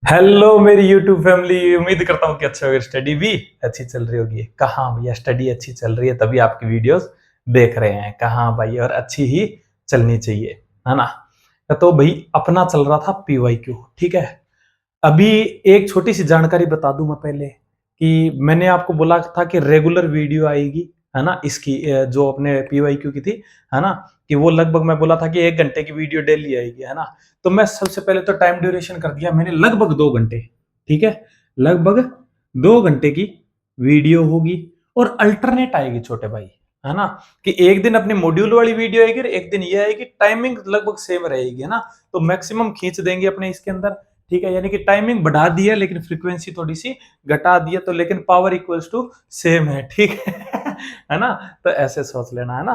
Hello मेरी YouTube family. उम्मीद करता हूँ कि अच्छा होगा। स्टडी भी अच्छी चल रही होगी। कहाँ भैया, स्टडी अच्छी चल रही है तभी आपकी वीडियोस देख रहे हैं। कहाँ भाई, और अच्छी ही चलनी चाहिए, है ना। तो भाई अपना चल रहा था पीवाईक्यू, ठीक है। अभी एक छोटी सी जानकारी बता दूं मैं पहले कि मैंने आपको बोला था कि रेगुलर वीडियो आएगी, है ना। इसकी जो अपने पीवाईक्यू की थी, है ना, कि वो लगभग मैं बोला था कि 1 घंटे की वीडियो डेली आएगी, है ना। तो मैं सबसे पहले तो टाइम ड्यूरेशन कर दिया मैंने लगभग 2 घंटे, ठीक है। लगभग 2 घंटे की वीडियो होगी और अल्टरनेट आएगी छोटे भाई, है ना। कि एक दिन अपनी मॉड्यूल वाली वीडियो आएगी और एक दिन ये आएगी। टाइमिंग लगभग सेम रहेगी, है ना। तो मैक्सिमम खींच देंगे अपने इसके अंदर, ठीक है। यानी कि टाइमिंग बढ़ा दी है लेकिन फ्रीक्वेंसी थोड़ी सी घटा दी है, तो लेकिन पावर इक्वल्स टू सेम है, ठीक है। है ना। तो ऐसे सोच लेना, है ना,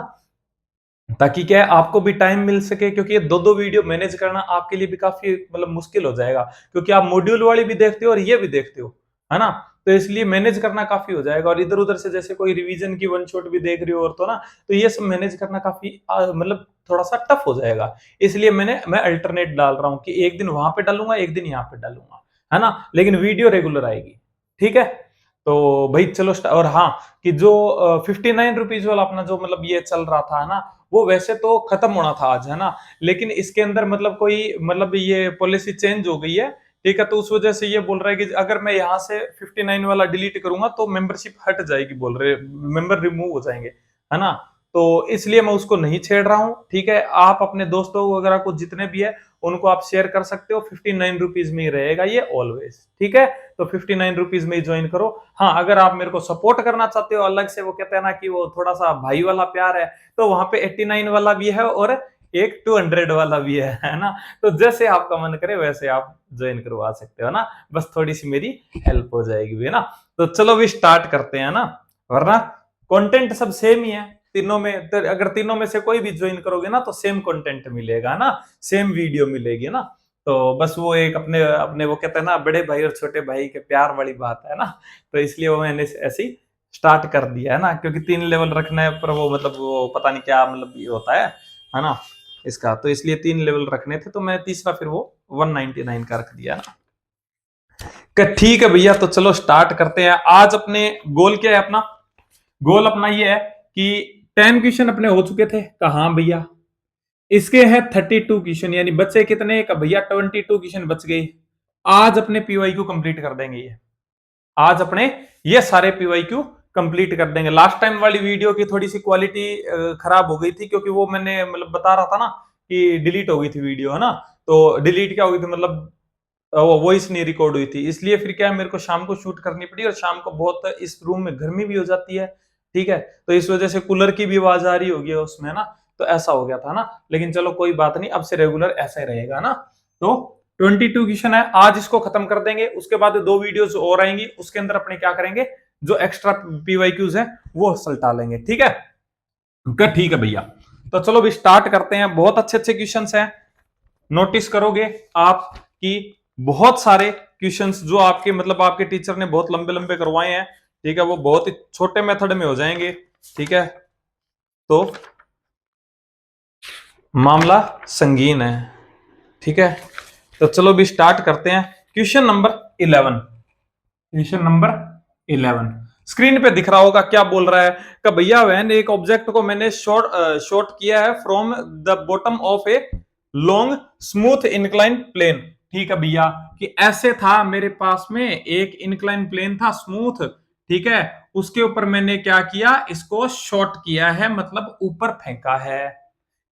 ताकि क्या है आपको भी टाइम मिल सके, क्योंकि ये दो दो वीडियो मैनेज करना आपके लिए भी काफी मतलब मुश्किल हो जाएगा, क्योंकि आप मॉड्यूल वाली भी देखते हो और ये भी देखते हो, है ना। तो इसलिए मैनेज करना काफी हो जाएगा, और इधर उधर से जैसे कोई रिवीजन की वन शॉट भी देख रही हो और तो ना, तो ये सब मैनेज करना काफी मतलब थोड़ा सा टफ हो जाएगा। इसलिए मैं अल्टरनेट डाल रहा हूं कि एक दिन वहां पे डालूंगा, एक दिन यहाँ पे डालूंगा, है ना। लेकिन वीडियो रेगुलर आएगी, ठीक है। तो भाई चलो और हाँ, कि जो 59 रुपीज वाला अपना जो मतलब ये चल रहा था, है ना, वो वैसे तो खत्म होना था आज, है ना। लेकिन इसके अंदर मतलब कोई मतलब ये पॉलिसी चेंज हो गई है, ठीक है। तो उस वजह से ये बोल रहा है कि अगर मैं यहाँ से 59 वाला डिलीट करूंगा तो मेंबरशिप हट जाएगी, बोल रहे मेंबर रिमूव हो जाएंगे, है ना। तो इसलिए मैं उसको नहीं छेड़ रहा हूँ, ठीक है। आप अपने दोस्तों वगैरह को जितने भी है उनको आप शेयर कर सकते हो। 59 रुपीज में ही रहेगा ये ऑलवेज, ठीक है। तो 59 रुपीज में ही ज्वाइन करो। हाँ, अगर आप मेरे को सपोर्ट करना चाहते हो अलग से, वो कहते हैं ना कि वो थोड़ा सा भाई वाला प्यार है, तो वहां पे 89 वाला भी है और एक 200 वाला भी है ना। तो जैसे आपका मन करे वैसे आप ज्वाइन करवा सकते हो ना। बस थोड़ी सी मेरी हेल्प हो जाएगी भी, है ना। तो चलो भी स्टार्ट करते हैं ना। वरना कंटेंट सब सेम ही है तीनों में, तो अगर तीनों में से कोई भी ज्वाइन करोगे ना तो सेम कंटेंट मिलेगा ना, सेम वीडियो मिलेगी ना। तो बस वो एक अपने अपने वो कहते हैं ना, बड़े भाई और छोटे भाई के प्यार वाली बात है ना। तो इसलिए वो मैंने ऐसे ही स्टार्ट कर दिया, है ना, क्योंकि 3 लेवल रखने पर वो मतलब वो पता नहीं क्या मतलब ये होता है ना, इसका। तो इसलिए 3 लेवल रखने थे, तो मैं तीसरा फिर वो 199 का रख दिया ना। ठीक है भैया, तो चलो स्टार्ट करते हैं। आज अपने गोल क्या है अपना? गोल अपना ये है कि 10 क्वेश्चन अपने हो चुके थे, कहा भैया इसके है 32 क्वेश्चन, यानी बच्चे कितने का भैया? 22 क्वेश्चन बच गए। आज अपने पीवाई क्यू कंप्लीट कर देंगे ये। आज अपने ये सारे पीवाईक्यू कंप्लीट कर देंगे। लास्ट टाइम वाली वीडियो की थोड़ी सी क्वालिटी खराब हो गई थी, क्योंकि वो मैंने मतलब बता रहा था ना कि डिलीट हो गई थी वीडियो, है ना। तो डिलीट क्या हो गई थी मतलब वो वॉइस नहीं रिकॉर्ड हुई थी, इसलिए फिर क्या है मेरे को शाम को शूट करनी पड़ी, और शाम को बहुत इस रूम में गर्मी भी हो जाती है, ठीक है। तो इस वजह से कूलर की भी आवाज आ रही होगी उसमें ना। तो ऐसा हो गया था ना। लेकिन चलो कोई बात नहीं, अब से रेगुलर ऐसा ही रहेगा ना। तो 22 क्वेश्चन है, आज इसको खत्म कर देंगे। उसके बाद 2 वीडियोस और आएंगी, उसके अंदर अपने क्या करेंगे, जो एक्स्ट्रा पीवाईक्यूज है वो सल्टा लेंगे, ठीक है। ठीक है भैया। तो चलो भी स्टार्ट करते हैं। बहुत अच्छे अच्छे क्वेश्चन हैं। नोटिस करोगे आप कि बहुत सारे क्वेश्चंस जो आपके मतलब आपके टीचर ने बहुत लंबे लंबे करवाए हैं, ठीक है, वो बहुत ही छोटे मेथड में हो जाएंगे, ठीक है। तो मामला संगीन है, ठीक है। तो चलो भी स्टार्ट करते हैं। Question number 11। Question number 11 screen पे दिख रहा होगा। क्या बोल रहा है कि भैया वैन एक ऑब्जेक्ट को मैंने शॉर्ट किया है from the bottom of a long smooth incline plane, ठीक है भैया। कि ऐसे था मेरे पास में एक इंक्लाइन प्लेन था स्मूथ, ठीक है। उसके ऊपर मैंने क्या किया, इसको शॉर्ट किया है, मतलब ऊपर फेंका है।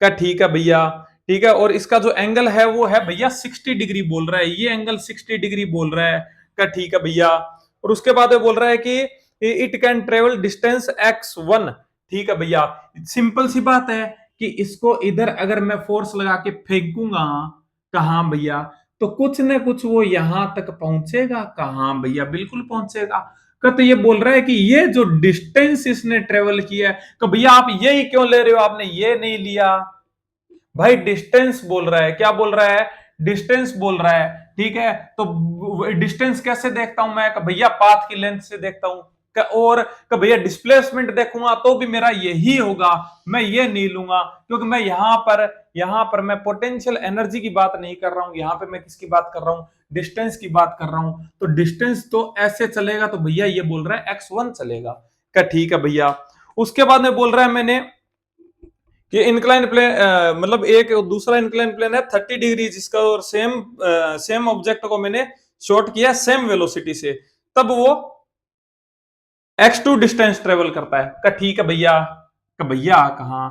का ठीक है भैया, ठीक है। और इसका जो एंगल है वो है भैया 60 डिग्री बोल रहा है, ये एंगल 60 डिग्री बोल रहा है। का ठीक है भैया। और उसके बाद वो बोल रहा है कि it can travel distance x1, ठीक है भैया। सिंपल सी बात है कि इसको इधर अगर मैं फोर्स लगा के फेंकूंगा, कहा भैया, तो कुछ ना कुछ वो यहां तक पहुंचेगा। कहा भैया, बिल्कुल पहुंचेगा। तो ये बोल रहा है कि ये जो डिस्टेंस इसने ट्रेवल किया है, तो भैया आप यही क्यों ले रहे हो, आपने ये नहीं लिया। भाई डिस्टेंस बोल रहा है, क्या बोल रहा है, डिस्टेंस बोल रहा है, ठीक है। तो डिस्टेंस कैसे देखता हूं मैं, भैया पाथ की लेंथ से देखता हूं। और भैया डिस्प्लेसमेंट देखूंगा तो भी मेरा यही होगा, मैं ये नहीं लूंगा, क्योंकि मैं यहां पर मैं पोटेंशियल एनर्जी की बात नहीं कर रहा हूं, यहां पे मैं किसकी बात कर रहा हूं, डिस्टेंस की बात कर रहा हूं, तो डिस्टेंस तो ऐसे चलेगा, तो भैया ये बोल रहा है x1 चलेगा। क्या ठीक है भैया। उसके बाद में बोल रहा है मैंने कि इंक्लाइन प्लेन, मतलब एक दूसरा इंक्लाइन प्लेन है 30 डिग्री जिसका, और सेम ऑब्जेक्ट को मैंने शॉर्ट किया सेम वेलोसिटी से, तब वो x2 डिस्टेंस ट्रेवल करता है। का ठीक है भैया। का भैया कहा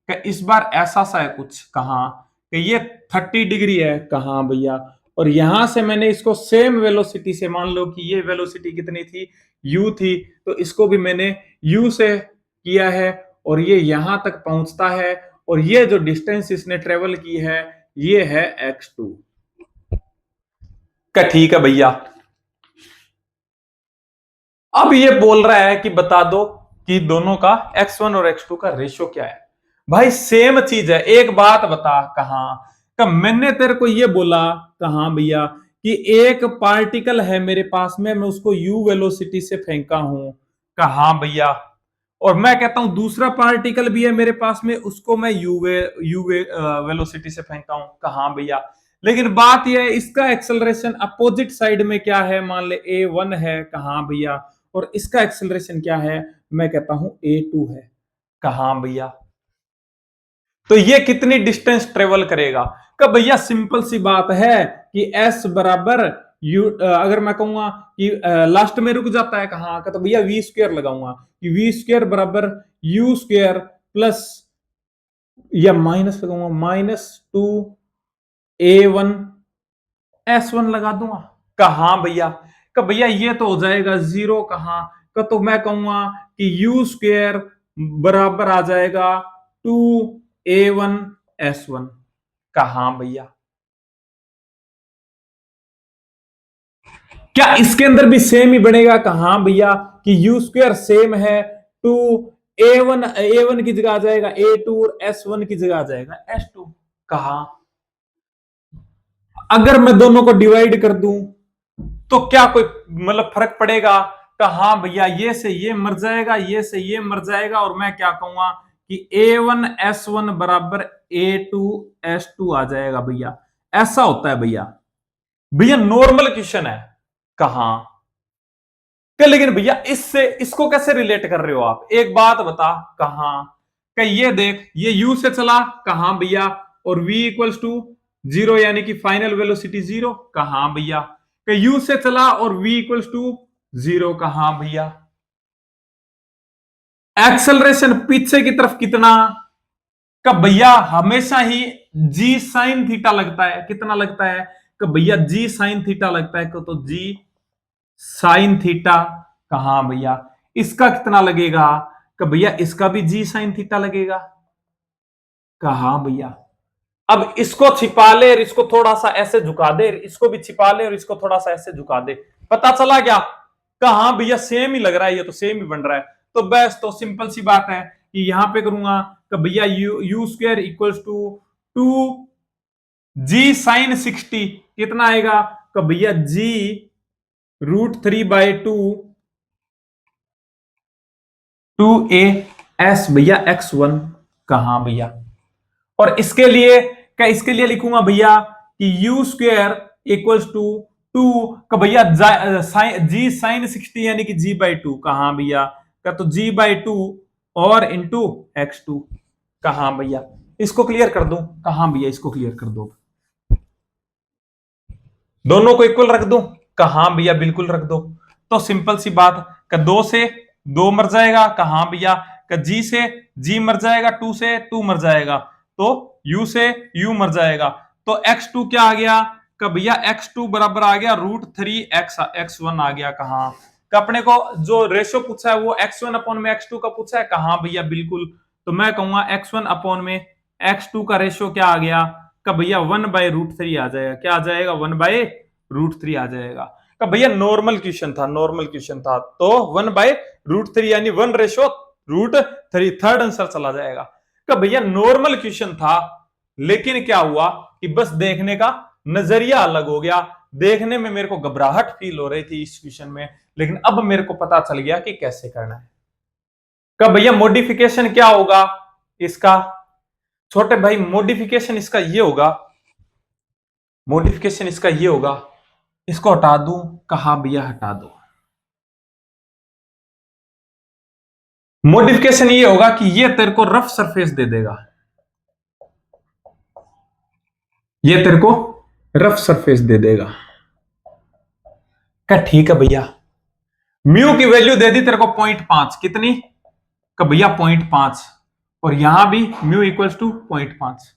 का इस बार ऐसा सा है कुछ, कहा कि ये 30 डिग्री है, कहा भैया, और यहां से मैंने इसको सेम वेलोसिटी से, मान लो कि ये वेलोसिटी कितनी थी, u थी, तो इसको भी मैंने u से किया है, और ये यहां तक पहुंचता है, और ये जो डिस्टेंस इसने ट्रेवल की है ये है x2। का ठीक है भैया। अब ये बोल रहा है कि बता दो कि दोनों का x1 और x2 का रेशियो क्या है। भाई सेम चीज है, एक बात बता, कहा का मैंने तेरे को ये बोला, कहा भैया कि एक पार्टिकल है मेरे पास में, मैं उसको u वेलोसिटी से फेंका हूं, कहा भैया, और मैं कहता हूं दूसरा पार्टिकल भी है मेरे पास में, उसको मैं यू वेलोसिटी से फेंका हूं, कहा भैया। लेकिन बात यह है इसका एक्सेलरेशन अपोजिट साइड में क्या है, मान ले a1 है, कहा भैया, और इसका एक्सेलरेशन क्या है, मैं कहता हूं a2 है, कहा भैया। तो ये कितनी डिस्टेंस ट्रेवल करेगा। कब भैया सिंपल सी बात है कि s बराबर यू, अगर मैं कहूंगा कि लास्ट में रुक जाता है, कहां का, तो भैया वी स्क्वायर लगाऊंगा कि वी स्क्वायर बराबर यू स्क्वायर प्लस, या माइनस लगाऊंगा, -2a1 s1 लगा दूंगा, कहा भैया। कब भैया ये तो हो जाएगा 0, कहा का, तो मैं कहूंगा कि यू स्क्वायर बराबर आ जाएगा 2a1 s1, कहा भैया। क्या इसके अंदर भी सेम ही बनेगा, कहा भैया कि यू स्क्वायर सेम है, टू ए वन की जगह आ जाएगा a2, और s1 की जगह आ जाएगा s2, कहा। अगर मैं दोनों को डिवाइड कर दूं तो क्या कोई मतलब फर्क पड़ेगा, कहा भैया ये से ये मर जाएगा, ये से ये मर जाएगा, और मैं क्या कहूंगा कि a1 s1 बराबर a2 s2 आ जाएगा भैया। ऐसा होता है भैया। भैया नॉर्मल क्वेश्चन है, कहा कि, लेकिन भैया इससे इसको कैसे रिलेट कर रहे हो आप, एक बात बता, कहा कि ये देख ये u से चला, कहा भैया, और v इक्वल्स टू 0 यानी कि फाइनल वेलोसिटी 0, कहा भैया, कि u से चला और v इक्वल्स टू 0, कहा भैया। एक्सेलरेशन पीछे की तरफ कितना, का भैया हमेशा ही g साइन थीटा लगता है, कितना लगता है, कि भैया g साइन थीटा लगता है, तो g साइन थीटा, कहा भैया। इसका कितना लगेगा, कि भैया इसका भी g साइन थीटा लगेगा, कहा भैया। अब इसको छिपा ले और इसको थोड़ा सा ऐसे झुका दे, इसको भी छिपा ले और इसको थोड़ा सा ऐसे झुका दे, पता चला क्या, कहा भैया सेम ही लग रहा है, ये तो सेम ही बन रहा है। तो बस तो सिंपल सी बात है कि यहां पे करूंगा कि भैया u square equals to g sine 60, कितना आएगा, कि भैया जी √3/2 2a s भैया x1, कहा भैया। और इसके लिए क्या, इसके लिए लिखूंगा भैया कि यू स्क्वायर इक्वल्स टू 2 का भैया जी साइन 60 यानी कि g/2, कहा भैया, का तो g/2 और इंटू x2, कहा भैया। इसको क्लियर कर दूं, कहा भैया इसको क्लियर कर दो, दोनों को इक्वल रख दूं, कहा भैया बिल्कुल रख दो। तो सिंपल सी बात, का 2 से 2 मर जाएगा, कहा भैया, का जी से जी मर जाएगा, 2 से 2 मर जाएगा, तो u से u मर जाएगा, तो x2 क्या आ गया, का भैया x2 बराबर आ गया √3x1 आ गया, कहा का अपने को जो रेशियो पूछा है वो x1 अपॉन में x2 का पूछा है, कहा भैया बिल्कुल। तो मैं कहूंगा x1 अपॉन में x2 का रेशियो क्या आ गया, का भैया 1/√3 आ जाएगा, क्या आ जाएगा 1/√3 आ जाएगा। का भैया नॉर्मल क्वेश्चन था, नॉर्मल क्वेश्चन था, तो 1/√3 यानी 1/√3, थर्ड आंसर चला जाएगा। का भैया नॉर्मल क्वेश्चन था, लेकिन क्या हुआ कि बस देखने का नजरिया अलग हो गया, देखने में मेरे को घबराहट फील हो रही थी इस क्वेश्चन में, लेकिन अब मेरे को पता चल गया कि कैसे करना है। का भैया मॉडिफिकेशन क्या होगा इसका, छोटे भाई मॉडिफिकेशन इसका ये होगा, मॉडिफिकेशन इसका ये होगा इसको हटा दूं, कहा भैया हटा दो। मॉडिफिकेशन ये होगा कि ये तेरे को रफ सरफेस दे देगा, ये तेरे को रफ सरफेस दे देगा। क्या ठीक है भैया, म्यू की वैल्यू दे दी तेरे को 0.5, कितनी का भैया 0.5, और यहां भी म्यू इक्वल्स टू 0.5।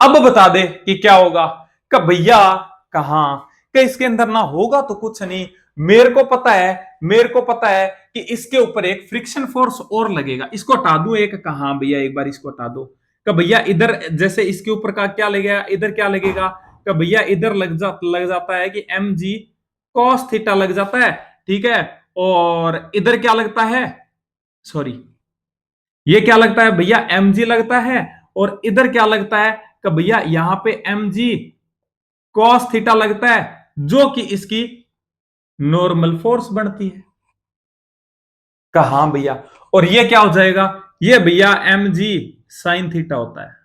अब बता दे कि क्या होगा, का भैया कहां कि इसके अंदर ना होगा तो कुछ नहीं, मेरे को पता है, मेरे को पता है कि इसके ऊपर एक फ्रिक्शन फोर्स और लगेगा। इसको हटा दूं एक, कहां भैया एक बार इसको हटा दो, का भैया इधर जैसे इसके ऊपर का क्या लगेगा, इधर क्या लगेगा, का भैया इधर लग जाता है कि एम जी कॉस थीटा लग जाता है, ठीक है। और इधर क्या लगता है, सॉरी ये क्या लगता है भैया, एम जी लगता है, और इधर क्या लगता है कि भैया यहां पे एम जी कॉस थीटा लगता है, जो कि इसकी नॉर्मल फोर्स बनती है। कहा भैया, और ये क्या हो जाएगा, ये भैया एम जी साइन थीटा होता है।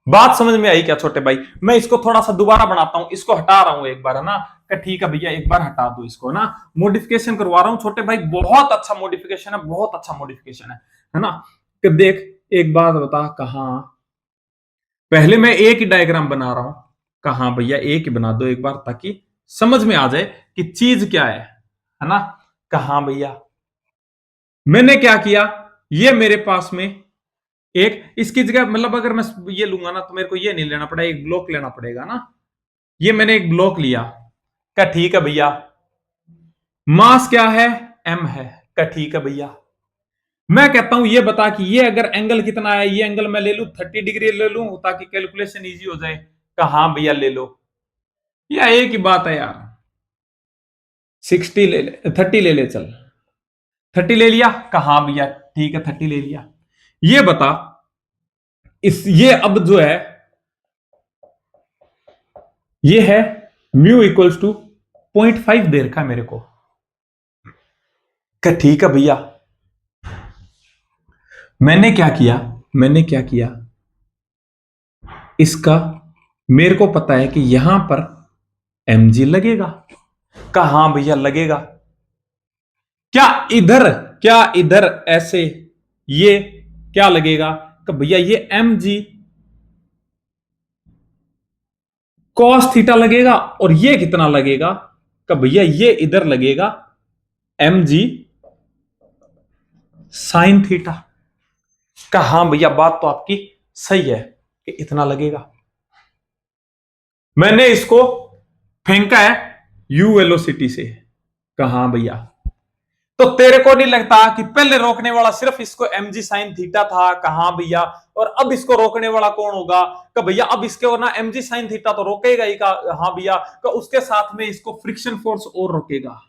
बात समझ में आई क्या छोटे भाई? मैं इसको थोड़ा सा दोबारा बनाता हूं, इसको हटा रहा हूं एक बार, है ना, कि ठीक है भैया एक बार हटा दो इसको ना, मॉडिफिकेशन करवा रहा हूं छोटे भाई, बहुत अच्छा मॉडिफिकेशन है, बहुत अच्छा मॉडिफिकेशन है ना। कि देख एक बात बता, कहा पहले मैं एक ही डायग्राम बना रहा हूं, कहा भैया एक ही बना दो एक बार, ताकि समझ में आ जाए कि चीज क्या है ना। कहा भैया मैंने क्या किया, ये मेरे पास में एक, इसकी जगह मतलब अगर मैं ये लूंगा ना तो मेरे को ये नहीं लेना पड़ेगा, एक ब्लॉक लेना पड़ेगा ना। ये मैंने एक ब्लॉक लिया, क्या ठीक है भैया, मास क्या है, एम है, क्या ठीक है भैया। मैं कहता हूं ये बता कि ये अगर एंगल कितना है, ये एंगल मैं ले लूं 30 डिग्री ले लूं ताकि कैलकुलेशन इजी हो जाए। कहा हाँ भैया ले लो, या एक ही बात है यार, 60 ले ले, 30 ले ले चल, 30 ले लिया, कहा हाँ भैया ठीक है 30 ले लिया। ये बता इस, ये अब जो है ये है म्यू इक्वल्स टू 0.5 दे रखा है मेरे को, क्या ठीक है भैया। मैंने क्या किया, मैंने क्या किया, इसका मेरे को पता है कि यहां पर mg लगेगा, कहा हाँ भैया लगेगा। क्या इधर, क्या इधर ऐसे ये क्या लगेगा, कि भैया ये mg कॉस थीटा लगेगा, और ये कितना लगेगा, कि भैया ये इधर लगेगा mg साइन थीटा। कहा हाँ भैया बात तो आपकी सही है कि इतना लगेगा। मैंने इसको फेंका है यू वेलोसिटी से, कहा हाँ भैया। तो तेरे को नहीं लगता कि पहले रोकने वाला सिर्फ इसको mg साइन थीटा था, कहा भैया, और अब इसको रोकने वाला कौन होगा, कि भैया अब इसके ना mg साइन थीटा तो रोकेगा ही, का हाँ भैया, कि उसके साथ में इसको फ्रिक्शन फोर्स और रोकेगा।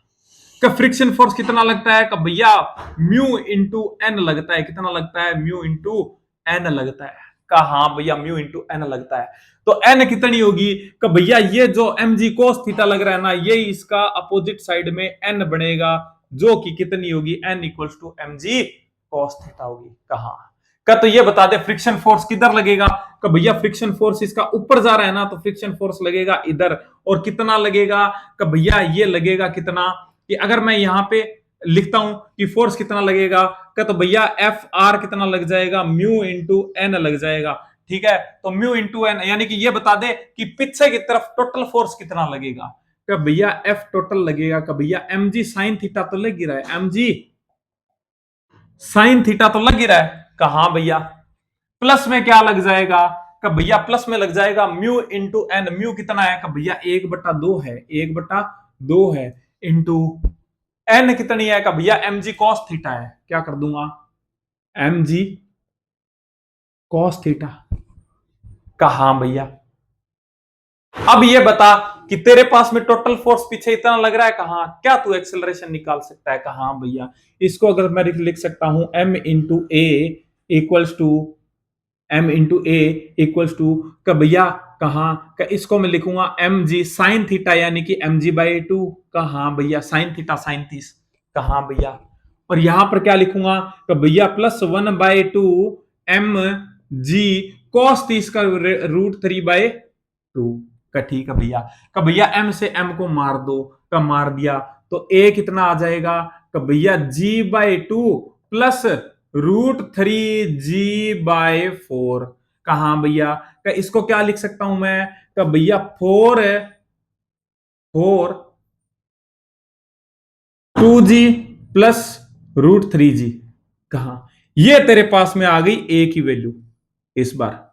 का फ्रिक्शन फोर्स कितना लगता है, कि भैया म्यू इंटू एन लगता है, कितना लगता है, म्यू इंटू एन लगता है, का हाँ भैया म्यू इंटू एन लगता है। तो एन कितनी होगी, कि भैया ये जो mg कोस थीटा लग रहा है ना, ये इसका अपोजिट साइड में एन बनेगा, जो कि कितनी होगी, N equals to mg cos theta होगी। कहा का तो ये बता दे फ्रिक्शन फोर्स किधर लगेगा, कि भैया फ्रिक्शन फोर्स इसका ऊपर जा रहा है ना, तो फ्रिक्शन फोर्स लगेगा इधर, और कितना लगेगा, कि भैया ये लगेगा कितना, कि अगर मैं यहां पे लिखता हूं कि फोर्स कितना लगेगा, का तो भैया एफ आर कितना लग जाएगा, म्यू इंटू एन लग जाएगा, ठीक है। तो म्यू इंटू एन यानी कि ये बता दे कि पीछे की तरफ टोटल फोर्स कितना लगेगा, का भैया एफ टोटल लगेगा, का भैया एम जी साइन थीटा तो लग ही रहा है, एम जी साइन थीटा तो लग ही रहा है, कहा भैया प्लस में क्या लग जाएगा, का भैया प्लस में लग जाएगा म्यू इंटू एन, म्यू कितना है, का भैया 1/2 है, 1/2 है, इंटू एन कितनी है, का भैया एम जी कॉस थीटा है, क्या कर दूंगा, एम जी कॉस थीटा। कहा भैया अब ये बता कि तेरे पास में टोटल फोर्स पीछे इतना लग रहा है, कहा क्या तू एक्सेलरेशन निकाल सकता है, कहा भैया इसको अगर मैं लिख सकता हूं m into a equals to m into a equals to, का भैया कहा का इसको मैं लिखूंगा एम जी साइन थीटा यानी कि mg/2, कहा भैया साइन थीटा साइन 30, कहा भैया, और यहां पर क्या लिखूंगा, का भैया +1/2 mg cos 30 का √3/2, का ठीक है भैया। का भैया m से m को मार दो, का मार दिया तो a कितना आ जाएगा का भैया g/2 प्लस √3g/4। कहा भैया का इसको क्या लिख सकता हूं मैं का भैया 2g प्लस √3g। कहा ये तेरे पास में आ गई a की वैल्यू। इस बार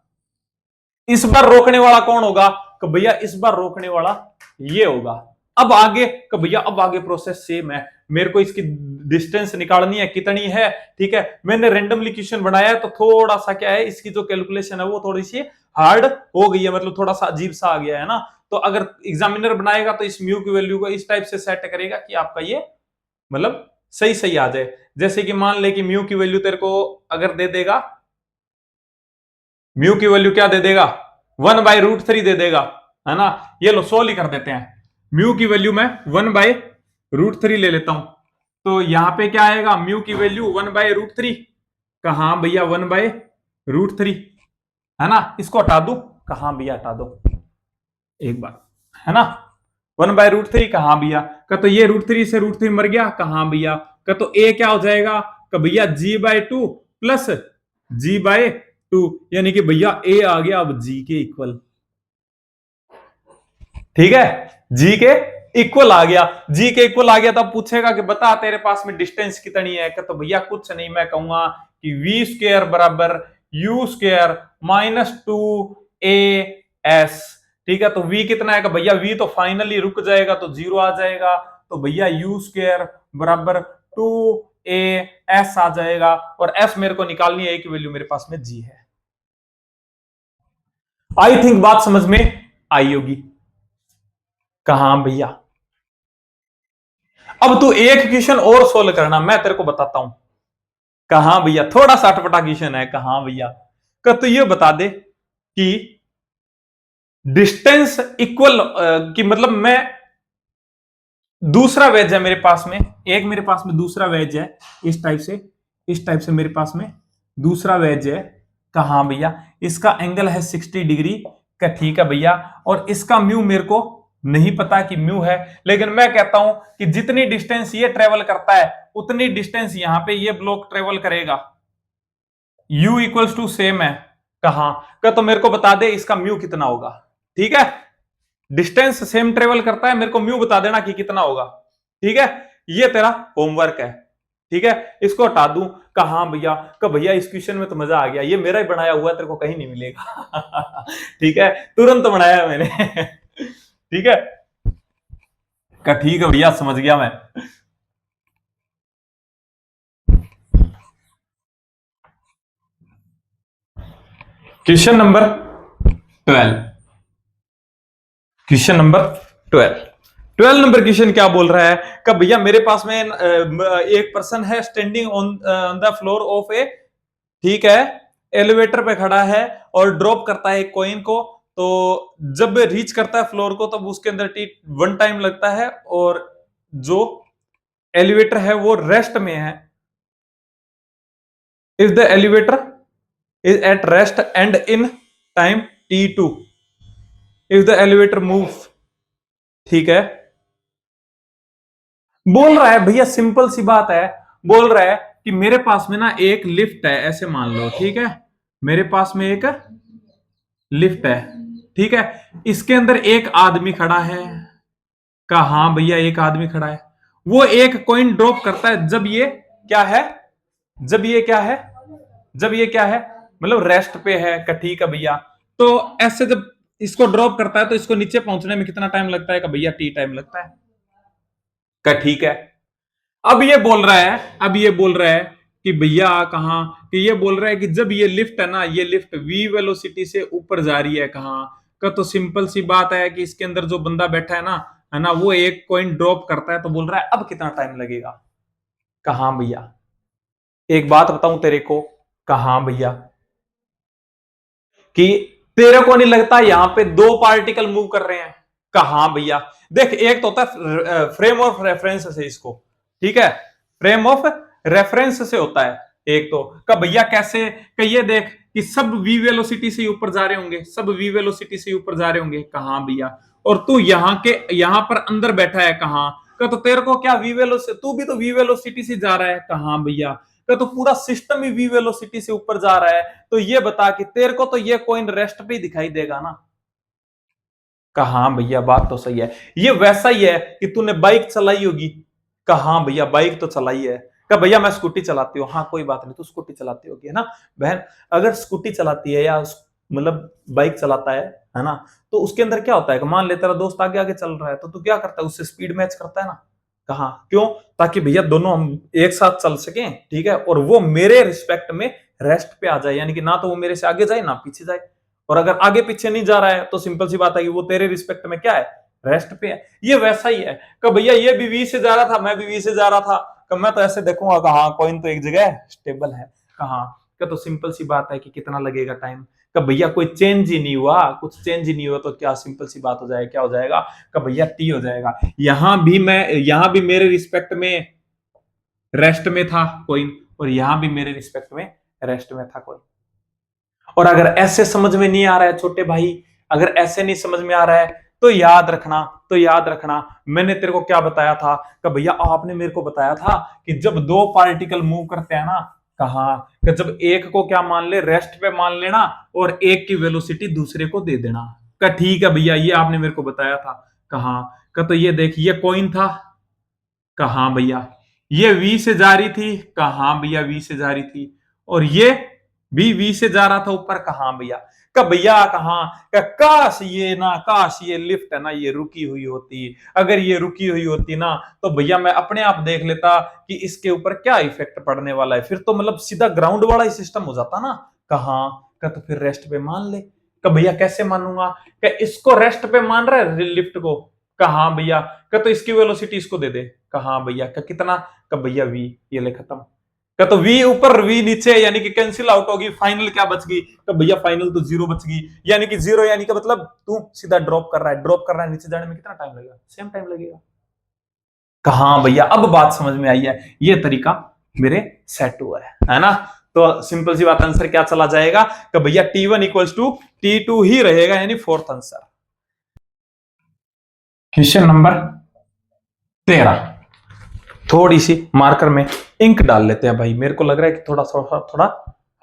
रोकने वाला कौन होगा कि भैया इस बार रोकने वाला ये होगा। अब आगे कि भैया अब आगे प्रोसेस सेम है, मेरे को इसकी डिस्टेंस निकालनी है कितनी है। ठीक है, मैंने रैंडमली क्वेश्चन बनाया है तो थोड़ा सा क्या है इसकी जो कैलकुलेशन है वो थोड़ी सी हार्ड हो गई है, मतलब थोड़ा सा अजीब सा आ गया है ना। तो अगर एग्जामिनर बनाएगा तो इस म्यू की वैल्यू को इस टाइप से सेट करेगा कि आपका ये मतलब सही सही आ जाए। जैसे कि मान ले कि म्यू की वैल्यू तेरे को अगर दे देगा, म्यू की वैल्यू क्या दे देगा 1/√3 दे देगा, है ना। ये लो सोल्व ही कर देते हैं। म्यू की वैल्यू मैं 1/√3 ले लेता हूं, तो यहां पे क्या आएगा म्यू की वैल्यू 1/√3। कहा भैया 1/√3, है ना। इसको हटा दू, कहा भैया हटा दो एक बार, है ना। 1/√3 कहा भैया का तो ये √3 से √3 मर गया। कहा भैया का तो a क्या हो जाएगा का भैया g/2 प्लस g/2, यानी कि भैया a आ गया अब g के इक्वल। ठीक है, g के इक्वल आ गया। g के इक्वल आ गया तब पूछेगा कि बता तेरे पास में डिस्टेंस कितनी है। तो भैया कुछ नहीं, मैं कहूंगा कि v² बराबर u² माइनस 2as। ठीक है, तो v कितना है भैया v तो फाइनली रुक जाएगा तो 0 आ जाएगा। तो भैया u² बराबर 2as आ जाएगा और s मेरे को निकालनी है, a की वैल्यू मेरे पास में g है। आई थिंक बात समझ में आई होगी। कहा भैया अब तू एक क्वेश्चन और सोल्व करना, मैं तेरे को बताता हूं। कहा भैया थोड़ा सा अटपटा क्वेश्चन है। कहा भैया का तो ये बता दे कि डिस्टेंस इक्वल कि मतलब मैं दूसरा वेज है मेरे पास में, एक मेरे पास में दूसरा वेज है इस टाइप से, इस टाइप से मेरे पास में दूसरा वेज है। कहा भैया इसका एंगल है 60 डिग्री का। ठीक है भैया, और इसका म्यू मेरे को नहीं पता कि म्यू है, लेकिन मैं कहता हूं कि जितनी डिस्टेंस ये ट्रेवल करता है उतनी डिस्टेंस यहां पे ये ब्लॉक ट्रेवल करेगा। u इक्वल्स टू सेम है। कहा का तो मेरे को बता दे इसका म्यू कितना होगा। ठीक है, डिस्टेंस सेम ट्रेवल करता है, मेरे को म्यू बता देना कि कितना होगा। ठीक है, ये तेरा होमवर्क है। ठीक है, इसको हटा दूं। कहा भैया का भैया इस क्वेश्चन में तो मजा आ गया, ये मेरा ही बनाया हुआ तेरे को कहीं नहीं मिलेगा। ठीक है, तुरंत बनाया मैंने। ठीक है का ठीक है भैया समझ गया मैं। Question number 12, question number 12 number question क्या बोल रहा है कि भैया मेरे पास में एक पर्सन है standing on the floor of a, ठीक है, एलिवेटर पे खड़ा है और ड्रॉप करता है एक कॉइन को। तो जब रीच करता है फ्लोर को तब उसके अंदर वन टाइम लगता है, और जो एलिवेटर है वो रेस्ट में है। If the elevator is at rest and in time t2, if the elevator move. ठीक है, बोल रहा है भैया सिंपल सी बात है, बोल रहा है कि मेरे पास में ना एक लिफ्ट है, ऐसे मान लो। ठीक है, मेरे पास में एक लिफ्ट है। ठीक है, इसके अंदर एक आदमी खड़ा है। कहा हाँ भैया एक आदमी खड़ा है, वो एक कॉइन ड्रॉप करता है जब ये क्या है, जब ये क्या है, जब ये क्या है मतलब रेस्ट पे है। का ठीक है भैया, तो ऐसे जब इसको ड्रॉप करता है तो इसको नीचे पहुंचने में कितना टाइम लगता है। का भैया टी टाइम लगता है। का ठीक है, अब ये बोल रहा है, अब ये बोल रहा है कि भैया कहा कि ये बोल रहा है कि जब ये लिफ्ट है ना, ये लिफ्ट v वेलोसिटी से ऊपर जा रही है। कहा का तो सिंपल सी बात है कि इसके अंदर जो बंदा बैठा है ना, वो एक कॉइन ड्रॉप करता है। तो बोल रहा है अब कितना टाइम लगेगा। कहा भैया एक बात बताऊं तेरे को, कहा भैया कि तेरे को नहीं लगता यहां पे दो पार्टिकल मूव कर रहे हैं। कहा भैया देख, एक तो होता है फ्रेम ऑफ रेफरेंस से इसको, ठीक है, फ्रेम ऑफ रेफरेंस से होता है एक तो। का भैया कैसे, कि ये देख कि सब v वेलोसिटी से ऊपर जा रहे होंगे, सब v वेलोसिटी से ऊपर जा रहे होंगे। कहां भैया? और तू यहां पर अंदर बैठा है। कहां का? तो तेरे को क्या v वेलोसिटी, तू भी तो v वेलोसिटी से जा रहा है। कहां भैया? का तो पूरा सिस्टम ही v वेलोसिटी से ऊपर जा रहा है। तो ये बता कि तेरे को तो ये कॉइन रेस्ट पे दिखाई देगा ना। कहा भैया बात तो सही है। ये वैसा ही है कि तूने बाइक चलाई होगी। कहा भैया बाइक तो चलाई है। कहा भैया मैं स्कूटी चलाती हूँ। हाँ कोई बात नहीं, तू स्कूटी चलाती होगी है ना बहन। अगर स्कूटी चलाती है या मतलब बाइक चलाता है ना, तो उसके अंदर क्या होता है कि मान ले तेरा दोस्त आगे आगे चल रहा है तो तू क्या करता है, उससे स्पीड मैच करता है ना। कहा क्यों? ताकि भैया दोनों हम एक साथ चल सकें, ठीक है, और वो मेरे रिस्पेक्ट में रेस्ट पे आ जाए, यानी कि ना तो वो मेरे से आगे जाए ना पीछे जाए। और अगर आगे पीछे नहीं जा रहा है तो सिंपल सी बात है कि वो तेरे रिस्पेक्ट में क्या है, रेस्ट पे है। ये वैसा ही है कि भैया ये भी वी से जा रहा था, मैं भी वी से जा रहा था, कि मैं तो ऐसे देखूंगा कहा कॉइन तो एक जगह स्टेबल है। कहा का तो सिंपल सी बात है कि कितना लगेगा टाइम। का भैया कोई चेंज ही नहीं हुआ, कुछ चेंज ही नहीं हुआ तो क्या सिंपल सी बात हो जाएगा, क्या हो जाएगा का भैया टी हो जाएगा। यहां भी मेरे रिस्पेक्ट में रेस्ट में था कॉइन, और यहां भी मेरे रिस्पेक्ट में रेस्ट में था कॉइन। और अगर ऐसे समझ में नहीं आ रहा है छोटे भाई, अगर ऐसे नहीं समझ में आ रहा है तो याद रखना, मैंने तेरे को क्या बताया था कि भैया आपने मेरे को बताया था कि जब दो पार्टिकल मूव करते हैं ना, कहा कि जब एक को क्या मान ले, रेस्ट पे मान लेना, और एक की वेलोसिटी दूसरे को दे देना। का ठीक है भैया ये आपने मेरे को बताया था। कहा का तो ये देख ये कॉइन था। कहा भैया ये वी से जा रही थी। कहा भैया वी से जा रही थी। और ये भी वी से जा रहा था ऊपर। कहा भैया? का भैया कहा का काश ये लिफ्ट है ना ये रुकी हुई होती। अगर ये रुकी हुई होती ना तो भैया मैं अपने आप देख लेता कि इसके ऊपर क्या इफेक्ट पड़ने वाला है, फिर तो मतलब सीधा ग्राउंड वाला ही सिस्टम हो जाता ना। कहा का तो फिर रेस्ट पे मान ले। का भैया कैसे मानूंगा? क्या इसको रेस्ट पे मान रहा है लिफ्ट को? कहा भैया का तो इसकी वेलोसिटी इसको दे दे। कहा भैया का कितना? का भैया वी, ये ले खत्म। का तो वी ऊपर वी नीचे, यानी कि कैंसिल आउट होगी, फाइनल क्या बच गई? तो भैया फाइनल तो जीरो बच गई, यानी कि जीरो, यानी कि मतलब तू सीधा ड्रॉप कर रहा है, नीचे जाने में कितना टाइम लगेगा? सेम टाइम लगेगा। कहा भैया अब बात समझ में आई है, ये तरीका मेरे सेट हुआ है ना। तो सिंपल सी बात, आंसर क्या चला जाएगा कि भैया T1 इक्वल्स टू T2 ही रहेगा, यानी फोर्थ आंसर। क्वेश्चन नंबर 13, थोड़ी सी मार्कर में इंक डाल लेते हैं भाई, मेरे को लग रहा है कि थोड़ा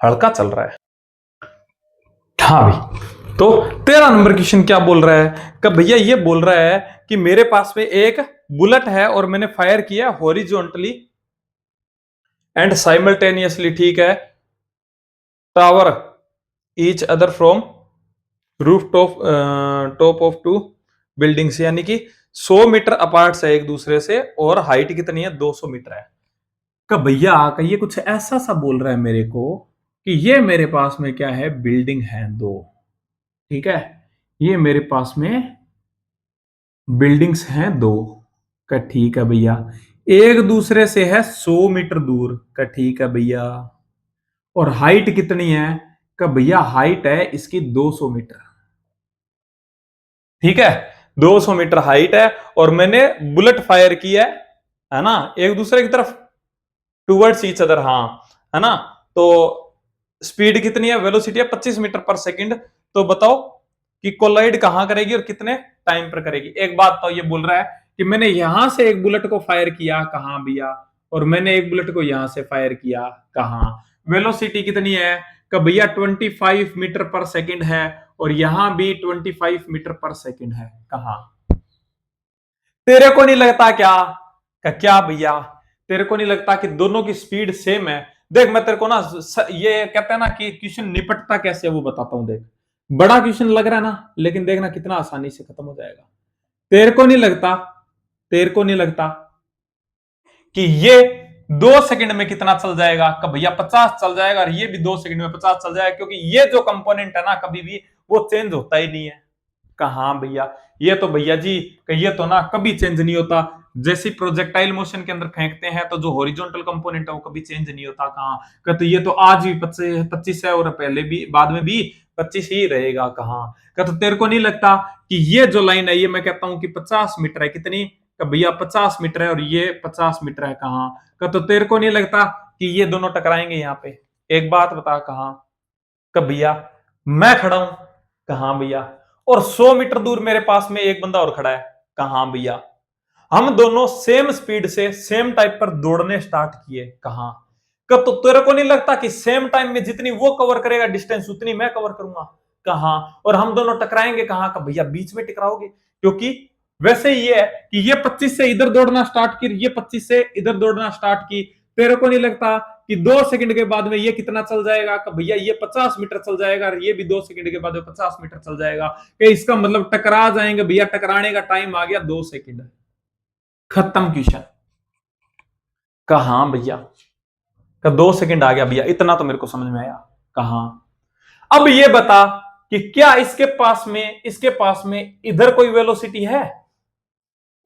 हल्का चल रहा है। हाँ भाई, तो 13 नंबर क्वेश्चन क्या बोल रहा है कि भैया ये बोल रहा है कि मेरे पास में एक बुलेट है और मैंने फायर किया हॉरिजॉन्टली एंड साइमल्टेनियसली, ठीक है, tower each other from roof top of to buildings, यानी कि 100 मीटर अपार्ट है एक दूसरे से, और हाइट कितनी है? 200 मीटर है। का भैया का ये कुछ ऐसा सा बोल रहा है मेरे को कि ये मेरे पास में क्या है, बिल्डिंग है दो, ठीक है, ये मेरे पास में बिल्डिंग्स हैं दो। का ठीक है भैया, एक दूसरे से है 100 मीटर दूर। का ठीक है भैया, और हाइट कितनी है? का भैया हाइट है इसकी 200 मीटर, ठीक है, 200 मीटर हाइट है, और मैंने बुलेट फायर की है ना, एक दूसरे की तरफ, टूवर्ड्स ईच अदर, हाँ, है ना। तो स्पीड कितनी है, वेलोसिटी है 25 मीटर पर सेकंड। तो बताओ कि कोलाइड कहां करेगी और कितने टाइम पर करेगी? एक बात तो ये बोल रहा है कि मैंने यहां से एक बुलेट को फायर किया, कहां भैया, और मैंने एक बुलेट को यहां से फायर किया, कहां। वेलोसिटी कितनी है? का भैया 25 मीटर पर सेकंड है, और यहां भी 25 मीटर पर सेकंड है। कहां? तेरे को नहीं लगता क्या? क्या भैया तेरे को नहीं लगता कि दोनों की स्पीड सेम है? देख मैं तेरे को ना ये कहते हैं ना कि क्वेश्चन निपटता कैसे है वो बताता हूं। देख बड़ा क्वेश्चन लग रहा है ना, लेकिन देखना कितना आसानी से खत्म हो जाएगा। तेरे को नहीं लगता, तेरे को नहीं लगता कि ये 2 सेकंड में कितना चल जाएगा? का भैया 50 चल जाएगा, और ये भी 2 सेकंड में 50 चल जाएगा, क्योंकि ये जो कंपोनेंट है ना कभी भी वो चेंज होता ही नहीं है। कहा भैया ये तो भैया जी ये तो ना कभी चेंज नहीं होता। जैसे प्रोजेक्टाइल मोशन के अंदर फेंकते हैं तो जो हॉरिजॉन्टल कंपोनेंट है वो कभी चेंज नहीं होता। कहा तो ये तो आज भी 25 है, और पहले भी बाद में भी 25 ही रहेगा। कहा का तो तेरे को नहीं लगता कि ये जो लाइन है, ये मैं कहता हूं कि 50 मीटर है, कितनी? का भैया 50 मीटर है, और ये 50 मीटर है। कहा का तो तेरे को नहीं लगता कि ये दोनों टकराएंगे यहाँ पे? एक बात बता, कहा कब भैया मैं खड़ा हूं, कहा भैया, और 100 मीटर दूर मेरे पास में एक बंदा और खड़ा है, कहा भैया, हम दोनों सेम स्पीड से सेम टाइप पर दौड़ने स्टार्ट किए, कहा कब, तो तेरे को नहीं लगता कि सेम टाइम में जितनी वो कवर करेगा डिस्टेंस उतनी मैं कवर करूंगा, कहा, और हम दोनों टकराएंगे, कहा कब भैया बीच में टकराओगे, क्योंकि वैसे ये है कि ये 25 से इधर दौड़ना स्टार्ट की, ये 25 से इधर दौड़ना स्टार्ट की, तेरे को नहीं लगता कि 2 सेकंड के बाद में ये कितना चल जाएगा, कि भैया ये 50 मीटर चल जाएगा, और ये भी 2 सेकंड के बाद में 50 मीटर चल जाएगा, कि इसका मतलब टकरा जाएंगे भैया, टकराने का टाइम आ गया 2 सेकंड, खत्म क्वेश्चन। कहा भैया, का 2 सेकंड आ गया भैया, इतना तो मेरे को समझ में आया, कहा, अब ये बता कि क्या इसके पास में इधर कोई वेलोसिटी है,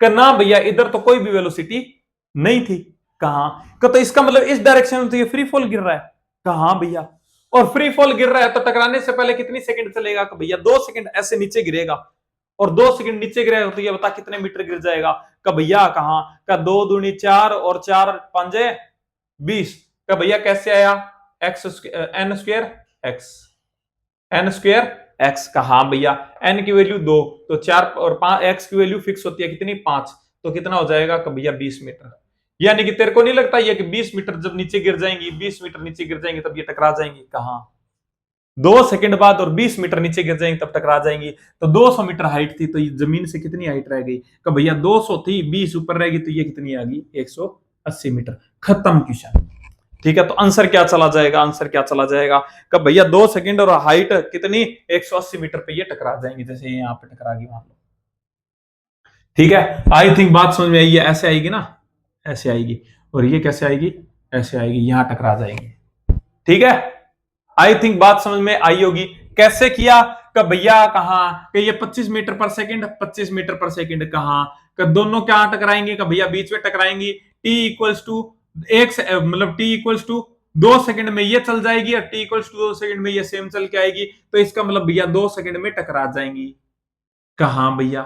ना भैया इधर तो कोई भी वेलोसिटी नहीं थी, कहा, तो इसका मतलब इस डायरेक्शन में तो ये फ्री फॉल गिर रहा है, कहा भैया, और फ्री फॉल गिर रहा है तो टकराने से पहले कितनी सेकंड चलेगा, कि भैया 2 सेकंड ऐसे नीचे गिरेगा, और 2 सेकंड नीचे गिरेगा तो ये बता कितने मीटर गिर जाएगा, का भैया, कहा का 2 दूनी 4 और 4 पंजे 20, का भैया कैसे आया, एन स्क्वायर एक्स, का हाँ भैया एन की वैल्यू 2, तो 4 और 5, एक्स की वैल्यू फिक्स होती है कितनी 5, तो कितना हो जाएगा, का भैया 20 मीटर, यानी कि तेरे को नहीं लगता ये कि 20 मीटर जब नीचे गिर जाएंगी, 20 मीटर नीचे गिर जाएंगे तब ये टकरा जाएंगी, कहा 2 सेकंड बाद, और 20 मीटर नीचे गिर जाएंगे तब टकरा जाएंगी, तो 200 मीटर हाइट थी, तो ये जमीन से कितनी हाइट रह गई, का भैया 200 थी, 20 ऊपर रहेगी तो ये कितनी आ गई 180 मीटर, खत्म क्वेश्चन। ठीक है, तो आंसर क्या चला जाएगा, आंसर क्या चला जाएगा, कब भैया 2 सेकंड और हाइट कितनी 180 मीटर पे ये टकरा जाएंगे, जैसे ये यहाँ पे टकरा गई मान लो। ठीक है, आई थिंक बात समझ में आई है, ऐसे आएगी ना, ऐसे आएगी, और ये कैसे आएगी, ऐसे आएगी, यहां टकरा जाएंगे। ठीक है, आई थिंक बात समझ में आई होगी। कैसे किया, कब भैया, कहा कि ये 25 मीटर पर सेकंड, 25 मीटर पर सेकंड, कहा दोनों क्या टकराएंगे, कब भैया बीच में टकराएंगी, टी इक्वल्स टू एक मतलब टी इक्वल्स टू 2 सेकंड में ये चल जाएगी, और टी इक्वल्स टू 2 सेकंड में ये सेम चल के आएगी, तो इसका मतलब भैया 2 सेकंड में टकरा जाएंगी, कहा भैया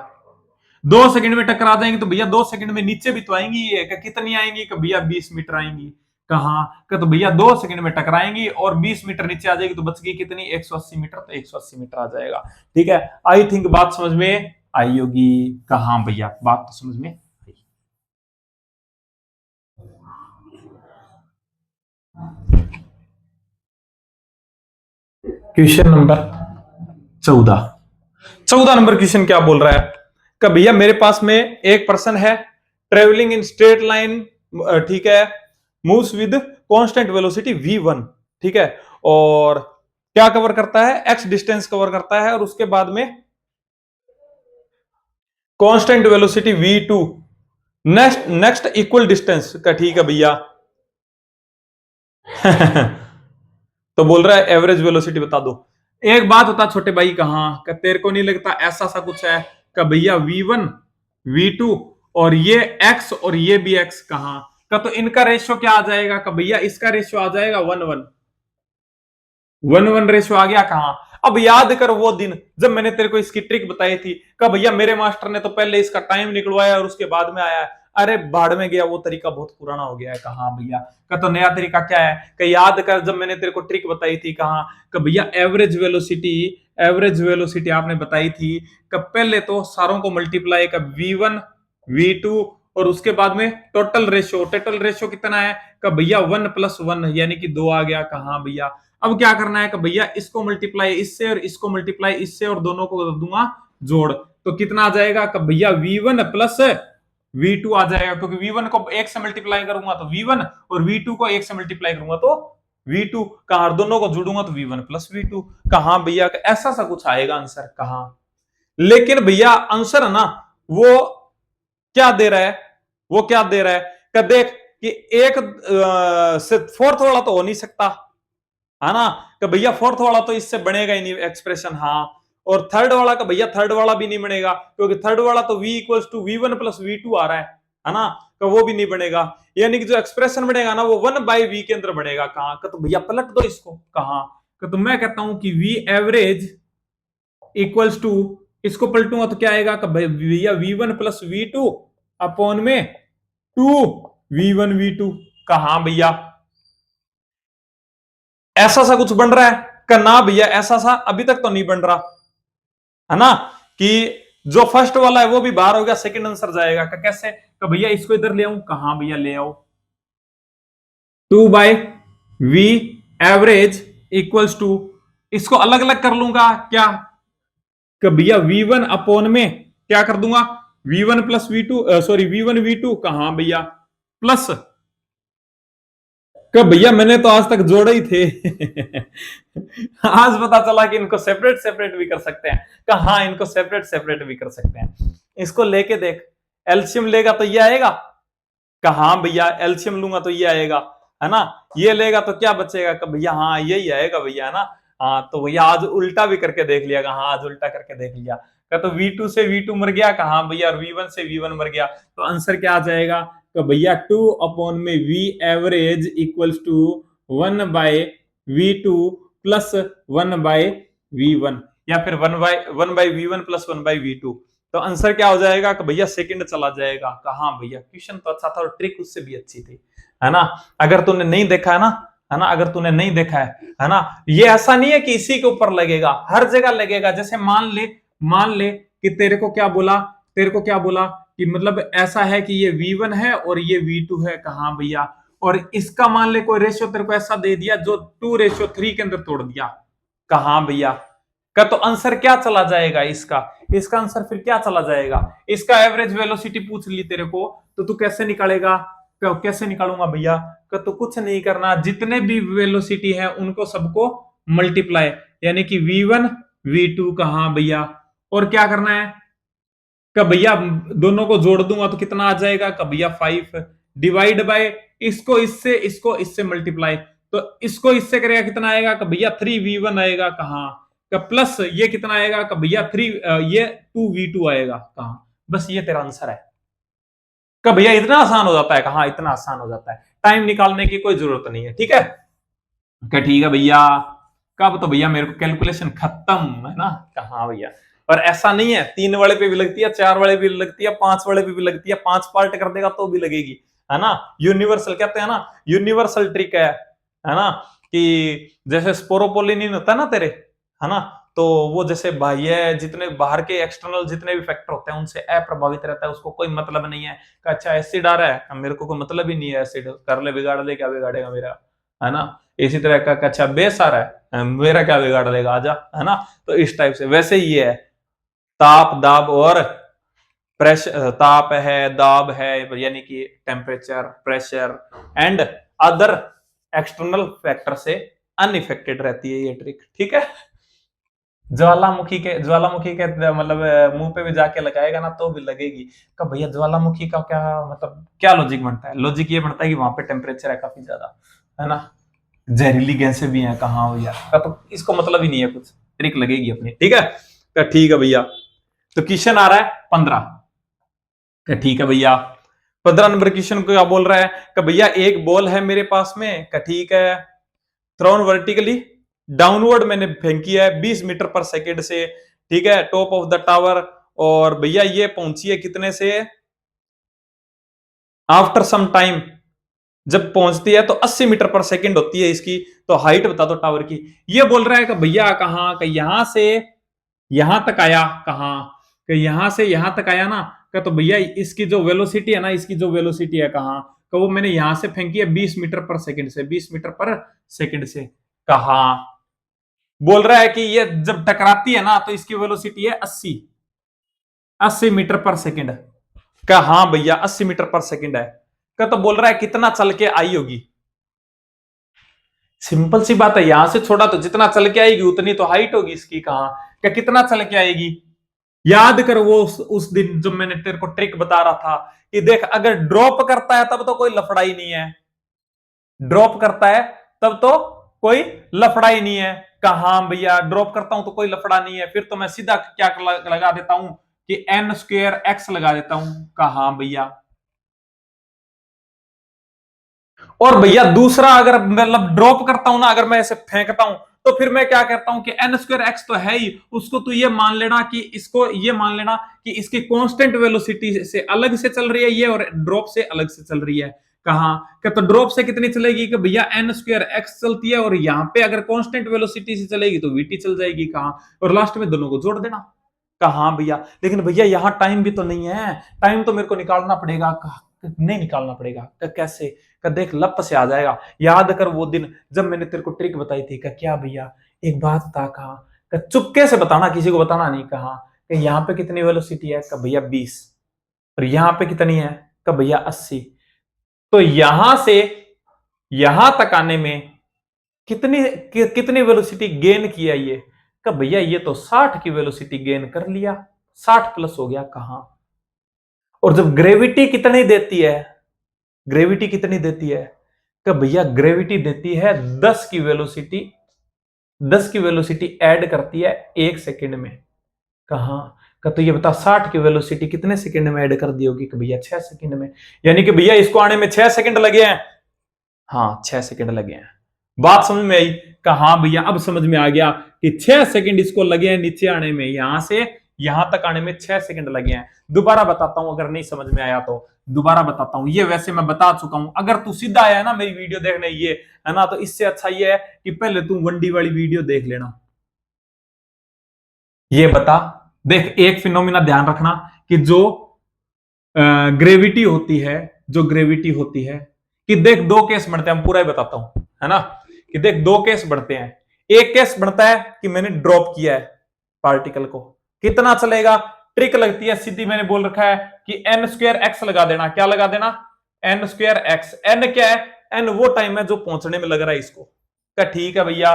2 सेकंड में टकरा जाएंगी, तो भैया 2 सेकंड में नीचे भी तो आएंगी, ये कितनी आएंगी, कि भैया 20 मीटर आएंगी, कहा तो भैया 2 सेकंड में टकराएंगी, और 20 मीटर नीचे आ जाएगी, तो बच गई कितनी 180 मीटर, तो 180 मीटर आ जाएगा। ठीक है, आई थिंक बात समझ में आई होगी, कहा भैया बात तो समझ में आई। क्वेश्चन नंबर 14 नंबर क्वेश्चन क्या बोल रहा है, कि भैया मेरे पास में एक पर्सन है, ट्रेवलिंग इन स्ट्रेट लाइन, ठीक है, moves with constant velocity v1, ठीक है, और क्या कवर करता है, x डिस्टेंस कवर करता है, और उसके बाद में constant velocity v2, next equal distance का, ठीक है भैया तो बोल रहा है एवरेज वेलोसिटी बता दो। एक बात बता छोटे भाई, कहा तेरे को नहीं लगता ऐसा सा कुछ है, का भैया v1 v2 और ये x और ये भी x, कहा का तो इनका रेशियो क्या आ जाएगा, का भैया इसका रेशियो आ जाएगा 1:1 रेशियो आ गया, कहा अब याद कर वो दिन जब मैंने तेरे को इसकी ट्रिक बताई थी, का भैया मेरे मास्टर ने तो पहले इसका टाइम निकलवाया और उसके बाद में आया है, अरे भाड़ में गया, वो तरीका बहुत पुराना हो गया है, कहा भैया का तो नया तरीका क्या है, का याद कर जब मैंने तेरे को ट्रिक बताई थी, कहा का भैया एवरेज वेलोसिटी आपने बताई थी, का पहले तो सारों को मल्टीप्लाई का v1 v2 और उसके बाद में टोटल रेशियो कितना है, का भैया 1+1 यानी कि 2 आ गया, कहा भैया अब क्या करना है, कि भैया इसको मल्टीप्लाई इससे और इसको मल्टीप्लाई इससे और दोनों को दूंगा जोड़, तो कितना आ जाएगा, कि भैया v1 प्लस v2 आ जाएगा, क्योंकि v1 को 1 से मल्टीप्लाई करूंगा तो v1 और v2 को 1 से मल्टीप्लाई करूंगा तो v2, कहा दोनों को जोड़ूंगा तो v1 प्लस v2, कहा भैया ऐसा सा कुछ आएगा आंसर, कहा लेकिन भैया आंसर है ना वो क्या दे रहा है, वो क्या दे रहा है, कि देख कि एक से फोर्थ वाला तो हो नहीं सकता है ना, कि भैया फोर्थ वाला तो इससे बनेगा ही नहीं एक्सप्रेशन, हाँ, और थर्ड वाला का भैया थर्ड वाला भी नहीं बनेगा, क्योंकि थर्ड वाला तो v equals to v1 plus v2 आ रहा है ना, तो वो भी नहीं बनेगा, यानी कि जो एक्सप्रेशन बनेगा ना वो 1/v के अंदर बनेगा, कहा तो भैया पलट दो इसको, कहा तो मैं कहता हूं कि v एवरेज इक्वल्स टू, इसको पलटूंगा तो क्या आएगा, भैया v1 प्लस v2 अपॉन में 2v1 v2, कहा भैया ऐसा सा कुछ बन रहा है, का ना भैया ऐसा सा अभी तक तो नहीं बन रहा है ना, कि जो फर्स्ट वाला है वो भी बाहर हो गया, सेकंड आंसर जाएगा। कैसे? तो भैया इसको इधर ले आऊं, कहां भैया ले आओ, 2/v एवरेज इक्वल्स टू, इसको अलग अलग कर लूंगा क्या, कि भैया v1 अपॉन में क्या कर दूंगा, v1 plus v2, sorry v1 v2 कहां भैया प्लस, कि भैया मैंने तो आज तक जोड़े ही थे आज पता चला कि इनको सेपरेट सेपरेट भी कर सकते हैं, कहा इनको सेपरेट सेपरेट भी कर सकते हैं। इसको लेके देख, एल्शियम लेगा तो ये आएगा, कहा भैया एल्शियम लूंगा तो ये आएगा, है ना, ये लेगा तो क्या बचेगा, कि भैया हाँ यही आएगा भैया, है ना। हाँ तो भैया आज उल्टा भी करके देख लिया, हाँ आज उल्टा करके देख लिया, तो v2 से v2 मर गया, कहा भैया, और v1 से v1 मर गया, तो आंसर क्या आ जाएगा, तो भैया 2 अपॉन में v average equals to 1/v2 plus 1/v1, या फिर 1/v1 प्लस 1/v2, तो आंसर क्या हो जाएगा कि भैया सेकंड चला जाएगा। कहा भैया क्वेश्चन तो अच्छा था और ट्रिक उससे भी अच्छी थी, है ना। अगर तूने नहीं देखा है ना, है ना, अगर तूने नहीं देखा है ना, ये ऐसा नहीं है कि इसी के ऊपर लगेगा, हर जगह लगेगा। जैसे मान ले कि तेरे को क्या बोला, कि मतलब ऐसा है कि ये v1 है और ये v2 है, कहा भैया, और इसका मान ले कोई रेशियो तेरे को ऐसा दे दिया जो 2:3 के अंदर तोड़ दिया, कहा भैया, का तो आंसर क्या चला जाएगा, इसका आंसर फिर क्या चला जाएगा, इसका एवरेज वेलोसिटी पूछ ली तेरे को, तो तू कैसे निकालेगा, कैसे निकालूंगा भैया, का तो कुछ नहीं करना, जितने भी वेलोसिटी है उनको सबको मल्टीप्लाई, यानी कि v1 v2 कहा भैया, और क्या करना है, का भैया दोनों को जोड़ दूंगा तो कितना आ जाएगा, का भैया 5 डिवाइड बाय इसको इससे मल्टीप्लाई, तो इसको इससे करेगा कितना आएगा, का भैया 3v1 आएगा, कहा का प्लस ये कितना आएगा, का भैया 2v2 आएगा, कहा, बस ये तेरा आंसर है। का भैया इतना आसान हो जाता है, कहा इतना आसान हो जाता है, टाइम निकालने की कोई जरूरत नहीं है, ठीक है, क्या ठीक है भैया, कब, तो भैया मेरे को कैलकुलेशन खत्म, है ना, कहा भैया, और ऐसा नहीं है 3 वाले पे भी लगती है, 4 वाले भी लगती है, 5 वाले पे भी लगती है, 5 पार्ट कर देगा तो भी लगेगी, है ना। यूनिवर्सल कहते हैं ना, यूनिवर्सल ट्रिक है ना, कि जैसे स्पोरोपोलिनिन होता है ना तेरे, है ना, तो वो जैसे बाह्य जितने बाहर के एक्सटर्नल जितने भी फैक्टर होते हैं उनसे अप्रभावित रहता है, उसको कोई मतलब नहीं है, अच्छा एसिड आ रहा है, मेरे को कोई मतलब ही नहीं है, एसिड कर ले बिगाड़ ले, क्या बिगाड़ेगा मेरा, है ना। इसी तरह का अच्छा बेस आ रहा है, मेरा क्या बिगाड़ लेगा, आजा, है ना। तो इस टाइप से वैसे ही है, ताप दाब और प्रेशर, ताप है दाब है, यानी कि temperature pressure and other external factor से अनइफेक्टेड रहती है ये ट्रिक, ठीक है। ज्वालामुखी के मतलब मुंह पे भी जाके लगाएगा ना तो भी लगेगी, कब भैया ज्वालामुखी का क्या मतलब क्या लॉजिक बनता है, लॉजिक ये बनता है कि वहां पे टेम्परेचर है काफी ज्यादा, है ना, जहरीली गैसें भी हैं, कहाँ भैया का, तो इसको मतलब ही नहीं है, कुछ ट्रिक लगेगी अपनी, ठीक है। तो ठीक है भैया, तो क्वेश्चन आ रहा है 15, ठीक है भैया, 15 नंबर क्वेश्चन को क्या बोल रहा है, कि भैया एक बॉल है मेरे पास में, ठीक है, थ्रोन वर्टिकली डाउनवर्ड मैंने फेंकी है 20 मीटर पर सेकेंड से, ठीक है, टॉप ऑफ द टावर, और भैया ये पहुंची है कितने से, आफ्टर सम टाइम, जब पहुंचती है तो 80 मीटर पर सेकंड होती है इसकी, तो हाइट बता दो टावर की। ये बोल रहा है कि भैया कहां, कि यहां से यहां तक आया, कहां, कि यहां से यहां तक आया ना, का तो भैया इसकी जो वेलोसिटी है ना, इसकी जो वेलोसिटी है, कहां, तो वो मैंने यहां से फेंकी है 20 मीटर पर सेकंड से, 20 मीटर पर सेकंड से, कहा बोल रहा है कि ये जब टकराती है ना तो इसकी वेलोसिटी है 80 मीटर पर सेकंड, का हाँ भैया 80 मीटर पर सेकंड है, का तो बोल रहा है कितना चल के आई होगी। सिंपल सी बात है, यहां से छोड़ा तो जितना चल के आएगी उतनी तो हाइट होगी इसकी, कहां, क्या कितना चल के आएगी, याद कर वो उस दिन जब मैंने तेरे को ट्रिक बता रहा था कि देख अगर ड्रॉप करता है तब तो कोई लफड़ा ही नहीं है, ड्रॉप करता है तब तो कोई लफड़ा ही नहीं है, कहा भैया ड्रॉप करता हूं तो कोई लफड़ा नहीं है, फिर तो मैं सीधा क्या लगा देता हूं कि n² x लगा देता हूं, कहा भैया, और भैया दूसरा अगर मतलब ड्रॉप करता हूं ना, अगर मैं ऐसे फेंकता हूं तो फिर मैं क्या करता हूं कि n² x तो है ही, उसको तो ये मान लेना कि इसको ये मान लेना कि इसकी कांस्टेंट वेलोसिटी से अलग से चल रही है ये, और ड्रॉप से अलग से चल रही है, कहाँ क्या, तो ड्रॉप से कितनी चलेगी कि भैया एन स्क्वायर एक्स चलती है, और यहाँ पे अगर कांस्टेंट वेलोसिटी से चलेगी तो वीटी चल जाएगी कहाँ, और लास्ट में दोनों को जोड़ देना। कहाँ भैया, लेकिन भैया यहाँ टाइम भी तो नहीं है, टाइम तो मेरे को निकालना पड़ेगा। नहीं निकालना पड़ेगा कैसे, देख लप से आ जाएगा। याद कर वो दिन जब मैंने तेरे को ट्रिक बताई थी, क्या भैया एक बात था, कहा चुपके से बताना, किसी को बताना नहीं, कहा यहाँ पे कितनी वेलोसिटी है, कहा भैया 20, और यहाँ पे कितनी है, कहा भैया 80, तो यहां से यहां तक आने में कितनी वेलोसिटी गेन किया ये, कहा भैया ये तो 60 की वेलोसिटी गेन कर लिया, 60 प्लस हो गया कहां। और जब ग्रेविटी कितनी देती है, ग्रेविटी कितनी देती है, कहा भैया ग्रेविटी देती है 10 की वेलोसिटी, 10 की वेलोसिटी ऐड करती है 1 सेकंड में। कहा तो ये बता 60 की वेलोसिटी कितने सेकंड में ऐड कर दी होगी, कि भैया 6 सेकंड में, यानी कि भैया इसको आने में 6 सेकंड लगे हैं। हाँ 6 सेकंड लगे हैं। बात समझ में आई, कहा भैया अब समझ में आ गया कि 6 सेकंड इसको लगे हैं नीचे आने में, यहां से यहां तक आने में 6 सेकंड लगे हैं। दोबारा बताता हूं, अगर नहीं समझ में आया तो दोबारा बताता हूं, ये वैसे मैं बता चुका हूं। अगर तू सीधा आया ना मेरी वीडियो देखने, ये है ना, तो इससे अच्छा ये है कि पहले तू 1D वाली वीडियो देख लेना। ये बता, देख एक फिनोमिना ध्यान रखना कि जो ग्रेविटी होती है, जो ग्रेविटी होती है, कि देख दो केस बनते हैं, हम पूरा ही बताता हूं, है ना, कि देख दो केस बढ़ते हैं। एक केस बढ़ता है कि मैंने ड्रॉप किया है पार्टिकल को, कितना चलेगा, ट्रिक लगती है सीधी, मैंने बोल रखा है कि एन स्क्वायर एक्स लगा देना। क्या लगा देना, एन स्क्वायर एक्स। एन क्या है, एन वो टाइम है जो पहुंचने में लग रहा है इसको, क्या ठीक है भैया।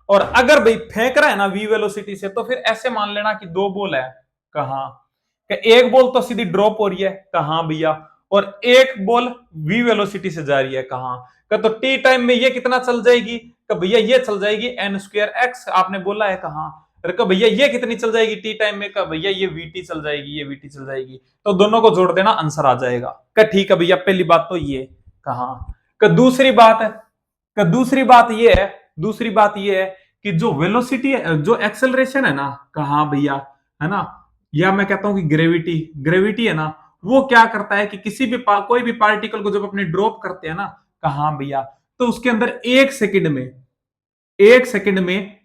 और अगर भाई फेंक रहा है ना वी वेलोसिटी से, तो फिर ऐसे मान लेना कि दो बॉल है, कहा एक बॉल तो सीधी ड्रॉप हो रही है, कहा भैया, और एक बॉल वी वेलोसिटी से जा रही है, कहा तो टी टाइम में ये कितना चल जाएगी, भैया ये चल जाएगी एन स्क्वायर एक्स, आपने बोला है कहा, भैया ये कितनी चल जाएगी टी टाइम में, भैया ये वीटी चल जाएगी, ये वीटी चल जाएगी, तो दोनों को जोड़ देना आंसर आ जाएगा। ठीक है भैया, पहली बात तो ये कहा। दूसरी बात है, दूसरी बात ये है, दूसरी बात ये है कि जो वेलोसिटी जो एक्सेलरेशन है ना, कहा भैया, है ना, या मैं कहता हूं कि ग्रेविटी, ग्रेविटी है ना, वो क्या करता है कि किसी भी कोई भी पार्टिकल को जब अपने ड्रॉप करते हैं ना, कहा भैया, तो उसके अंदर 1 सेकंड में, 1 सेकंड में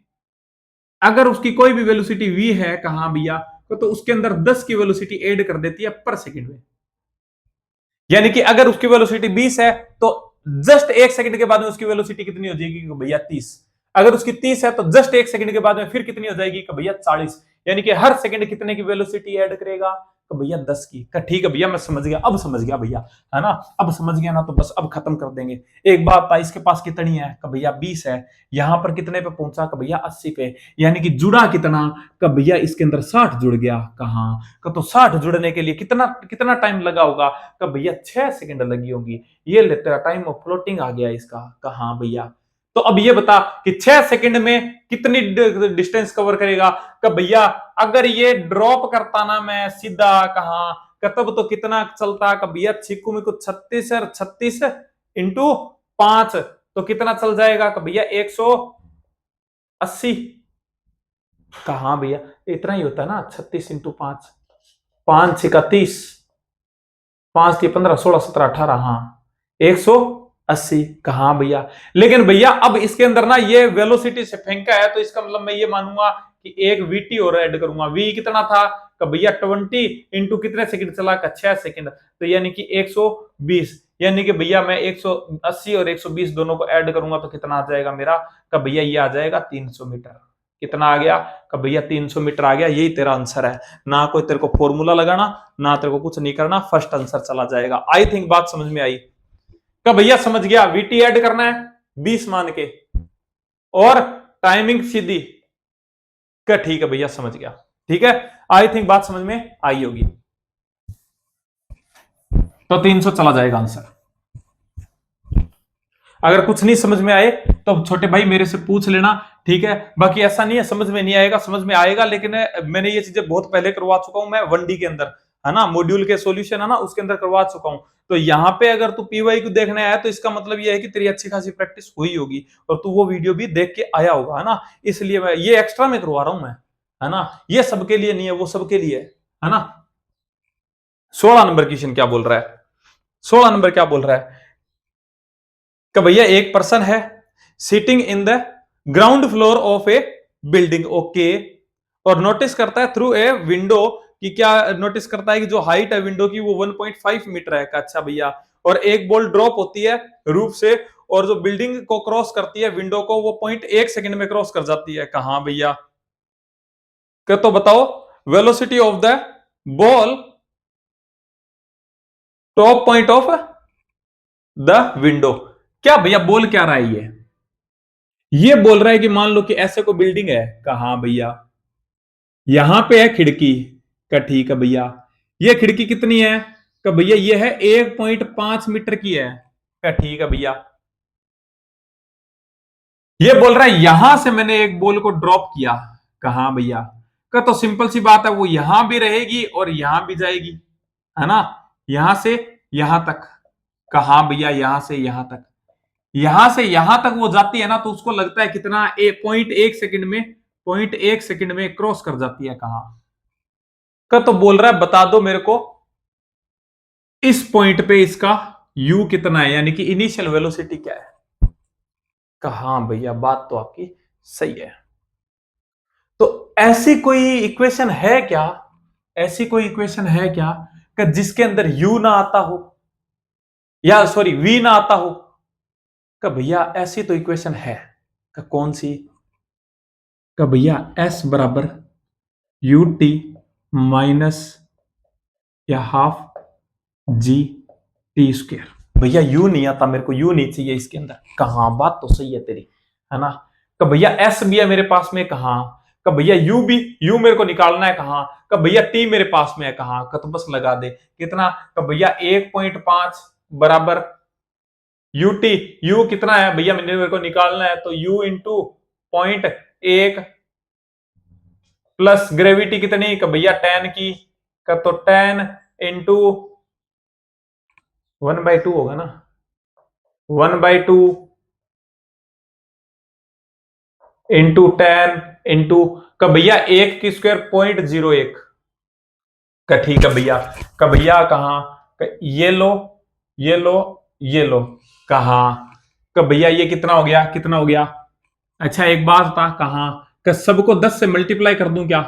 अगर उसकी कोई भी वेलोसिटी v है, कहा भैया, तो उसके अंदर 10 की वेलोसिटी ऐड कर देती है पर सेकंड में। यानी कि अगर उसकी वेलोसिटी 20 है तो जस्ट 1 सेकंड के बाद में उसकी वेलोसिटी कितनी हो जाएगी, भैया 30। अगर उसकी 30 है तो जस्ट 1 सेकंड के बाद में फिर कितनी हो जाएगी, भैया 40। यानी कि हर सेकंड कितने की वेलोसिटी ऐड करेगा, तो भैया 10 की। ठीक है भैया मैं समझ गया, अब समझ गया भैया, है ना, अब समझ गया ना, तो बस अब खत्म कर देंगे। एक बात था, इसके पास कितनी है, भैया 20 है, यहां पर कितने पे पहुंचा, भैया 80 पे, यानी कि जुड़ा कितना, भैया इसके अंदर 60 जुड़ गया, कहां तो 60 जुड़ने के लिए कितना कितना टाइम लगा होगा, भैया 6 सेकंड लगी होगी। ये लेते टाइम ऑफ फ्लोटिंग आ गया इसका, कहा भैया। तो अब ये बता कि 6 सेकंड में कितनी डिस्टेंस कवर करेगा, भैया अगर ये ड्रॉप करता ना मैं सीधा, कहा तब तो कितना चलता, भैया छिक्कू में कुछ 36 और 36 इंटू 5 तो कितना चल जाएगा, भैया 180। कहा भैया इतना ही होता है ना, 36 इंटू 5, 5 6 30, 5 3 15 16 17 18, हाँ 180। कहा भैया, लेकिन भैया अब इसके अंदर ना ये वेलोसिटी से फेंका है, तो इसका मतलब मैं ये मानूंगा कि एक वीटी और ऐड करूंगा। वी कितना था, भैया 20 इंटू कितने सेकंड चला, 6 सेकंड, तो यानी कि 120। यानी कि भैया मैं 180 और 120 दोनों को ऐड करूंगा तो कितना आ जाएगा मेरा, भैया ये आ जाएगा 300 मीटर। कितना आ गया, भैया 300 मीटर आ गया। यही तेरा आंसर है, ना कोई तेरे को फॉर्मूला लगाना, ना तेरे को कुछ नहीं करना, फर्स्ट आंसर चला जाएगा। आई थिंक बात समझ में आई, भैया समझ गया, वीटी ऐड करना है 20 मान के, और टाइमिंग सीधी, ठीक है भैया समझ गया। ठीक है, आई थिंक बात समझ में आई होगी, तो 300 चला जाएगा आंसर। अगर कुछ नहीं समझ में आए तो छोटे भाई मेरे से पूछ लेना, ठीक है। बाकी ऐसा नहीं है समझ में नहीं आएगा, समझ में आएगा, लेकिन मैंने ये चीजें बहुत पहले करवा चुका हूं मैं 1D के अंदर, है ना, मॉड्यूल के सॉल्यूशन है ना उसके अंदर करवा चुका हूं। तो यहाँ पे अगर तू पीवाई को देखने आया तो इसका मतलब ये है कि तेरी अच्छी खासी प्रैक्टिस हुई होगी और तू वो वीडियो भी देख के आया होगा, है ना। इसलिए मैं ये एक्स्ट्रा में करवा रहा हूं मैं, है ना, ये सबके लिए नहीं है, वो सबके लिए है ना। 16 नंबर क्वेश्चन क्या बोल रहा है, 16 नंबर क्या बोल रहा है, कि भैया एक पर्सन है sitting in the ground floor of A building, okay, और नोटिस करता है थ्रू ए विंडो कि क्या नोटिस करता है कि जो हाइट है विंडो की वो 1.5 मीटर है। अच्छा भैया, और एक बॉल ड्रॉप होती है रूफ से और जो बिल्डिंग को क्रॉस करती है विंडो को वो 0.1 सेकंड में क्रॉस कर जाती है। कहां भैया? क्या तो बताओ, velocity of the ball top point of the window. क्या भैया बोल क्या रहा है ये बोल रहा है कि मान लो कि ऐसे को बिल्डिंग है। कहां भैया? यहां पे है खिड़की का, ठीक है भैया। ये खिड़की कितनी है? का भैया ये है 1.5 मीटर की है का, ठीक है भैया। ये बोल रहा है यहां से मैंने एक बॉल को ड्रॉप किया। कहां भैया? का तो सिंपल सी बात है, वो यहां भी रहेगी और यहां भी जाएगी, है ना, यहां से यहां तक। कहां भैया? यहां से यहां तक। यहां से यहां तक वो जाती है ना, तो उसको लगता है कितना, 0.1 सेकंड में, 0.1 सेकंड में क्रॉस कर जाती है। कहां का तो बोल रहा है बता दो मेरे को इस पॉइंट पे इसका u कितना है, यानी कि इनिशियल वेलोसिटी क्या है। कहां भैया? बात तो आपकी सही है। तो ऐसी कोई इक्वेशन है क्या, ऐसी कोई इक्वेशन है क्या कि जिसके अंदर u ना आता हो, या सॉरी v ना आता हो? का भैया ऐसी तो इक्वेशन है। का कौन सी? का भैया s बराबर यू टी माइनस या हाफ जी टी स्क्वायर। भैया यू नहीं आता, मेरे को यू नहीं चाहिए इसके अंदर। कहां? बात तो सही है तेरी, है ना। का भैया एस भी है मेरे पास में। कहां? का भैया यू भी, यू मेरे को निकालना है। कहां? का भैया टी मेरे पास में है। कहां का? तो बस लगा दे कितना। का भैया 1.5 बराबर यू टी। यू कितना है भैया मेरे को निकालना है, तो यू इंटू 0.1 प्लस ग्रेविटी कितनी? का भैया 10 की। का तो 10 इंटू 1/2 होगा ना, 1/2 इंटू 10 इंटू का भैया 1 की स्क्वायर 0.01 का, ठीक है भैया। का भैया कहां? ये लो, ये लो, ये लो। कहां? का भैया ये कितना हो गया, कितना हो गया? अच्छा एक बात था, कहां का सबको 10 से मल्टीप्लाई कर दूं क्या?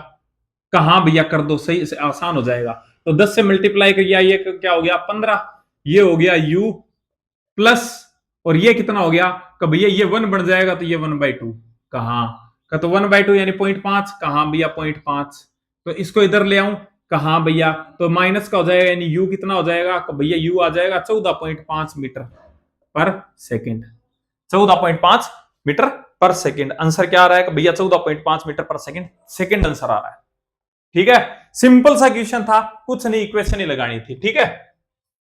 कहां भैया? कर दो, सही से आसान हो जाएगा। तो 10 से मल्टीप्लाई किया, ये क्या हो गया? 15। ये हो गया u प्लस, और ये कितना हो गया? का भैया ये 1 बन जाएगा, तो ये 1/2। कहां का? तो 1/2 यानी 0.5। कहां भैया? 0.5। तो इसको इधर ले आऊं। कहां भैया? तो माइनस का हो जाएगा, यानी u कितना हो जाएगा? का भैया u आ जाएगा 14.5 मीटर पर सेकेंड। 14.5 मीटर पर सेकेंड। आंसर क्या आ रहा है? भैया 14.5 मीटर पर सेकेंड, सेकेंड आंसर आ रहा है। ठीक है, सिंपल सा क्वेश्चन था, कुछ नहीं, इक्वेशन ही लगानी थी। ठीक है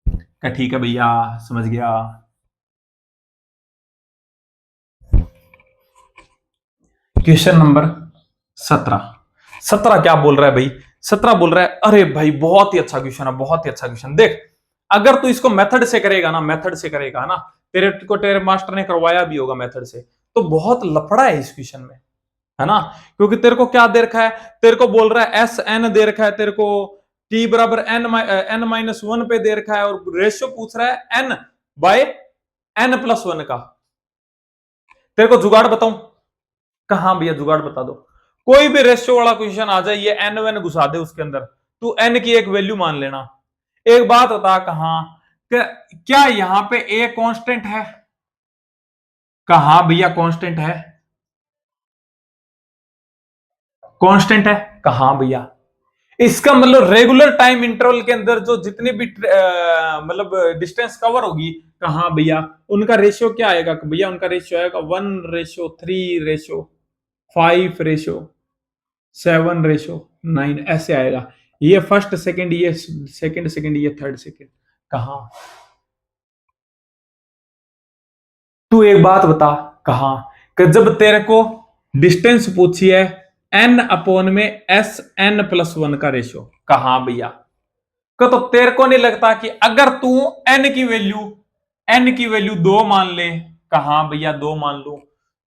क्या? ठीक है भैया, समझ गया। Question number 17। 17 क्या बोल रहा है भाई? 17 बोल रहा है, अरे भाई बहुत ही अच्छा क्वेश्चन है, बहुत ही अच्छा क्वेश्चन। देख, अगर तू इसको मेथड से करेगा ना, मेथड से करेगा ना, तेरे मास्टर ने करवाया भी होगा मेथड से, तो बहुत लफड़ा है इस क्वेश्चन में, है ना। क्योंकि तेरे को क्या दे रखा है? तेरे को बोल रहा है एस एन दे रखा है, तेरे को टी बराबर n-1 पे दे रखा है, और रेशियो पूछ रहा है n/n+1 का। तेरे को जुगाड़ बताऊं? कहां भैया? जुगाड़ बता दो। कोई भी रेशियो वाला क्वेश्चन आ जाए, ये n घुसा दे उसके अंदर, तू n की एक वैल्यू मान लेना। एक बात बता, कहां क्या यहां पे a कांस्टेंट है? कहां भैया कांस्टेंट है? कांस्टेंट है। कहां भैया? इसका मतलब रेगुलर टाइम इंटरवल के अंदर जो जितनी भी मतलब डिस्टेंस कवर होगी, कहां भैया, उनका रेशियो क्या आएगा? भैया उनका रेशियो आएगा 1:3:5:7:9, ऐसे आएगा। ये फर्स्ट सेकंड, ये सेकंड सेकंड, ये थर्ड सेकंड। कहां? तू एक बात बता, कहां कि जब तेरे को डिस्टेंस पूछी है n/(s_n+1) का रेशियो, कहां भैया? तो तेरे को नहीं लगता कि अगर तू n की वैल्यू 2 मान ले, कहां भैया 2 मान लो,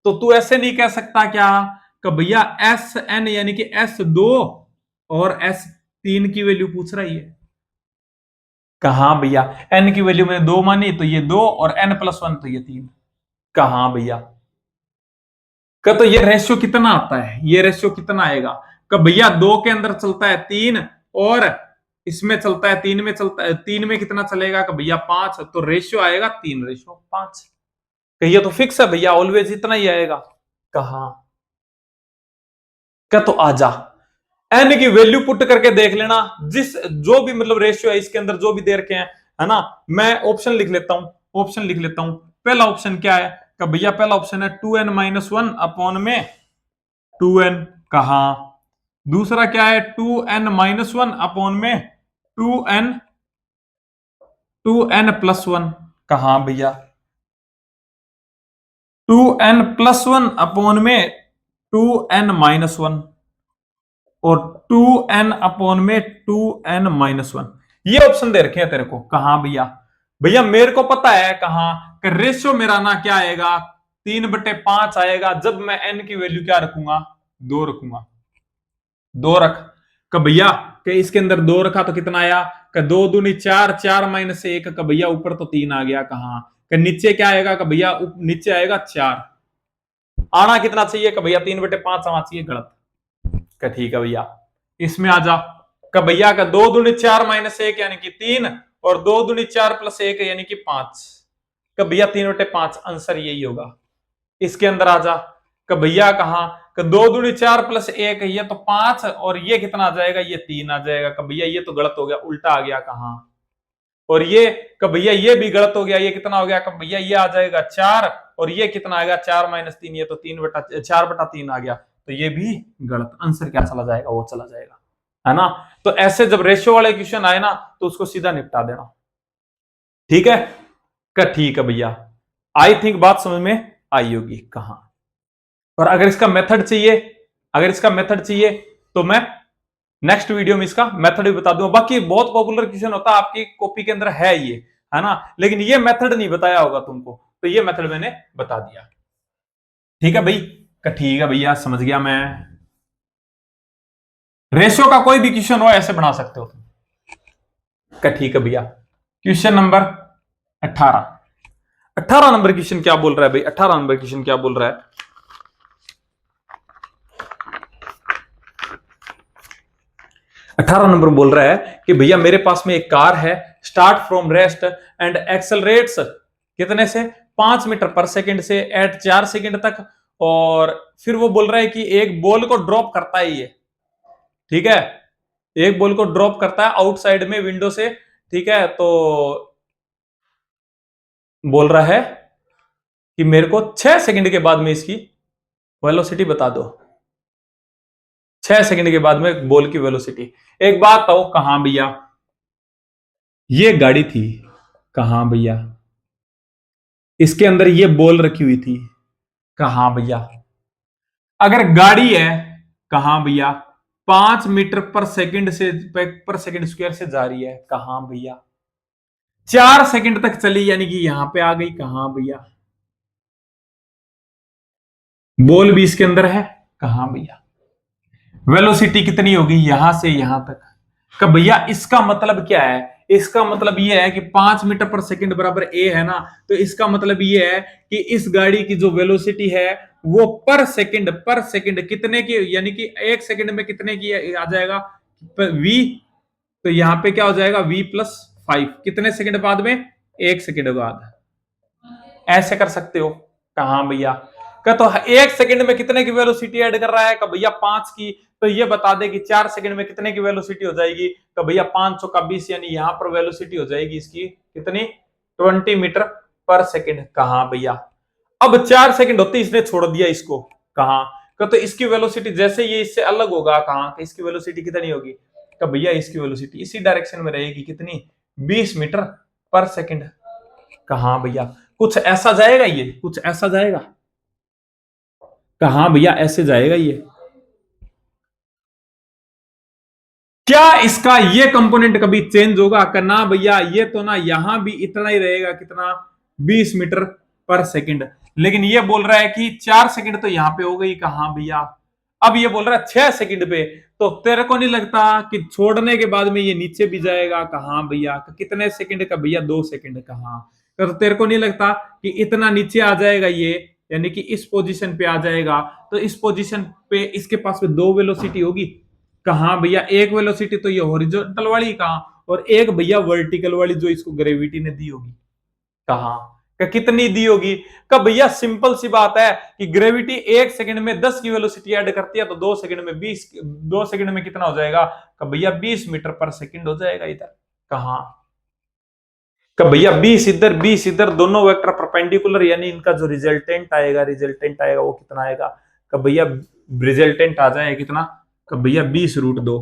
तो तू ऐसे नहीं कह सकता क्या कि भैया Sn यानी कि S2 और S3 की वैल्यू पूछ रही है? कहा भैया, n की वैल्यू मैंने 2 मानी तो ये 2 और n+1 तो ये 3। कहा भैया, का तो ये रेशियो कितना आता है, ये रेशियो कितना आएगा? का भैया 2 के अंदर चलता है 3 और इसमें चलता है 3 में, चलता है 3 में कितना चलेगा? का भैया 5, तो रेशियो आएगा 3:5। ये तो फिक्स है भैया, ऑलवेज इतना ही आएगा। कहा क्या तो आजा एन की वैल्यू पुट करके देख लेना, जिस जो भी मतलब रेशियो है इसके अंदर जो भी दे रखे हैं, है ना। मैं ऑप्शन लिख लेता हूं, ऑप्शन लिख लेता हूं। पहला ऑप्शन क्या है? का भैया पहला ऑप्शन है 2n-1 अपॉन में 2n। कहा दूसरा क्या है? 2n-1 अपॉन में 2n 2n+1। कहा भैया 2n+1 अपॉन में 2n-1 और 2n अपॉन में 2n-1। ये ऑप्शन दे रखे हैं तेरे को। कहा भैया, भैया मेरे को पता है कहा कि रेशियो मेरा ना क्या आएगा, 3/5 आएगा जब मैं n की वैल्यू क्या रखूंगा? 2 रखूंगा। 2 रख का भैया कि इसके अंदर 2 रखा तो कितना आया? का 2 दूनी 4, 4-1 का भैया ऊपर तो 3 आ गया। कहा कि नीचे क्या आएगा? का भैया नीचे आएगा 4। आना कितना चाहिए? का भैया 3/5 आना चाहिए। गलत। का ठीक है भैया, इसमें आ जा। का भैया का 2 दूनी 4-1 यानी कि 3 और 2 दूनी 4+1 यानी कि 5। का भैया 3/5 आंसर यही होगा। इसके अंदर आ जा। का भैया कहा का 2 दूनी 4+1 ये तो 5 और ये कितना आ जाएगा? ये 3 आ जाएगा। का भैया ये तो गलत हो गया, उल्टा आ गया। कहा और ये का भैया ये भी गलत हो गया, ये कितना हो गया? का भैया ये आ जाएगा 4 और ये कितना आएगा? 4-3 ये तो 4/3 आ गया, तो ये भी गलत। आंसर क्या चला जाएगा? वो चला जाएगा, है ना। तो ऐसे जब रेशियो वाले क्वेश्चन आए ना तो उसको सीधा निपटा देना। ठीक है का ठीक है भैया, आई थिंक बात समझ में आई होगी। कहा और अगर इसका मेथड चाहिए, अगर इसका मेथड चाहिए तो मैं नेक्स्ट वीडियो में इसका मेथड भी बता दूंगा। बाकी बहुत पॉपुलर क्वेश्चन होता है आपकी कॉपी के अंदर है ये, है ना, लेकिन ये मेथड नहीं बताया होगा तुमको, तो ये मेथड मैंने बता दिया। ठीक है भाई का ठीक है भैया, समझ गया मैं। रेशियो का कोई भी क्वेश्चन हो ऐसे बना सकते हो तुम। का ठीक है भैया, क्वेश्चन नंबर 18। 18 नंबर क्वेश्चन क्या बोल रहा है भाई? 18 नंबर क्वेश्चन क्या बोल रहा है? 18 नंबर बोल रहा है कि भैया मेरे पास में एक कार है, start from rest and accelerates कितने से? 5 मीटर पर सेकंड से एट 4 सेकंड तक, और फिर वो बोल रहा है कि एक बॉल को ड्रॉप करता है ये। ठीक है, एक बॉल को ड्रॉप करता है आउटसाइड में विंडो से। ठीक है, तो बोल रहा है कि मेरे को 6 सेकंड के बाद में इसकी वेलोसिटी बता दो। 6 सेकंड के बाद में बॉल की वेलोसिटी। एक बात बताओ, कहां भैया ये गाड़ी थी? कहां भैया इसके अंदर ये बॉल रखी हुई थी? कहां भैया अगर गाड़ी है, कहां भैया 5 मीटर पर सेकंड से पर सेकंड स्क्वायर से जा रही है? कहां भैया 4 सेकंड तक चली यानी कि यहां पे आ गई। कहां भैया बॉल भी इसके अंदर है? कहां भैया वेलोसिटी कितनी होगी यहां से यहां तक? कब भैया इसका मतलब क्या है? इसका मतलब ये है कि 5 मीटर पर सेकंड बराबर ए है ना, तो इसका मतलब ये है कि इस गाड़ी की जो वेलोसिटी है वो पर सेकंड कितने की, यानी कि 1 सेकंड में कितने की आ जाएगा? वी, तो यहां पे क्या हो जाएगा? v+5 कितने सेकंड बाद में? 1 सेकंड बाद। ऐसे कर सकते हो। कहा भैया का तो 1 सेकंड में कितने की वेलोसिटी ऐड कर रहा है? का भैया 5 की, तो ये बता दे कि 4 सेकंड में कितने की वेलोसिटी हो जाएगी? का भैया 500 का 20 यानी यहां पर वेलोसिटी हो जाएगी इसकी कितनी? 20 मीटर पर सेकंड। कहा भैया अब 4 सेकंड होती इसने छोड़ दिया इसको। कहा का तो इसकी वेलोसिटी जैसे ये इससे अलग होगा, कहा कि इसकी वेलोसिटी कितनी होगी? का भैया इसकी वेलोसिटी इसी डायरेक्शन में रहेगी कितनी? 20 मीटर पर सेकंड। कहा भैया कुछ ऐसा जाएगा, ये कुछ ऐसा जाएगा? कहा भैया ऐसे जाएगा ये। क्या इसका ये कंपोनेंट कभी चेंज होगा? करना भैया ये तो ना यहां भी इतना ही रहेगा, कितना? 20 मीटर पर सेकंड। लेकिन ये बोल रहा है कि 4 सेकंड तो यहां पे हो गई। कहा भैया अब ये बोल रहा है 6 सेकंड पे, तो तेरे को नहीं लगता कि छोड़ने के बाद में ये नीचे भी जाएगा? कहाँ भैया, कितने सेकंड का भैया? 2 सेकंड। कहाँ? तो तेरे को नहीं लगता कि इतना नीचे आ जाएगा ये, यानी कि इस पोजीशन पे आ जाएगा? तो इस पोजीशन पे इसके पास में 2 वेलोसिटी होगी। कहाँ भैया? एक वेलोसिटी तो ये हॉरिजॉन्टल वाली, कहाँ, और एक भैया वर्टिकल वाली जो इसको ग्रेविटी ने दी होगी। कहाँ? कितनी दी होगी? कब भैया? सिंपल सी बात है कि ग्रेविटी 1 सेकंड में 10 की वेलोसिटी ऐड करती है, तो 2 सेकंड में 20, 2 सेकंड में कितना हो जाएगा? कब भैया? 20 मीटर पर सेकंड हो जाएगा इधर। कहाँ? कब भैया? 20 इधर 20 इधर, दोनों वेक्टर परपेंडिकुलर, यानी इनका जो रिजल्टेंट आएगा वो कितना आएगा? कब भैया? रिजल्टेंट आ जाए कितना? कब भैया? 20√2।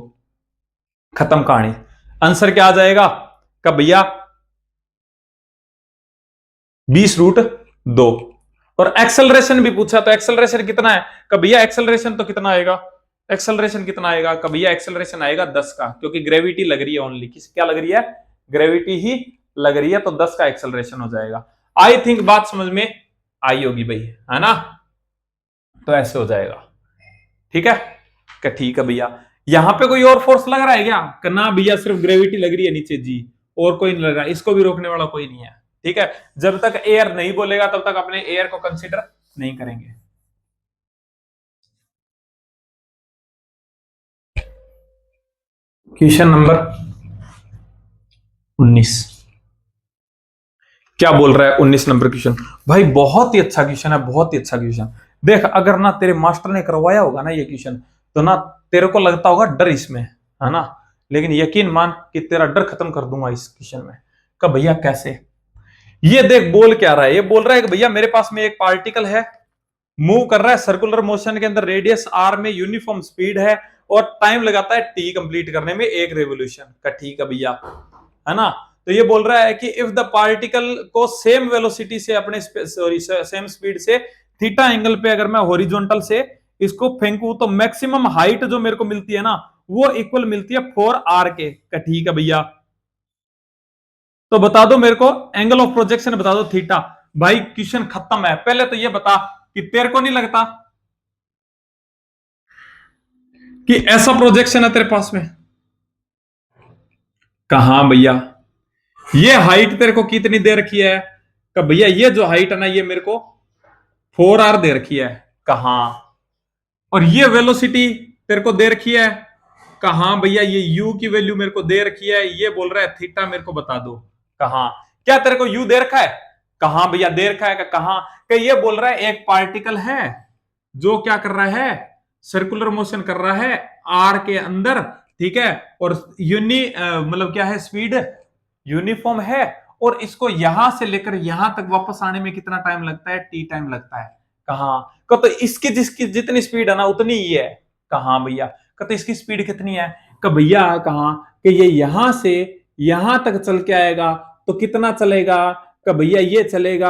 खत्म कहानी। आंसर क्या आ जाएगा? कब भैया? 20√2। और एक्सेलरेशन भी पूछा, तो एक्सेलरेशन कितना है? कब भैया? एक्सेलरेशन तो कितना आएगा? एक्सेलरेशन कितना आएगा? कब भैया? एक्सेलरेशन आएगा 10 का, क्योंकि ग्रेविटी लग रही है ओनली। किस क्या लग रही है? ग्रेविटी ही लग रही है, तो 10 का एक्सेलरेशन हो जाएगा। आई थिंक बात समझ में आई होगी भाई, है ना? तो ऐसे हो जाएगा। ठीक है? क्या ठीक है भैया? यहां पे कोई और फोर्स लग रहा है क्या? ना भैया, सिर्फ ग्रेविटी लग रही है नीचे जी, और कोई नहीं लग रहा, इसको भी रोकने वाला कोई नहीं है। ठीक है? जब तक एयर नहीं बोलेगा तब तक अपने एयर को कंसीडर नहीं करेंगे। क्वेश्चन नंबर 19 क्या बोल रहा है? 19 नंबर क्वेश्चन भाई बहुत ही अच्छा क्वेश्चन है, बहुत ही अच्छा क्वेश्चन। देख, अगर ना तेरे मास्टर ने करवाया होगा ना ये क्वेश्चन, तो ना तेरे को लगता होगा डर इसमें, है ना? लेकिन यकीन मान कि तेरा डर खत्म कर दूंगा इस क्वेश्चन में। कब भैया? कैसे? ये देख बोल क्या रहा है, ये बोल रहा है कि भैया मेरे पास में एक पार्टिकल है, मूव कर रहा है सर्कुलर मोशन के अंदर, रेडियस आर में, यूनिफॉर्म स्पीड है, और टाइम लगाता है टी कंप्लीट करने में 1 रेवोल्यूशन का। ठीक है भैया, है ना? तो ये बोल रहा है कि इफ द पार्टिकल को सेम वेलोसिटी से, अपने सॉरी सेम स्पीड से, थीटा एंगल पे अगर मैं हॉरिजॉन्टल से इसको फेंकू, तो मैक्सिमम हाइट जो मेरे को मिलती है ना, वो इक्वल मिलती है 4r के। ठीक है भैया, तो बता दो मेरे को एंगल ऑफ प्रोजेक्शन, बता दो थीटा। भाई क्वेश्चन खत्म है। पहले तो ये बता कि तेरे को नहीं लगता कि ऐसा प्रोजेक्शन है तेरे पास में? कहां भैया? ये हाइट तेरे को कितनी दे रखी है? कब भैया? ये जो हाइट है ना, ये मेरे को 4r दे रखी है। कहां? और ये वेलोसिटी तेरे को दे रखी है। कहां भैया? ये u की वैल्यू मेरे को दे रखी है। ये बोल रहा है थीटा मेरे को बता दो। कहां? क्या तेरे को u दे रखा है? कहां भैया दे रखा है? कहां? ये बोल रहा है एक पार्टिकल है जो क्या कर रहा है? सर्कुलर मोशन कर रहा है आर के अंदर। ठीक है? और मतलब क्या है? स्पीड यूनिफॉर्म है, और इसको यहां से लेकर यहां तक वापस आने में कितना टाइम लगता है? टी टाइम लगता है। कहां? तो इसकी जिसकी जितनी स्पीड है ना उतनी ही है। कहां भैया? तो इसकी स्पीड कितनी है? भैया कहां? कि ये यहां से यहां तक चल के आएगा, तो कितना चलेगा? भैया ये चलेगा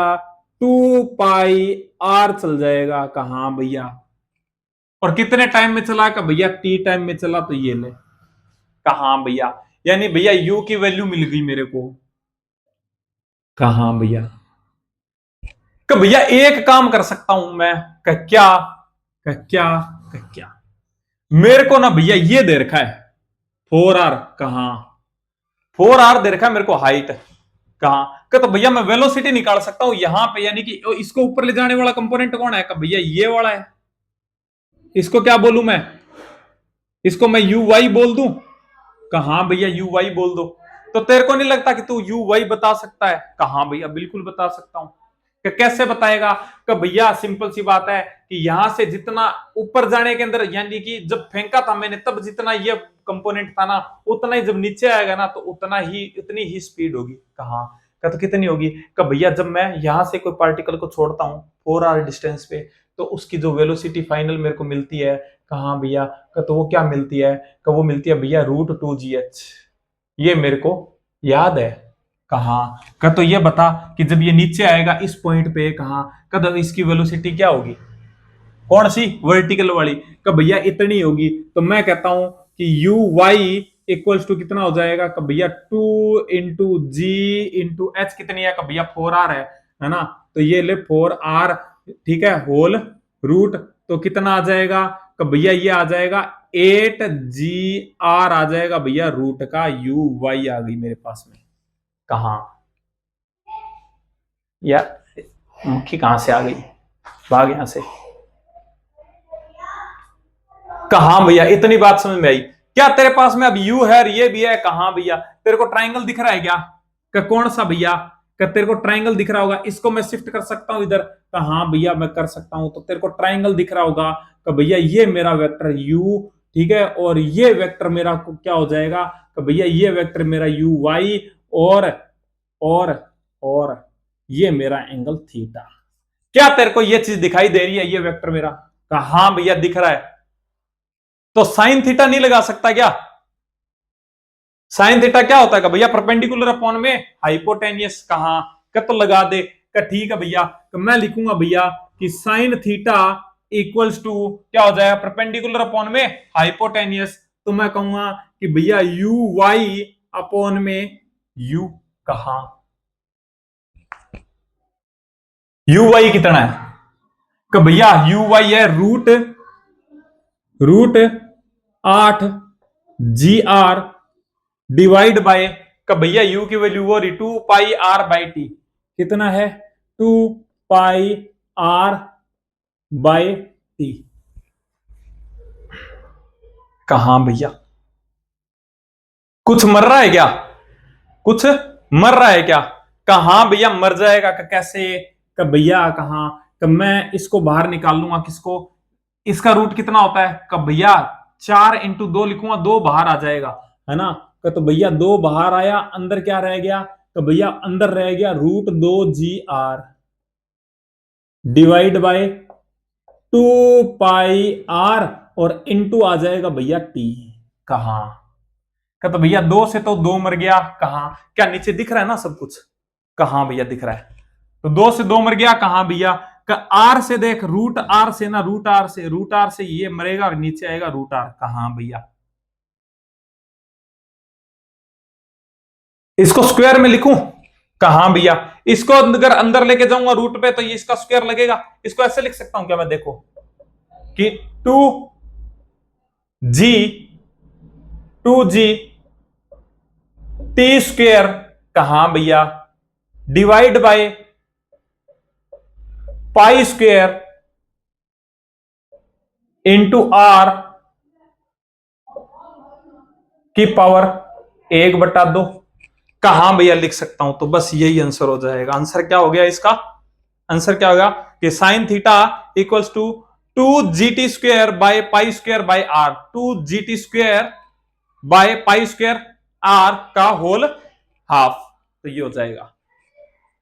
2πr चल जाएगा। कहां भैया? और कितने टाइम में चला? भैया टी टाइम में चला। तो ये ले। कहां भैया? यानी भैया u की वैल्यू मिल गई मेरे को। कहां भैया? भैया एक काम कर सकता हूं मैं। क्या? क्या? क्या? मेरे को ना भैया ये दे रखा है 4r। कहां? 4r दे रखा है मेरे को हाइट। कहां? तो भैया मैं वेलोसिटी निकाल सकता हूं यहां पे, यानी कि इसको ऊपर ले जाने वाला कंपोनेंट कौन है? भैया ये वाला है। इसको क्या बोलूं मैं? इसको मैं यू वाई बोल दूं। कहां भैया? यू वाई बोल दो। तो तेरे को नहीं लगता कि तू यू वाई बता सकता है? कहां भैया? बिल्कुल बता सकता हूं। कैसे बताएगा? भैया सिंपल सी बात है कि यहां से जितना ऊपर जाने के अंदर, यानी कि जब फेंका था मैंने तब जितना ये कंपोनेंट था ना, उतना ही जब नीचे आएगा ना, तो उतनी ही स्पीड होगी। कहां? तो कितनी होगी? भैया जब मैं यहां से कोई पार्टिकल को छोड़ता हूं 4r डिस्टेंस पे, तो उसकी जो वेलोसिटी फाइनल मेरे को मिलती है। कहां भैया? तो वो क्या मिलती है? वो मिलती है भैया √2gh। ये मेरे को याद है। कहां? तो ये बता कि जब ये नीचे आएगा इस पॉइंट पे, कहां तो इसकी वेलोसिटी क्या होगी? कौन सी? वर्टिकल वाली। भैया इतनी होगी। तो मैं कहता हूं कि यू वाई इक्वल्स टू कितना हो जाएगा? भैया 2 × g × h कितनी है? भैया 4r है ना? तो ये ले 4r। ठीक है? Whole root. तो कितना आ जाएगा? कि भैया ये आ जाएगा 8GR आ जाएगा भैया रूट का UY आ गई मेरे पास में। कहा या मुखी कहां से आ गई, भाग यहां से। कहा भैया इतनी बात समझ में आई क्या तेरे पास में? अब U है और ये भी है। कहा भैया तेरे को ट्राइंगल दिख रहा है क्या? कौन सा भैया? तेरे को ट्राइंगल दिख रहा होगा, इसको मैं शिफ्ट कर सकता हूं इधर। कहा भैया मैं कर सकता हूं। तो तेरे को ट्राइंगल दिख रहा होगा कि भैया ये मेरा वेक्टर U, ठीक है, और ये वेक्टर मेरा क्या हो जाएगा कि भैया ये वेक्टर मेरा UY और ये मेरा एंगल थीटा। क्या तेरे को ये चीज दिखाई दे रही है? ये वेक्टर मेरा। कहा भैया दिख रहा है। तो साइन थीटा नहीं लगा सकता क्या? साइन थीटा क्या होता है? भैया परपेंडिकुलर अपॉन में हाइपोटेनियस। कहां का तो लगा दे का। ठीक है भैया, तो मैं लिखूंगा भैया कि साइन थीटा इक्वल्स टू क्या हो जाएगा? परपेंडिकुलर अपॉन में हाइपोटेनियस। तो मैं कहूंगा कि भैया UY अपॉन में U। कहां UY कितना है? कि भैया UY है रूट 8GR डिवाइड बाय का भैया U की वैल्यू वो रही 2πr/t। कितना है? 2πr/t। कहां भैया कुछ मर रहा है क्या? कुछ मर रहा है क्या? कहां भैया मर जाएगा? कैसे? का भैया कहां का मैं इसको बाहर निकाल लूंगा। किसको? इसका रूट कितना होता है? का भैया 4 × 2 लिखूंगा, 2 बाहर आ जाएगा, है ना। तो भैया 2 बाहर आया, अंदर क्या रह गया? तो भैया अंदर रह गया √2GR डिवाइड बाय 2πr और इनटू आ जाएगा भैया T। कहां का तो भैया 2 से तो 2 मर गया। कहां क्या नीचे दिख रहा है ना सब कुछ? कहां भैया दिख रहा है। तो 2 से 2 मर गया। कहां भैया का R से देख, √R से ना, √R से ये मरेगा और नीचे आएगा √R। कहां भैया इसको स्क्वायर में लिखूं? कहां भैया इसको अगर अंदर लेके जाऊंगा रूट पे तो ये इसका स्क्वायर लगेगा। इसको ऐसे लिख सकता हूं क्या मैं? देखो कि 2G T स्क्वायर। कहां भैया divide by pi square into R की पावर 1/2। कहां भैया लिख सकता हूं? तो बस यही आंसर हो जाएगा। आंसर क्या हो गया इसका? आंसर क्या होगा कि sine theta equals to 2GT² by pi square by R, 2GT² by pi square R का होल हाफ। तो ये हो जाएगा।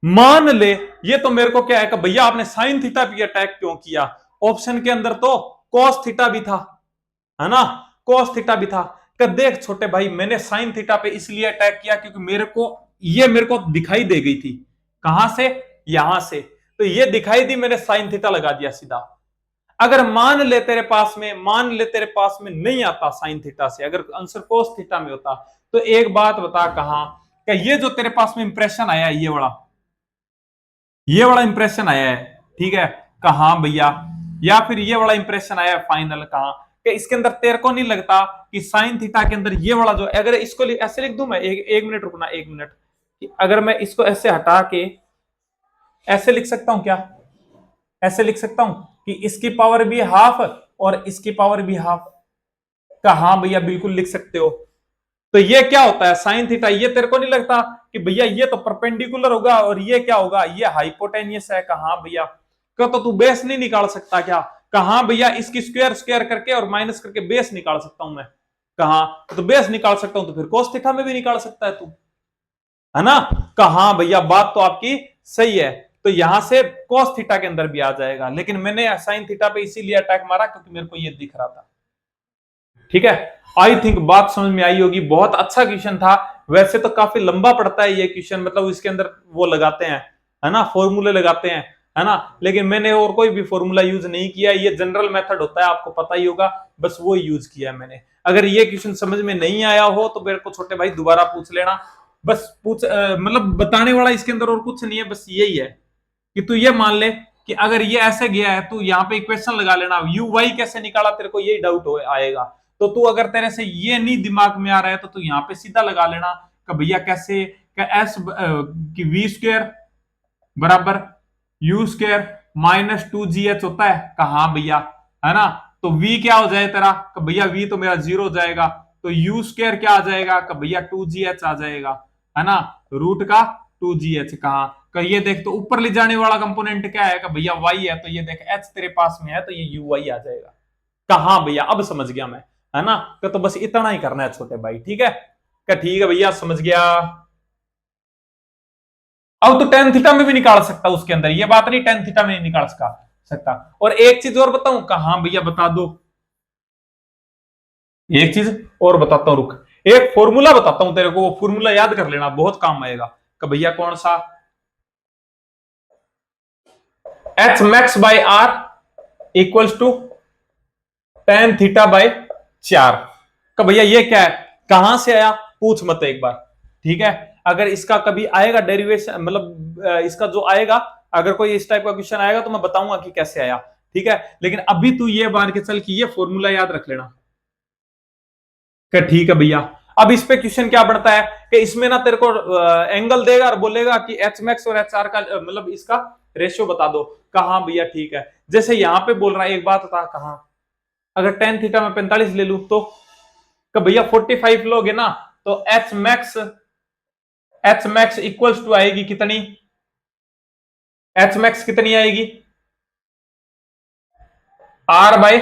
मान ले ये तो मेरे को क्या है कि भैया आपने साइन थीटा पे अटैक क्यों किया? ऑप्शन के अंदर तो कॉस थीटा भी था, है ना, कॉस थीटा भी था। कि देख छोटे भाई मैंने साइन थीटा पे इसलिए अटैक किया क्योंकि मेरे को दिखाई दे गई थी। कहां से? यहां से। तो ये दिखाई दी, मैंने साइन थीटा लगा दिया सीधा। अगर मान ले तेरे पास में नहीं आता साइन थीटा से, अगर आंसर कोस थीटा में होता, तो एक बात बता कहां कि ये जो तेरे पास में इंप्रेशन आया है, ये वाला इंप्रेशन आया है, ठीक है, कहां भैया, या फिर ये वाला इंप्रेशन आया है फाइनल, कहां कि इसके अंदर तेरे को नहीं लगता कि साइन थीटा के अंदर ये वाला जो, अगर इसको ऐसे लिख दूं मैं, एक मिनट रुकना, 1 मिनट, अगर मैं इसको ऐसे हटा के ऐसे लिख सकता हूं क्या? ऐसे लिख सकता हूं कि इसकी पावर भी हाफ और इसकी पावर भी हाफ। कहां भैया बिल्कुल लिख सकते हो। तो ये क्या होता है साइन थीटा? ये तेरे को नहीं लगता कि भैया ये तो परपेंडिकुलर होगा और ये क्या होगा? ये हाइपोटेनियस है। कहां भैया क्या तो तू बेस नहीं निकाल सकता क्या? कहां भैया इसकी स्क्वायर करके और माइनस करके बेस निकाल सकता हूं मैं। कहां तो बेस निकाल सकता हूं, तो फिर कोस थीटा में भी निकाल सकता है तू, है ना। कहां भैया बात तो आपकी सही है। तो यहां से कोस थीटा के अंदर भी आ जाएगा, लेकिन मैंने साइन थीटा पे इसीलिए अटैक मारा क्योंकि मेरे को ये दिख रहा था। ठीक है, आई थिंक बात समझ में आई होगी। बहुत अच्छा क्वेश्चन था। वैसे तो काफी लंबा पड़ता है ये क्वेश्चन, मतलब इसके अंदर वो लगाते हैं, है ना, फॉर्मूले लगाते हैं, है ना, लेकिन मैंने और कोई भी फॉर्मूला यूज नहीं किया। ये जनरल मेथड होता है, आपको पता ही होगा, बस वो यूज किया है मैंने। अगर ये क्वेश्चन समझ में नहीं आया हो तो मेरे को छोटे भाई दोबारा पूछ लेना। बस मतलब बताने वाला इसके अंदर और कुछ नहीं है, बस यही है कि तू ये मान ले कि अगर ये ऐसे गया है तो यहाँ पे इक्वेशन लगा लेना, यू वाई कैसे निकाला तेरे को यही डाउट आएगा। तो तू अगर तेरे से ये नहीं दिमाग में आ रहा है तो तू यहाँ पे सीधा लगा लेना कि भैया कैसे एस की वी स्क्वायर बराबर यू स्क्वायर माइनस 2gh होता है। कहा भैया, है ना। तो v क्या हो जाए तेरा, भैया v तो मेरा 0 हो जाएगा, तो u स्क्वायर क्या आ जाएगा, भैया 2gh आ जाएगा, है ना, रूट का 2gh। कहा ये देख, तो ऊपर ले जाने वाला कंपोनेंट क्या है, भैया y है, तो ये देख h तेरे पास में है तो ये uy आ जाएगा। कहा भैया अब समझ गया मैं, है ना। तो बस इतना ही करना है छोटे भाई, ठीक है। क्या ठीक है भैया, समझ गया। अब तो टेन थीटा में भी निकाल सकता उसके अंदर, ये बात नहीं टेन थीटा में नहीं निकाल सकता। और एक चीज और बताऊं, कहा भैया बता दो, एक चीज और बताता हूं, रुक, एक फॉर्मूला बताता हूं तेरे को, वो फॉर्मूला याद कर लेना, बहुत काम आएगा। कि भैया कौन सा, h max by r equals to tan theta by 4। कि भैया ये क्या है, कहां से आया पूछ मत एक बार, ठीक है। अगर इसका कभी आएगा डेरिवेशन, मतलब इसका जो आएगा, अगर कोई इस टाइप का क्वेश्चन आएगा तो मैं बताऊंगा कि कैसे आया, ठीक है। लेकिन अभी तू ये मान के चल कि ये फॉर्मूला याद रख लेना। ठीक है भैया। अब इस पे क्वेश्चन क्या बढ़ता है कि इसमें ना तेरे को एंगल देगा और बोलेगा कि एच मैक्स और एच आर का मतलब इसका रेशियो बता दो। कहा भैया ठीक है, जैसे यहां पे बोल रहा है, एक बात था, कहा अगर टेन थीटा में 45 ले लू तो भैया 45 लोगे ना, तो एच मैक्स इक्वल्स टू आएगी कितनी, एच मैक्स कितनी आएगी, आर बाई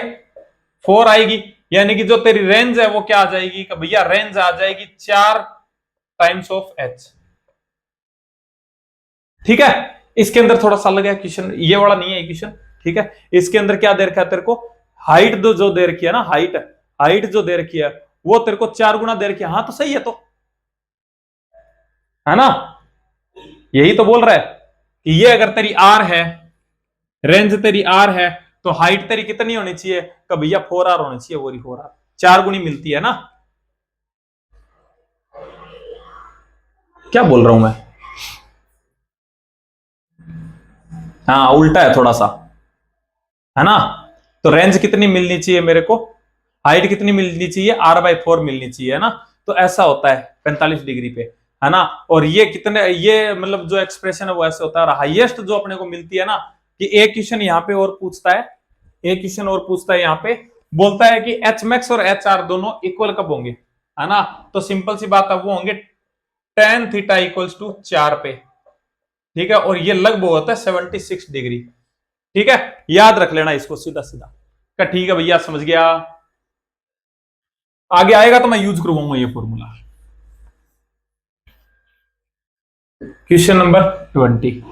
4 आएगी। यानी कि जो तेरी रेंज है वो क्या आ जाएगी, कि भैया रेंज आ जाएगी 4 टाइम्स ऑफ एच, ठीक है। इसके अंदर थोड़ा सा लगा क्वेश्चन, ये वाला नहीं है क्वेश्चन, ठीक है। इसके अंदर क्या दे रखा है तेरे को, हाइट जो दे रखी है ना, हाइट जो दे रखी है वो तेरे को 4 गुना दे रखी है। हाँ तो सही है, तो है ना, यही तो बोल रहा है कि ये अगर तेरी आर है, रेंज तेरी आर है, तो हाइट तेरी कितनी होनी चाहिए, कि भैया 4r होनी चाहिए, वो 4r 4 गुनी मिलती है ना। क्या बोल रहा हूं मैं, हाँ उल्टा है थोड़ा सा, है ना। तो रेंज कितनी मिलनी चाहिए मेरे को, हाइट कितनी मिलनी चाहिए, r/4 मिलनी चाहिए, है ना। तो ऐसा होता है 45 डिग्री पे, है ना। और ये कितने, ये मतलब जो एक्सप्रेशन है वो ऐसे होता है। हाईएस्ट जो अपने को मिलती है ना, कि एक क्वेश्चन यहाँ पे और पूछता है, एक क्वेश्चन और पूछता है यहाँ पे, बोलता है कि एच मैक्स और एच आर दोनों इक्वल कब होंगे, है ना। तो सिंपल सी बात है, वो होंगे टेन थीटा इक्वल्स टू 4 पे, ठीक है। और ये लगभग होता है 76 डिग्री, ठीक है। याद रख लेना इसको सीधा सीधा। क्या ठीक है भैया, समझ गया। आगे आएगा तो मैं यूज करवाऊंगा ये फॉर्मूला। क्वेश्चन नंबर 20,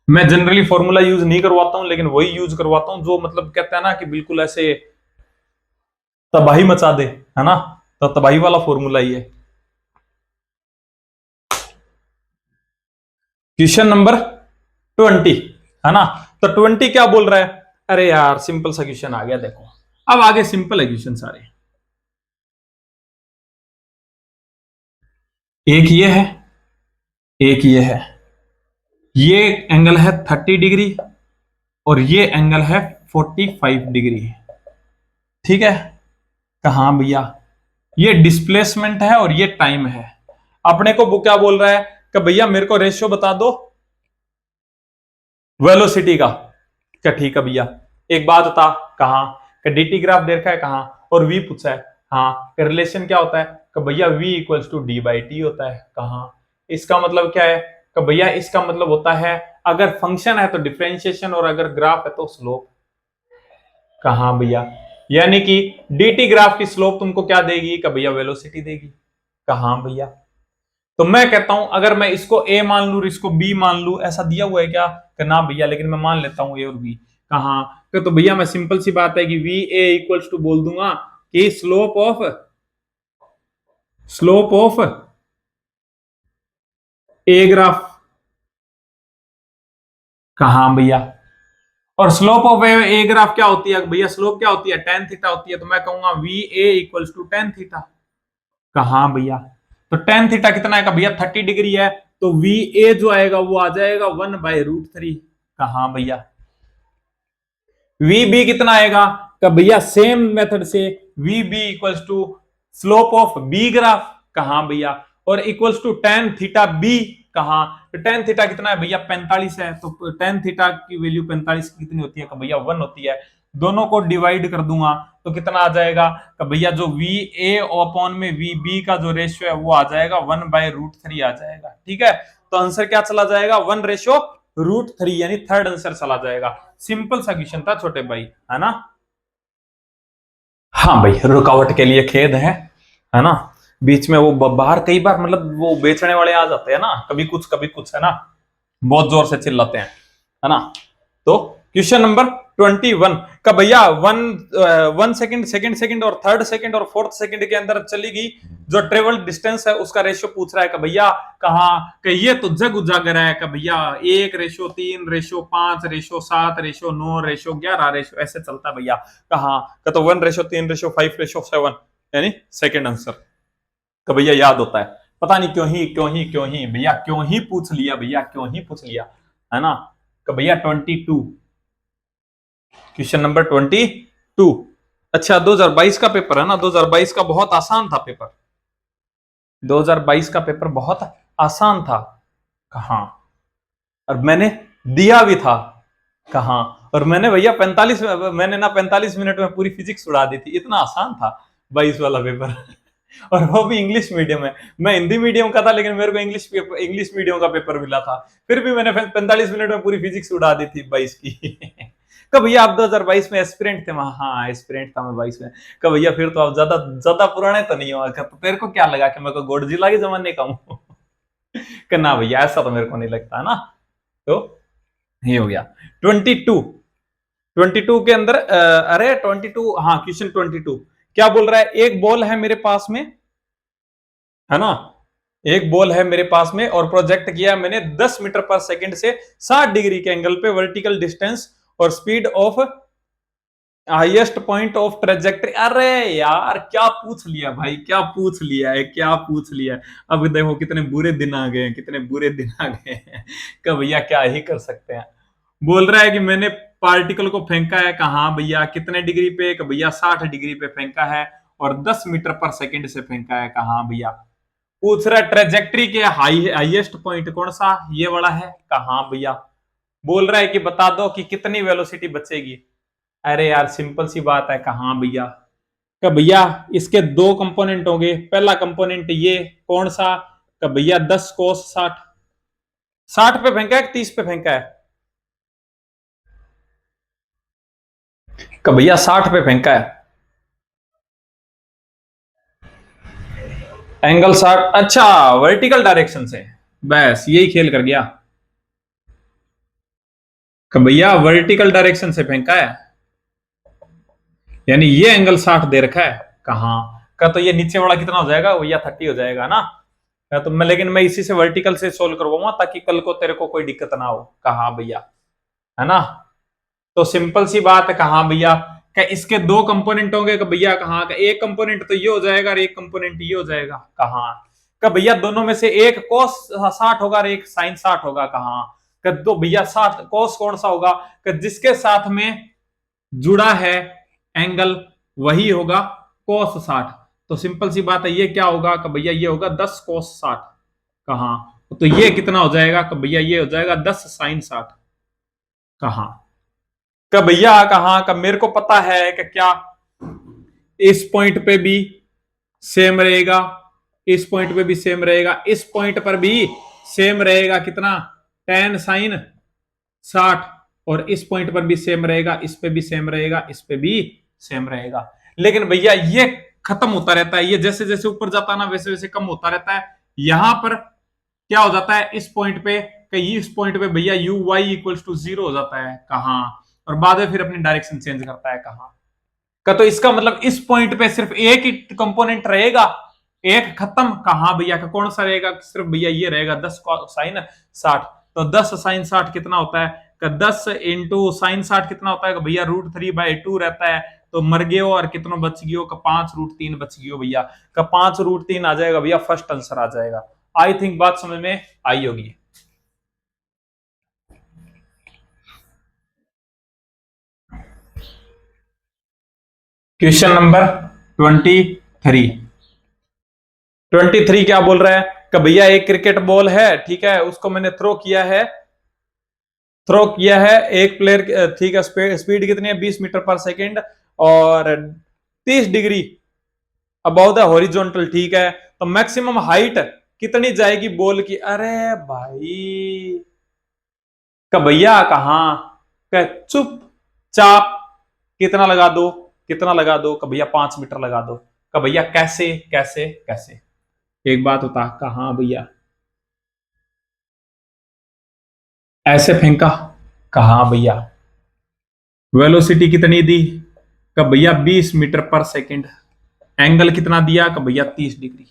मैं जनरली फॉर्मूला यूज नहीं करवाता हूं, लेकिन वही यूज करवाता हूं जो मतलब कहता है ना कि बिल्कुल ऐसे तबाही मचा दे, है ना। तो तबाही वाला फॉर्मूला ही है। क्वेश्चन नंबर 20, है ना। तो 20 क्या बोल रहा है, अरे यार सिंपल सा क्वेश्चन आ गया, देखो अब आगे सिंपल है क्वेश्चन सारे। एक ये है, एक ये है, ये एंगल है 30 डिग्री और ये एंगल है 45 डिग्री, ठीक है। कहा भैया ये डिस्प्लेसमेंट है और ये टाइम है। अपने को वो क्या बोल रहा है कि भैया मेरे को रेशियो बता दो वेलोसिटी का। क्या ठीक है भैया, एक बात था, कहा कि डीटी ग्राफ देखा है, कहा और वी पूछा है, हाँ रिलेशन क्या होता है, कि भैया v equals to d by t होता है। कहा इसका मतलब क्या है, कि भैया इसका मतलब होता है अगर फंक्शन है तो डिफरेंशिएशन और अगर ग्राफ है तो स्लोप। कहा भैया यानी कि dt ग्राफ की स्लोप तुमको क्या देगी, कि भैया वेलोसिटी देगी। कहा भैया, तो मैं कहता हूं अगर मैं इसको a मान लू, इसको b मान लू, ऐसा दिया हुआ है क्या, कि ना भैया, लेकिन मैं मान लेता हूं a और b। कहा तो भैया मैं सिंपल सी बात है कि v a इक्वल्स टू बोल दूंगा कि स्लोप ऑफ ए ग्राफ। कहा भैया, और स्लोप ऑफ ए ग्राफ क्या होती है भैया, स्लोप क्या होती है, टेन थीटा होती है। तो मैं कहूंगा v a equals to tan theta. कहा भैया, तो टेन थीटा कितना है, भैया 30 डिग्री है, तो वी ए जो आएगा वो आ जाएगा 1/√3। कहा भैया, वी बी कितना आएगा का भैया सेम मेथड से v b equals to slope of b graph कहां भैया, और equals to tan theta b कहां, तो टेन थीटा कितना है भैया 45 है, तो टेन थीटा की वैल्यू 45 कितनी होती है का भैया 1 होती है। दोनों को डिवाइड कर दूंगा तो कितना आ जाएगा का भैया जो वी ए अपॉन में वी बी का जो रेशियो है वो आ जाएगा 1/√3 आ जाएगा। ठीक है, तो आंसर क्या चला जाएगा 1/√3 यानी थर्ड आंसर चला जाएगा। सिंपल सा क्वेश्चन था छोटे भाई, है ना। हाँ भाई, रुकावट के लिए खेद है ना। बीच में वो बाहर कई बार मतलब वो बेचने वाले आ जाते हैं ना, कभी कुछ है ना, बहुत जोर से चिल्लाते हैं, है ना। तो क्वेश्चन नंबर 21 का भैया वन सेकंड, सेकंड सेकंड और थर्ड सेकंड और फोर्थ सेकंड के अंदर चलेगी जो ट्रेवल डिस्टेंस है उसका रेशियो पूछ रहा है का भैया कहाँ का, ये तो जग उजागर है का भैया 1:3:5:7:9:11 ऐसे चलता है भैया। कहाँ का तो 1:3:5:7 यानी सेकंड आंसर का भैया याद होता है। पता नहीं क्यों ही भैया क्यों ही पूछ लिया भैया, क्यों ही पूछ लिया, है ना। का भैया 22 क्वेश्चन नंबर 22। अच्छा 2022 का पेपर है ना, 2022 का बहुत आसान था पेपर, 2022 का पेपर बहुत आसान था। कहां, और मैंने दिया भी था कहां, और मैंने भैया 45 मैंने ना 45 मिनट में पूरी फिजिक्स उड़ा दी थी, इतना आसान था 22 वाला पेपर और वो भी इंग्लिश मीडियम है। मैं हिंदी मीडियम का था लेकिन मेरे को इंग्लिश मीडियम का पेपर मिला था, फिर भी मैंने 45 मिनट में पूरी फिजिक्स उड़ा दी थी 22 की कब भैया आप 2022 में एस्पिरेंट थे वहां? हाँ एस्पिरेंट था मैं 22 में। कब भैया फिर तो आप ज्यादा ज्यादा पुराने तो नहीं हो, तो तेरे को क्या लगा कि मैं को गोडजिला के जमाने का हूं ना भैया ऐसा तो मेरे को नहीं लगता है ना। तो ये हो गया 22। 22 के अंदर अरे 22, हाँ क्वेश्चन 22 क्या बोल रहा है, एक बॉल है मेरे पास में, है ना, एक बॉल है मेरे पास में और प्रोजेक्ट किया मैंने 10 मीटर पर सेकंड से 60 डिग्री के एंगल पे वर्टिकल डिस्टेंस और speed of highest point of trajectory. अरे यार क्या पूछ लिया भाई, क्या पूछ लिया है, क्या पूछ लिया है। अब देखो कितने बुरे दिन आ गए हैं, कितने बुरे दिन आ गए हैं कि भैया क्या ही कर सकते हैं। बोल रहा है कि मैंने पार्टिकल को फेंका है कहाँ भैया, कितने डिग्री पे, कि भैया 60 डिग्री पे फेंका है और 10 मीटर पर सेकंड से फेंका है कहाँ भैया। पूछ रहा है ट्रेजेक्टरी के हाईएस्ट पॉइंट कौन सा, ये वाला है कहाँ भैया। बोल रहा है कि बता दो कि कितनी वेलोसिटी बचेगी। अरे यार सिंपल सी बात है कहाँ भैया, का भैया इसके दो कंपोनेंट होंगे, पहला कंपोनेंट ये कौन सा, का भैया 10 cos 60, 60 पे फेंका है 30 पे फेंका है, का भैया 60 पे फेंका है, एंगल 60, अच्छा वर्टिकल डायरेक्शन से, बस यही खेल कर गया, का भैया वर्टिकल डायरेक्शन से फेंका है यानी ये एंगल 60 दे रखा है कहाँ का, तो ये नीचे वाला कितना हो जाएगा भैया 30 हो जाएगा ना। तो मैं लेकिन मैं इसी से वर्टिकल से सोल्व करवाऊंगा ताकि कल को तेरे को कोई दिक्कत ना हो कहाँ भैया, है ना। तो सिंपल सी बात है कहाँ भैया, क्या इसके दो कंपोनेंट होंगे कि भैया कहाँ का, एक कंपोनेंट तो ये हो जाएगा और एक कंपोनेंट ये हो जाएगा कहाँ का भैया, दोनों में से एक cos 60 होगा और एक sin 60 होगा कहाँ का, तो भैया 60 cos कौन सा होगा कि जिसके साथ में जुड़ा है एंगल वही होगा cos 60। तो सिंपल सी बात है ये क्या होगा कि भैया ये होगा 10 cos 60 कहाँ, तो ये कितना हो जाएगा कि भैया ये हो जाएगा 10 sin 60 कहाँ का भैया, कहाँ का मेरे को पता है कि क्या इस पॉइंट पे भी सेम रहेगा, इस पॉइंट पे भी सेम रहेगा, इस पॉइंट पर भी सेम रहेगा कितना 10 sin 60, और इस पॉइंट पर भी सेम रहेगा, इस पे भी सेम रहेगा, इस पे भी सेम रहेगा। लेकिन भैया ये खत्म होता रहता है, ये जैसे जैसे ऊपर जाता है ना वैसे वैसे कम होता रहता है। यहां पर क्या हो जाता है इस पॉइंट पे, इस पॉइंट पे भैया यू वाई इक्वल्स टू 0 हो जाता है कहाँ, और बाद में फिर अपनी डायरेक्शन चेंज करता है कहाँ का, तो इसका मतलब इस पॉइंट पे सिर्फ एक ही कंपोनेंट रहेगा, एक खत्म कहाँ भैया का, कौन सा रहेगा, सिर्फ भैया ये रहेगा 10 sin 60। तो 10 sin 60 कितना होता है का, 10 इंटू साइन 60 कितना होता है भैया √3/2 रहता है। तो मर गए हो और कितना बच गयो का 5√3 बच गयो भैया का, 5√3 आ जाएगा भैया, फर्स्ट आंसर आ जाएगा। आई थिंक बात समझ में आई होगी। क्वेश्चन नंबर 23 क्या बोल रहा है कि भैया एक क्रिकेट बॉल है, ठीक है, उसको मैंने थ्रो किया है, एक प्लेयर, ठीक है, स्पीड कितनी है 20 मीटर पर सेकेंड और 30 डिग्री अबाउ द हॉरिजॉन्टल, ठीक है, तो मैक्सिमम हाइट कितनी जाएगी बॉल की? अरे भाई का भैया कहां का, चुपचाप कितना लगा दो, का भैया 5 मीटर लगा दो, का भैया कैसे कैसे कैसे, एक बात बता, कहां भैया ऐसे फेंका, कहां भैया वेलोसिटी कितनी दी, का भैया 20 मीटर पर सेकंड, एंगल कितना दिया, का भैया 30 डिग्री।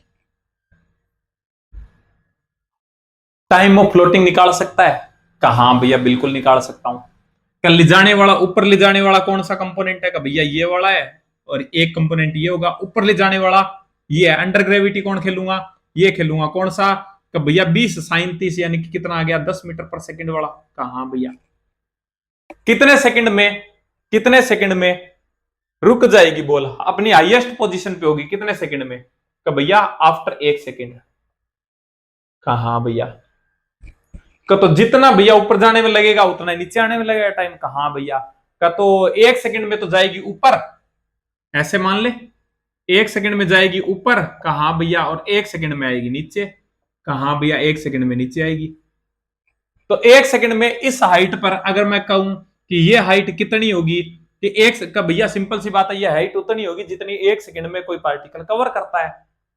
टाइम ऑफ फ्लोटिंग निकाल सकता है? कहां भैया बिल्कुल निकाल सकता हूं। क्या ले जाने वाला, ऊपर ले जाने वाला कौन सा कंपोनेंट है, का भैया ये वाला है, और एक कंपोनेंट ये होगा, ऊपर ले जाने वाला ये है, अंडर ग्रेविटी कौन खेलूंगा, ये खेलूंगा, कौन सा, का भैया 20 साइन 30 यानी कि कितना आ गया 10 मीटर पर सेकंड वाला, कहां भैया कितने सेकंड में रुक जाएगी बॉल, अपनी हाईएस्ट पोजीशन पे होगी कितने सेकंड में, का भैया आफ्टर 1 सेकंड, कहां भैया का, तो जितना भैया ऊपर जाने में लगेगा उतना नीचे आने में लगेगा टाइम, कहां भैया का, तो 1 सेकंड में तो जाएगी ऊपर, ऐसे मान ले 1 सेकंड में जाएगी ऊपर, कहां भैया, और 1 सेकंड में आएगी नीचे, कहां भैया 1 सेकंड में नीचे आएगी। तो 1 सेकंड में इस हाइट पर अगर मैं कहूं कि ये हाइट कितनी होगी, कि एक का भैया सिंपल सी बात है, ये हाइट उतनी होगी जितनी 1 सेकंड में कोई पार्टिकल कवर करता है,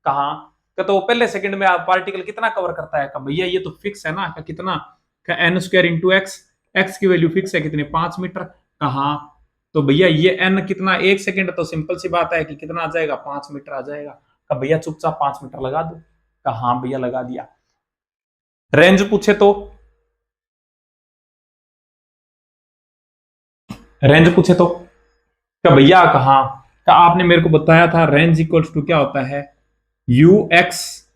कहां का, तो पहले सेकंड में पार्टिकल कितना कवर करता है, का भैया ये तो फिक्स है ना, का कितना, का N square into x, x की वैल्यू फिक्स है कितनी 5 मीटर, कहां, तो भैया ये एन कितना 1 सेकंड, तो सिंपल सी बात है कि कितना आ जाएगा 5 मीटर आ जाएगा, का भैया चुपचाप 5 मीटर लगा दो, कहां भैया लगा दिया। रेंज पूछे तो, क्या भैया कहां का, आपने मेरे को बताया था रेंज इक्वल्स टू क्या होता है, you x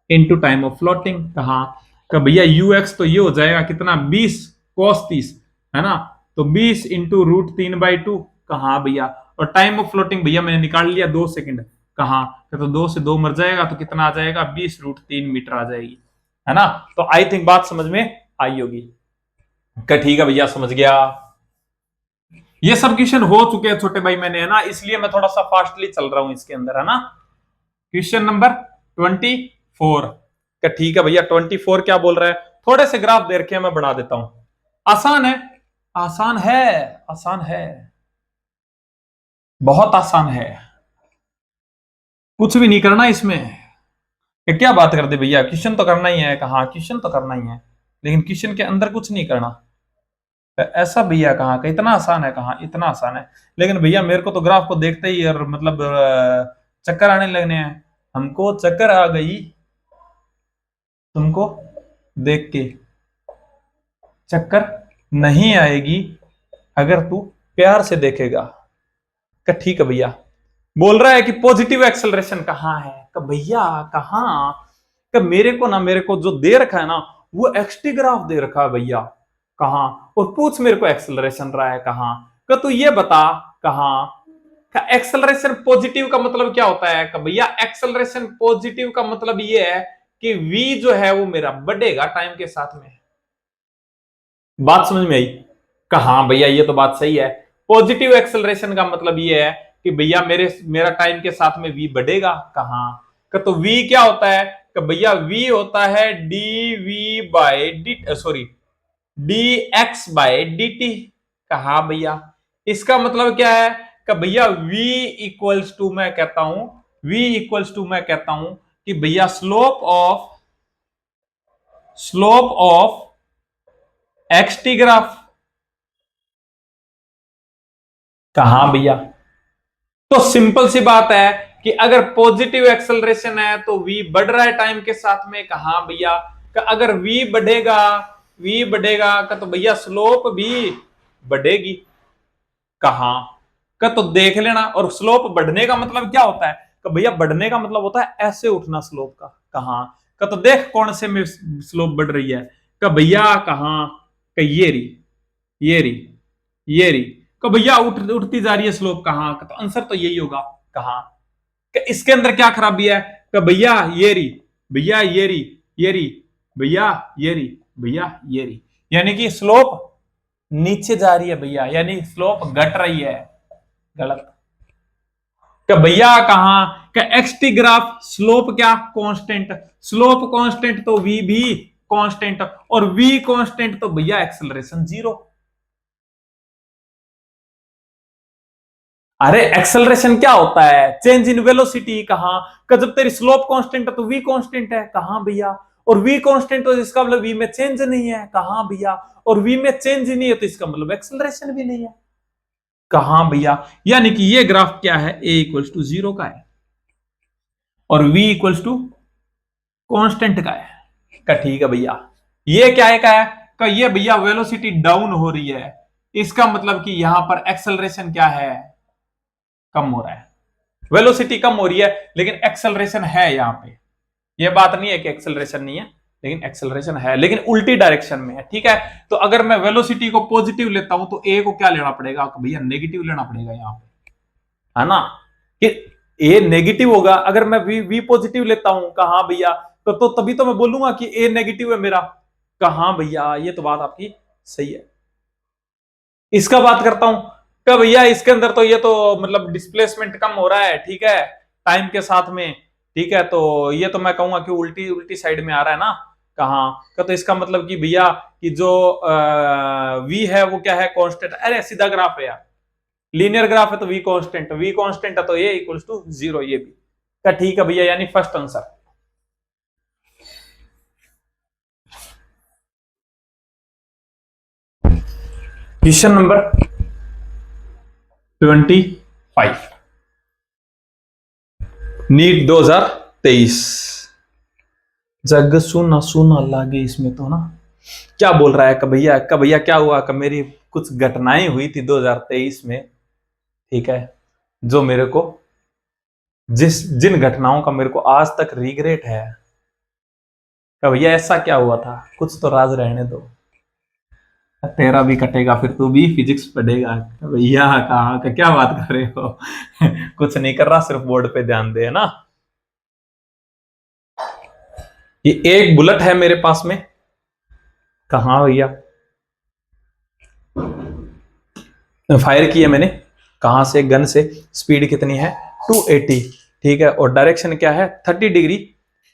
into time of floating, कहां का भैया यू एक्स, तो ये हो जाएगा कितना 20 cos 30 है ना, तो 20 इंटू √3/2, कहां भैया, और टाइम ऑफ फ्लोटिंग भैया मैंने निकाल लिया 2 सेकंड, कहां, तो 2 से 2 मर जाएगा, तो कितना आ जाएगा 20 √3 मीटर आ जाएगी, है ना। तो आई थिंक बात समझ में आई होगी, क्या ठीक है भैया, समझ गया। ये सब क्वेश्चन हो चुके हैं छोटे भाई मैंने, है ना, इसलिए मैं थोड़ा सा फास्टली चल रहा हूं इसके अंदर, है ना। क्वेश्चन नंबर 24 का, ठीक है भैया 24 क्या बोल रहा है, थोड़े से ग्राफ दे रखे हैं, मैं बना देता हूं, आसान है, आसान है, आसान है, बहुत आसान है, कुछ भी नहीं करना इसमें, क्या बात कर दे भैया, क्वेश्चन तो करना ही है, कहा क्वेश्चन तो करना ही है, लेकिन क्वेश्चन के अंदर कुछ नहीं करना, ऐसा भैया कहा का इतना आसान है, कहा इतना आसान है, लेकिन भैया मेरे को तो ग्राफ को देखते ही और मतलब चक्कर आने लगने हैं, हमको चक्कर आ गई तुमको देख के, चक्कर नहीं आएगी अगर तू प्यार से देखेगा, का ठीक है भैया। बोल रहा है कि पॉजिटिव एक्सेलरेशन कहां है, का भैया कहां, का मेरे को जो दे रखा है ना वो एक्सटी ग्राफ दे रखा है भैया, कहां, और पूछ मेरे को एक्सेलरेशन रहा है कहां, का तू ये बता कहां, का एक्सेलरेशन पॉजिटिव का मतलब क्या होता है, का भैया एक्सेलरेशन पॉजिटिव का मतलब ये है कि v जो है वो मेरा बढ़ेगा टाइम के साथ में, बात समझ में आई, कहा भैया ये तो बात सही है, पॉजिटिव एक्सेलरेशन का मतलब ये है कि भैया मेरा टाइम के साथ में v बढ़ेगा, कहा का, तो v क्या होता है, कि भैया v होता है dv by d, sorry dx by dt, कहा भैया इसका मतलब क्या है, कि भैया v इक्वल्स टू मैं कहता हूं कि भैया स्लोप ऑफ एक्सटी ग्राफ, कहां भैया, तो सिंपल सी बात है कि अगर पॉजिटिव एक्सेलरेशन है तो v बढ़ रहा है टाइम के साथ में, कहां भैया, अगर v बढ़ेगा का, तो भैया स्लोप भी बढ़ेगी, कहां का, तो देख लेना, और स्लोप बढ़ने का मतलब क्या होता है, कि भैया बढ़ने का मतलब होता है ऐसे उठना स्लोप का, कहां का, तो देख कौन से में स्लोप बढ़ रही है, का भैया कहां, का ये रही, कि भैया उठती जा रही है स्लोप कहां, तो आंसर तो यही होगा कहां। कि इसके अंदर क्या खराबी है, कि भैया ये रही, भैया ये रही, ये रही, भैया ये रही, भैया ये रही, यानी कि स्लोप नीचे जा रही है भैया, यानी स्लोप घट रही है। गलत। कि भैया कहां, कि एक्सटी ग्राफ स्लोप क्या कांस्टेंट, स्लोप कांस्टेंट तो वी भी कांस्टेंट, और वी कांस्टेंट तो भैया एक्सेलरेशन जीरो। अरे एक्सेलरेशन क्या होता है, चेंज इन वेलोसिटी, कहां का जब तेरी स्लोप कांस्टेंट है तो वी कांस्टेंट है, कहां भैया, और वी कांस्टेंट तो इसका मतलब वी में चेंज नहीं है, कहां भैया, और वी में चेंज नहीं है तो इसका मतलब एक्सेलरेशन भी नहीं है, कहां भैया। यानी कि ये ग्राफ क्या है, ए इक्वल्स टू जीरो का है और v इक्वल्स टू कॉन्स्टेंट का है। का ठीक है भैया, ये क्या है का है, का ये भैया वेलोसिटी डाउन हो रही है, इसका मतलब कि यहां पर एक्सेलरेशन क्या है, कम हो रहा है। वेलोसिटी कम हो रही है लेकिन एक्सेलरेशन है यहां पे, ये बात नहीं है कि एक्सेलरेशन नहीं है, लेकिन एक्सेलरेशन है, लेकिन उल्टी डायरेक्शन में है, ठीक है। तो अगर मैं वेलोसिटी को पॉजिटिव लेता हूं तो ए को क्या लेना पड़ेगा भैया, नेगेटिव लेना पड़ेगा यहां पे, है ना, कि ए नेगेटिव होगा। अगर मैं वी पॉजिटिव लेता हूं कहां भैया, तो तभी तो मैं बोलूंगा कि ए नेगेटिव है मेरा, कहां भैया, ये तो बात आपकी सही है। इसका बात करता हूं क्या भैया, इसके अंदर तो ये तो मतलब डिस्प्लेसमेंट कम हो रहा है, ठीक है, टाइम के साथ में, ठीक है, तो ये तो मैं कहूंगा कि उल्टी उल्टी साइड में आ रहा है ना, कहां का, तो इसका मतलब कि भैया कि जो वी है वो क्या है, कांस्टेंट। अरे सीधा ग्राफ है यार, लीनियर ग्राफ है तो वी कांस्टेंट, वी कांस्टेंट है तो ये इक्वल्स टू जीरो, ये भी का ठीक है भैया, यानी first answer. Question number 25, NEET 2023। जग सुना सुना लागे इसमें तो ना, क्या बोल रहा है का भैया क्या हुआ, का मेरी कुछ घटनाएं हुई थी 2023 में, ठीक है, जो मेरे को जिन घटनाओं का मेरे को आज तक रिग्रेट है, का भैया ऐसा क्या हुआ था, कुछ तो राज रहने दो, तेरा भी कटेगा, फिर तू भी फिजिक्स पढ़ेगा। भैया कहा का क्या बात कर रहे हो कुछ नहीं कर रहा, सिर्फ बोर्ड पे ध्यान दे, है ना। ये एक बुलेट है मेरे पास में, कहा भैया फायर किया मैंने, कहां से, गन से, स्पीड कितनी है 280, ठीक है, और डायरेक्शन क्या है 30 डिग्री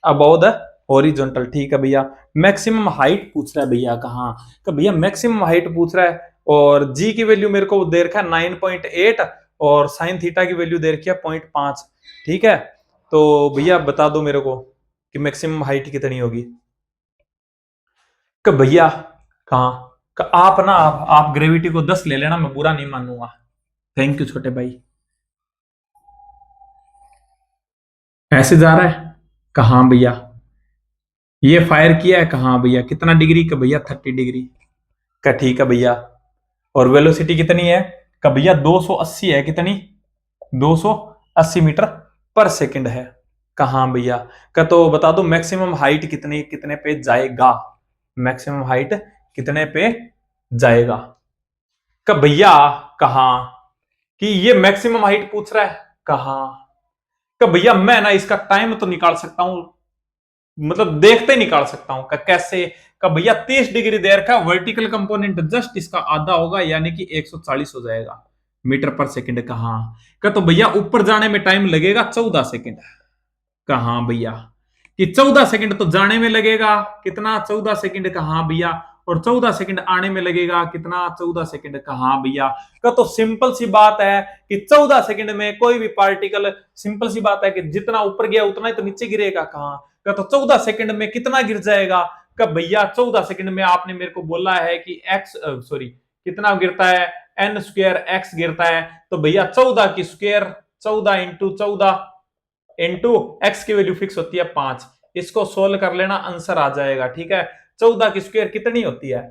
अबव द हॉरिजॉन्टल, ठीक है भैया। मैक्सिमम हाइट पूछ रहा है भैया, कहां का भैया मैक्सिमम हाइट पूछ रहा है, और जी की वैल्यू मेरे को दे रखा है 9.8 और साइन थीटा की वैल्यू दे रखी है 0.5, ठीक है। तो भैया बता दो मेरे को कि मैक्सिमम हाइट कितनी होगी। कि भैया कहा आप ना, आप ग्रेविटी को 10 ले लेना, मैं बुरा नहीं मानूंगा। थैंक यू छोटे भाई। ऐसे जा रहा है, कहा भैया ये फायर किया है, कहा भैया कितना डिग्री का भैया 30 डिग्री का, ठीक है भैया। और वेलोसिटी कितनी है का भैया 280 है, कितनी 280 मीटर पर सेकंड है, कहा भैया का, तो बता दो मैक्सिमम हाइट कितने कितने पे जाएगा, मैक्सिमम हाइट कितने पे जाएगा। का भैया कहा कि ये मैक्सिमम हाइट पूछ रहा है, कहा का भैया मैं ना इसका टाइम तो निकाल सकता हूं, मतलब देखते ही निकाल सकता हूं, का कैसे, का भैया 30 डिग्री देर का वर्टिकल कंपोनेंट जस्ट इसका आधा होगा, यानी कि 140 हो जाएगा मीटर पर सेकंड, कहा का, तो भैया ऊपर जाने में टाइम लगेगा 14 सेकंड, कहा भैया कि 14 सेकंड तो जाने में लगेगा कितना, 14 सेकंड, कहा भैया, और 14 सेकंड आने में लगेगा कितना, 14 सेकंड, कहा भैया का, तो सिंपल सी बात है कि 14 सेकंड में कोई भी पार्टिकल, सिंपल सी बात है कि जितना ऊपर गया उतना ही तो नीचे गिरेगा, कहा का, तो 14 सेकंड में कितना गिर जाएगा, का भैया 14 सेकंड में आपने मेरे को बोला है कि एक्स सॉरी कितना गिरता है, एन स्क्वायर एक्स गिरता है, तो भैया 14 की स्क्वायर 14 इंटू 14 इंटू एक्स की वैल्यू फिक्स होती है 5, इसको सोल्व कर लेना आंसर आ जाएगा, ठीक है। 14 की स्क्वायर कितनी होती है,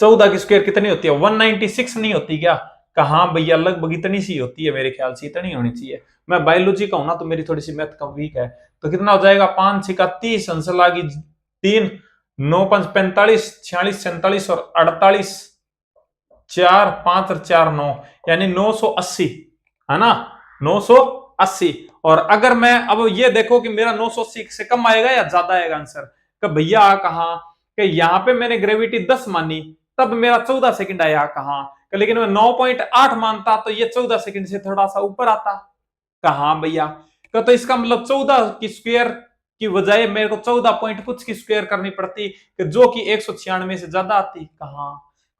14 की स्क्वायर कितनी होती है 196 नहीं होती क्या, कहा भैया लगभग इतनी सी होती है, मेरे ख्याल से इतनी होनी चाहिए। मैं बायोलॉजी का हूं ना, तो मेरी थोड़ी सी मैथ का वीक है, तो कितना हो जाएगा 5 6 30 आंसर लागी 3 9 5 45 46 47 और 48, 4 5 और 4 9 यानी 980, है ना, 980। और अगर मैं अब ये देखो कि मेरा 980 से कम आएगा या ज्यादा आएगा आंसर, कि भैया कहा कि यहाँ पे मैंने ग्रेविटी 10 मानी तब मेरा 14 सेकंड आया कहा, लेकिन मैं 9.8 मानता तो ये 14 सेकंड से थोड़ा सा ऊपर आता। कहा भैया तो इसका मतलब 14 की स्क्वायर की बजाय मेरे को 14 पॉइंट कुछ की स्क्वायर करनी पड़ती, जो कि 196 से ज्यादा आती। कहा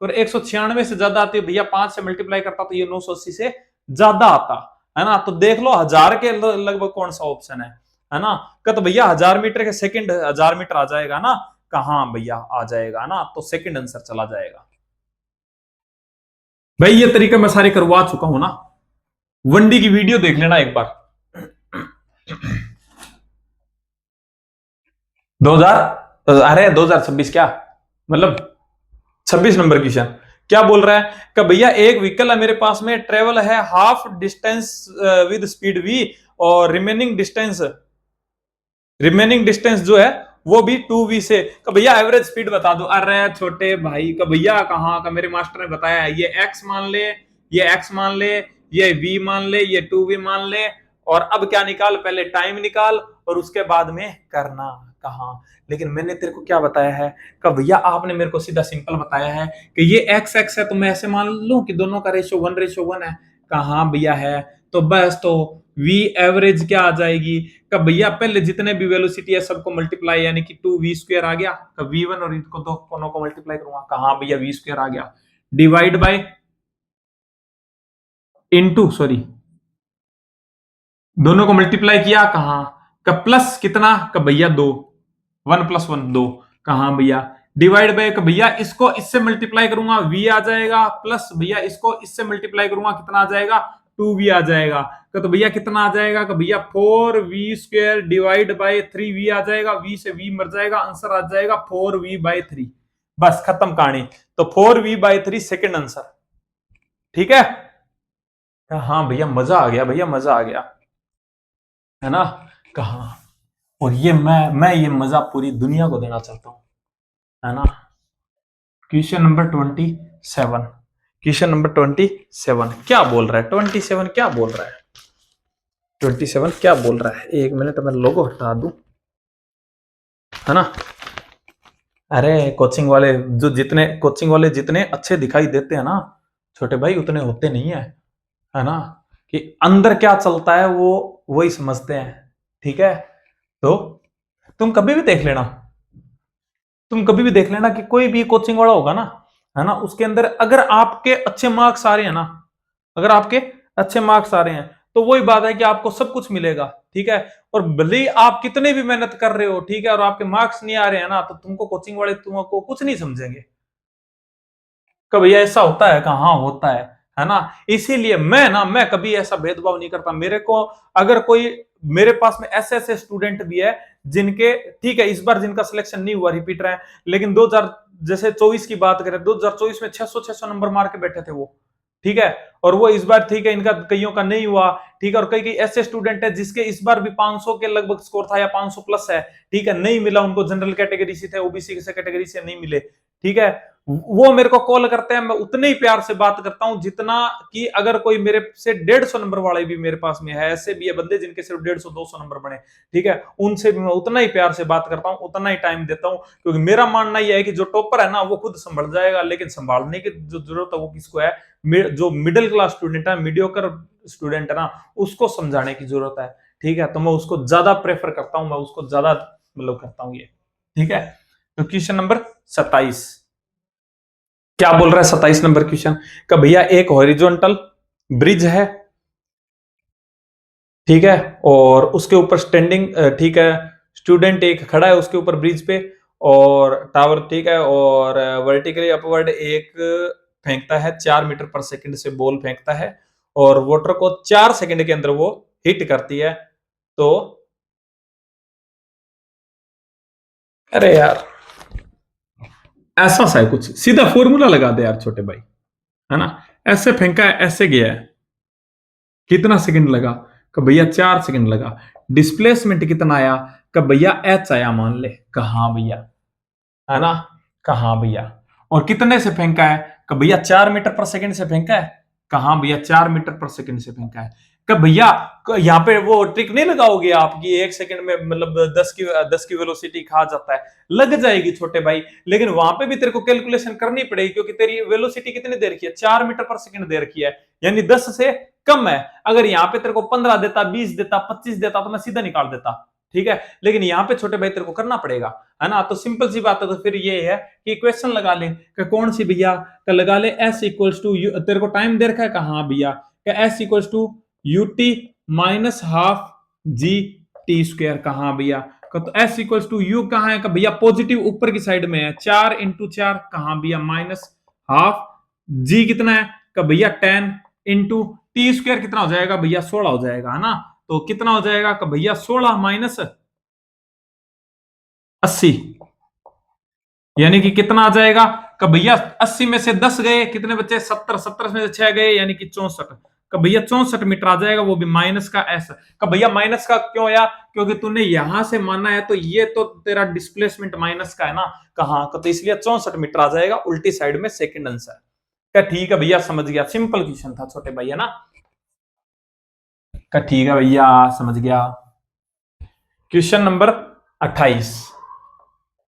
और 196 से ज्यादा आती है भैया, 5 से मल्टीप्लाई करता तो ये 980 से ज्यादा आता, है ना। तो देख लो 1000 के लगभग कौन सा ऑप्शन है ना। तो भैया 1000 मीटर के सेकंड 1000 मीटर आ जाएगा ना। कहा भैया आ जाएगा ना, तो सेकंड आंसर चला जाएगा। भाई ये तरीका मैं सारे करवा चुका हूं ना, वनडी की वीडियो देख लेना एक बार। 2000 अरे 2026 क्या मतलब 26 नंबर क्वेश्चन क्या बोल रहा है कि भैया एक व्हीकल है मेरे पास में, ट्रेवल है half distance with speed v, और रिमेनिंग डिस्टेंस जो है वो भी 2v से। का भैया एवरेज स्पीड बता दो। अरे छोटे भाई का भैया कहाँ का, मेरे मास्टर ने बताया है, ये x मान ले, ये x मान ले, ये v मान ले, ये 2v मान ले, और अब क्या निकाल, पहले टाइम निकाल और उसके बाद में करना। कहा लेकिन मैंने तेरे को क्या बताया है कि भैया आपने मेरे को सीधा सिंपल बताया है कि ये x x है तो मैं ऐसे मान लूं कि दोनों का रेशियो 1:1 है। कहा भैया है तो बस तो v एवरेज क्या आ जाएगी, कब भैया पहले जितने भी वेलोसिटी है सबको मल्टीप्लाई, यानी कि 2v² आ गया, कब v1 और इनको दो दोनों को मल्टीप्लाई करूंगा। कहा भैया v² आ गया, डिवाइड बाय इनटू, सॉरी दोनों को मल्टीप्लाई किया, कहा कब प्लस कितना, कब भैया 2, 1 + 1 2। कहा भैया डिवाइड बाय, भैया इसको इससे मल्टीप्लाई करूंगा v आ जाएगा, प्लस भैया इसको इससे मल्टीप्लाई करूंगा कितना आ जाएगा, 2v आ जाएगा। तो भैया कितना आ जाएगा, कि भैया 4v² डिवाइड बाय 3v आ जाएगा, v से v मर जाएगा, आंसर आ जाएगा 4v/3। बस खत्म कहानी। तो 4v/3 सेकंड आंसर। ठीक है, हाँ भैया मजा आ गया, भैया मजा आ गया, है ना। कहा और ये मैं ये मजा पूरी दुनिया को देना चाहता हूं, है ना। क्वेश्चन नंबर 27, क्वेश्चन नंबर 27 क्या बोल रहा है, 27 क्या बोल रहा है, 27 क्या बोल रहा है। एक मिनट मैं लोगो हटा दूं, है ना। अरे कोचिंग वाले जितने अच्छे दिखाई देते हैं ना छोटे भाई, उतने होते नहीं है ना। कि अंदर क्या चलता है वो वही समझते हैं। ठीक है, तो तुम कभी भी देख लेना, कि कोई भी कोचिंग वाला होगा ना, है ना, उसके अंदर अगर आपके अच्छे मार्क्स आ रहे हैं ना, अगर आपके अच्छे मार्क्स आ रहे हैं तो वही बात है कि आपको सब कुछ मिलेगा। ठीक है, और भले ही आप कितने भी मेहनत कर रहे हो, ठीक है, और आपके मार्क्स नहीं आ रहे हैं ना, तो तुमको कोचिंग वाले तुमको कुछ नहीं समझेंगे। कभी ऐसा होता है, कहा होता है ना। इसीलिए मैं कभी ऐसा भेदभाव नहीं करता। मेरे को अगर कोई, मेरे पास में ऐसे ऐसे स्टूडेंट भी है जिनके, ठीक है, इस बार जिनका सिलेक्शन नहीं हुआ रिपीटर है, लेकिन 2000 जैसे 24 की बात करें, 2024 में 600 नंबर मार के बैठे थे वो। ठीक है, और वो इस बार, ठीक है, इनका कईयों का नहीं हुआ। ठीक है, और कई कई ऐसे स्टूडेंट है जिसके इस बार भी 500 के लगभग स्कोर था या 500 प्लस है। ठीक है, नहीं मिला उनको, जनरल कैटेगरी से थे, ओबीसी से कैटेगरी से नहीं मिले। ठीक है, वो मेरे को कॉल करते हैं, मैं उतने ही प्यार से बात करता हूं जितना कि अगर कोई मेरे से 150 नंबर वाले भी मेरे पास में है, ऐसे भी है बंदे जिनके सिर्फ 150-200 नंबर बने। ठीक है, उनसे भी मैं उतना ही प्यार से बात करता हूं, उतना ही टाइम देता हूं, क्योंकि मेरा मानना यह है कि जो टॉपर है ना वो खुद संभल जाएगा, लेकिन संभालने की जो जरूरत है वो किसको है, जो मिडिल क्लास स्टूडेंट है, मीडियोकर स्टूडेंट है ना, उसको समझाने की जरूरत है। ठीक है, तो मैं उसको ज्यादा प्रेफर करता हूं, मैं उसको ज्यादा मतलब करता हूं ये। ठीक है, तो क्वेश्चन नंबर 27 क्या बोल रहा है, 27 नंबर क्वेश्चन का, भैया एक हॉरिजॉन्टल ब्रिज है, ठीक है, और उसके ऊपर स्टैंडिंग, ठीक है, स्टूडेंट एक खड़ा है उसके ऊपर ब्रिज पे, और टावर, ठीक है, और वर्टिकली अपवर्ड एक फेंकता है 4 मीटर पर सेकंड से बॉल फेंकता है, और वाटर को 4 सेकंड के अंदर वो हिट करती है। तो अरे यार ऐसा सा है कुछ, सीधा फॉर्मूला लगा दे यार छोटे भाई, है ना। ऐसे फेंका है, ऐसे गया है, कितना सेकंड लगा, कि भैया 4 सेकंड लगा। डिस्प्लेसमेंट कितना आया, कि भैया एच आया मान ले, कहा भैया, है ना, कहा भैया, और कितने से फेंका है, कि भैया 4 मीटर पर सेकंड से फेंका है। कहां भैया 4 मीटर पर सेकंड से फेंका है। कि भैया यहाँ पे वो ट्रिक नहीं लगाओगे आप कि 1 सेकंड में मतलब 10 की वेलोसिटी खा जाता है, लग जाएगी छोटे भाई, लेकिन वहां पे भी तेरे को कैलकुलेशन करनी पड़ेगी क्योंकि तेरी वेलोसिटी कितनी दे रखी है, 4 मीटर पर सेकंड दे रखी है, यानी 10 से कम है। अगर यहाँ पे तेरे को 15 देता, 20 देता, 25 देता तो मैं सीधा निकाल देता, ठीक है, लेकिन यहाँ पे छोटे भाई तेरे को करना पड़ेगा, है ना। तो सिंपल सी बात है, तो फिर ये है कि इक्वेशन लगा ले कि कौन सी भैया, का लगा ले एस इक्वल्स टू, तेरे को टाइम दे रखा है कहा भैया, s equals to ut minus half g t square, कहा भैया, तो एस इक्वल्स टू यू कहां है, भैया पॉजिटिव ऊपर की साइड में है, 4 इंटू 4 कहां भैया माइनस हाफ, जी कितना है का भैया 10 इंटू टी स्क्वायर कितना हो जाएगा भैया 16 हो जाएगा, है ना। तो कितना हो जाएगा का भैया 16 माइनस 80, यानी कि कितना आ जाएगा का भैया 80 में से 10 गए, कितने बचे 70, 70 में से 6 गए यानी कि 64 का भैया 64 मीटर आ जाएगा, वो भी माइनस का एस का भैया। माइनस का क्यों आया, क्योंकि तूने यहां से माना है तो ये तो तेरा डिस्प्लेसमेंट माइनस का है ना, कहां का, तो इसलिए 64 मीटर आ जाएगा उल्टी साइड में, सेकंड आंसर। क्या ठीक है भैया, समझ गया, सिंपल क्वेश्चन था छोटे भाई, है ना। क्या ठीक है भैया, समझ गया। क्वेश्चन नंबर 28,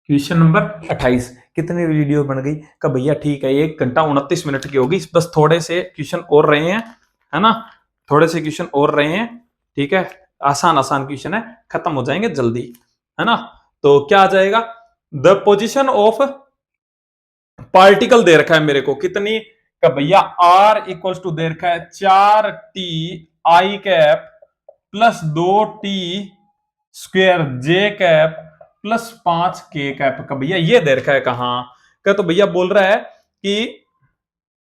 क्वेश्चन नंबर 28, कितनी वीडियो बन गई का भैया, ठीक है 1 घंटा 29 मिनट की होगी, बस थोड़े से क्वेश्चन और रहे हैं, है ना, थोड़े से क्वेश्चन और रहे हैं, ठीक है, आसान आसान क्वेश्चन है, खत्म हो जाएंगे जल्दी, है ना। तो क्या आ जाएगा, द पोजीशन ऑफ पार्टिकल दे रखा है मेरे को कितनी का भैया, आर इक्वल्स टू दे रखा है 4t आई कैप प्लस 2t स्क्वेयर जे कैप प्लस 5k कैप का भैया, ये दे रखा है कहां का, तो भैया बोल रहा है कि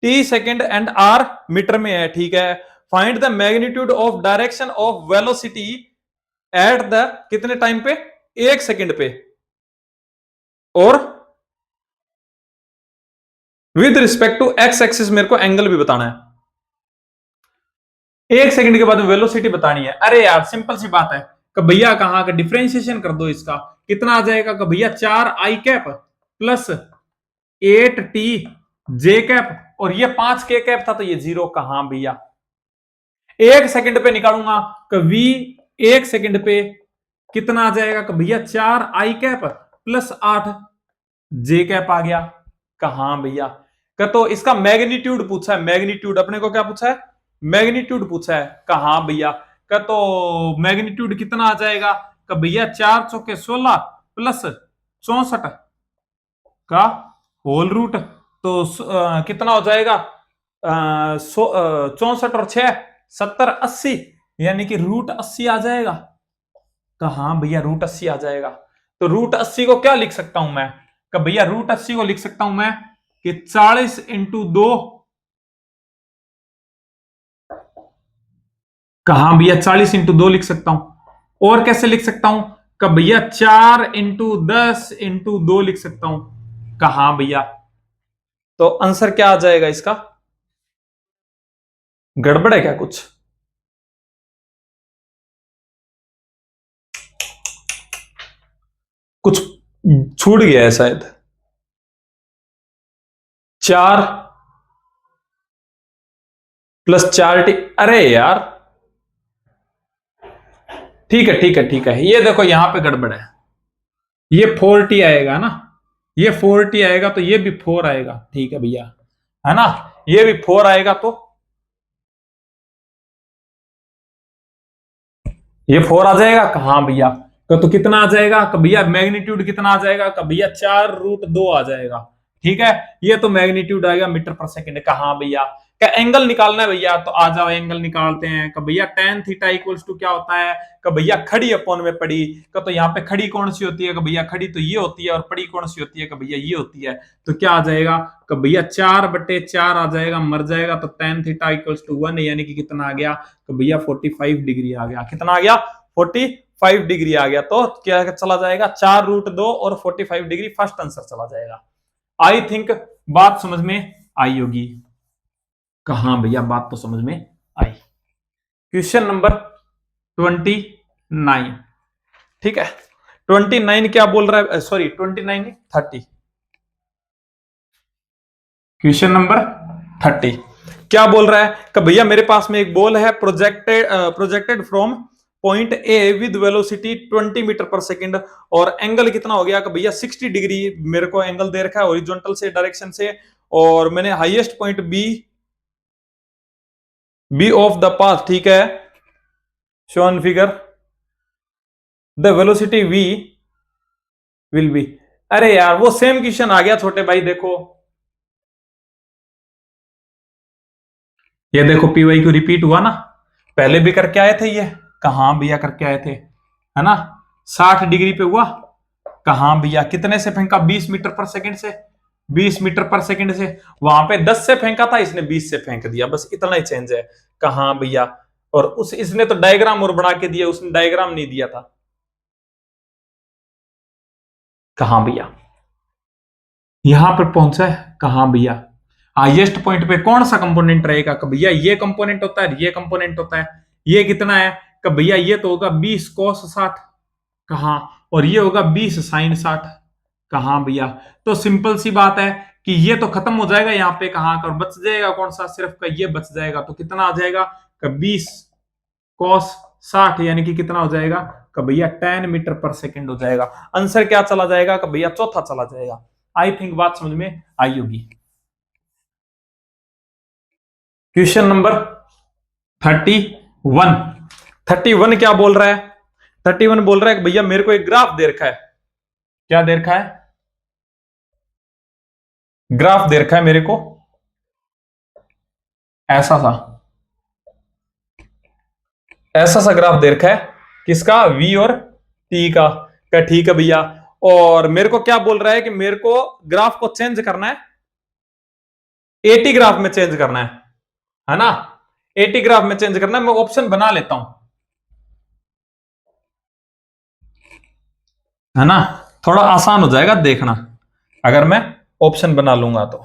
t second and r metre में है, ठीक है। Find the magnitude of direction of velocity at the कितने टाइम पे, 1 सेकंड पे, और with respect to x axis मेरे को एंगल भी बताना है, 1 सेकंड के बाद वेलोसिटी बतानी है। अरे यार सिंपल सी बात है कि भैया कहां का डिफरेंशिएशन कर दो, इसका कितना आ जाएगा कि भैया 4 आई कैप प्लस 8t जे कैप, और ये 5k कैप था तो ये 0 कहां भैया, 1 सेकंड पे निकालूंगा कि v 1 सेकंड पे कितना आ जाएगा कि भैया 4 आई कैप प्लस 8 जे कैप आ गया, कहां भैया का, तो इसका मैग्नीट्यूड पूछा है, मैग्नीट्यूड अपने को क्या पूछा है, मैग्नीट्यूड पूछा है, कहां भैया का, तो मैग्नीट्यूड कितना आ जाएगा का भैया 4 चौके 16 प्लस 64 का होल रूट, तो कितना हो जाएगा 64 और 6 70 80, यानी कि रूट 80 आ जाएगा, कहां भैया रूट 80 आ जाएगा। तो रूट 80 को क्या लिख सकता हूं मैं कि भैया, रूट 80 को लिख सकता हूं मैं कि 40 इंटू 2, कहां भैया 40 इंटू 2 लिख सकता हूं, और कैसे लिख सकता हूं कि भैया 4 इंटू 10 इंटू 2 लिख सकता हूं, कहां भैया, तो आंसर क्या आ जाएगा इसका, गड़बड़ है क्या कुछ, कुछ छूट गया है शायद, 4 प्लस 4t, अरे यार ठीक है ठीक है ठीक है, ये देखो यहां पे गड़बड़ है, ये 4t आएगा ना, ये 4t आएगा तो ये भी 4 आएगा, ठीक है भैया, है ना, ये भी 4 आएगा तो ये 4 आ जाएगा, कहां भैया तो कितना आ जाएगा कि भैया मैग्नीट्यूड कितना आ जाएगा कि भैया 4 रूट 2 आ जाएगा, ठीक है, ये तो मैग्नीट्यूड आएगा मीटर पर सेकंड, कहां भैया, क्या एंगल निकालना है भैया, तो आ जाओ एंगल निकालते हैं कि भैया tan थीटा इक्वल्स टू क्या होता है कि भैया खड़ी अपॉन में पड़ी का, तो यहाँ पे खड़ी कौन सी होती है कि भैया खड़ी तो ये होती है, और पड़ी कौन सी होती है कि भैया ये होती है, तो क्या आ जाएगा कि भैया 4/4 आ जाएगा, मर जाएगा, तो tan थीटा इक्वल्स टू 1, यानी कि कितना आ गया कि भैया 45 डिग्री आ गया, कितना आ गया 45 डिग्री आ गया, तो क्या चला जाएगा 4 रूट 2 और 45 डिग्री, फर्स्ट आंसर चला जाएगा। आई थिंक बात समझ में आई होगी, कहां भैया बात तो समझ में आई। क्वेश्चन नंबर 29, ठीक है, 29 क्या बोल रहा है, सॉरी 29 30, क्वेश्चन नंबर 30 क्या बोल रहा है कि भैया मेरे पास में एक बॉल है projected from point a with velocity 20 metre पर सेकंड और एंगल कितना हो गया कि भैया 60 डिग्री मेरे को एंगल दे रखा है हॉरिजॉन्टल से डायरेक्शन से और मैंने highest point b of the path, ठीक है, shown figure the velocity v will be. अरे यार वो सेम क्वेश्चन आ गया छोटे भाई, देखो ये देखो पी वाई क्यू रिपीट हुआ ना, पहले भी करके आए थे ये, कहां भैया करके आए थे, है ना, 60 डिग्री पे हुआ, कहां भैया कितने से फेंका, 20 मीटर पर सेकंड से, 20 मीटर पर सेकंड से, वहां पे 10 से फेंका था, इसने 20 से फेंक दिया, बस इतना ही चेंज है, कहां भैया। और उस इसने तो डायग्राम और बना के दिया, उसने डायग्राम नहीं दिया था, कहां भैया, यहां पर पहुंचा है, कहां भैया, हाईएस्ट पॉइंट पे कौन सा कंपोनेंट रहेगा, कि भैया ये कंपोनेंट होता है, ये कंपोनेंट होता है, ये कितना है, कि भैया ये तो होगा 20 cos 60, कहां, और ये होगा 20 sin 60, कहां भैया। तो सिंपल सी बात है कि ये तो खत्म हो जाएगा यहाँ पे, कहां कर बच जाएगा, कौन सा, सिर्फ का ये बच जाएगा, तो कितना आ जाएगा, कि 20 cos 60 यानी कि कितना हो जाएगा, कि भैया 10 मीटर पर सेकंड हो जाएगा। आंसर क्या चला जाएगा, कि भैया चौथा चला जाएगा। आई थिंक बात समझ में आई होगी। क्वेश्चन नंबर 31 31 क्या बोल रहा है, 31 बोल रहा है कि भैया मेरे को एक ग्राफ दे रखा है, क्या दे रखा है, ग्राफ दे रखा है मेरे को ऐसा सा ग्राफ दे रखा है, किसका, v और t का, क्या ठीक है भैया। और मेरे को क्या बोल रहा है कि मेरे को ग्राफ को चेंज करना है, 80 ग्राफ में चेंज करना है ना, 80 ग्राफ में चेंज करना है। मैं ऑप्शन बना लेता हूं, है ना, थोड़ा आसान हो जाएगा देखना अगर मैं ऑप्शन बना लूंगा तो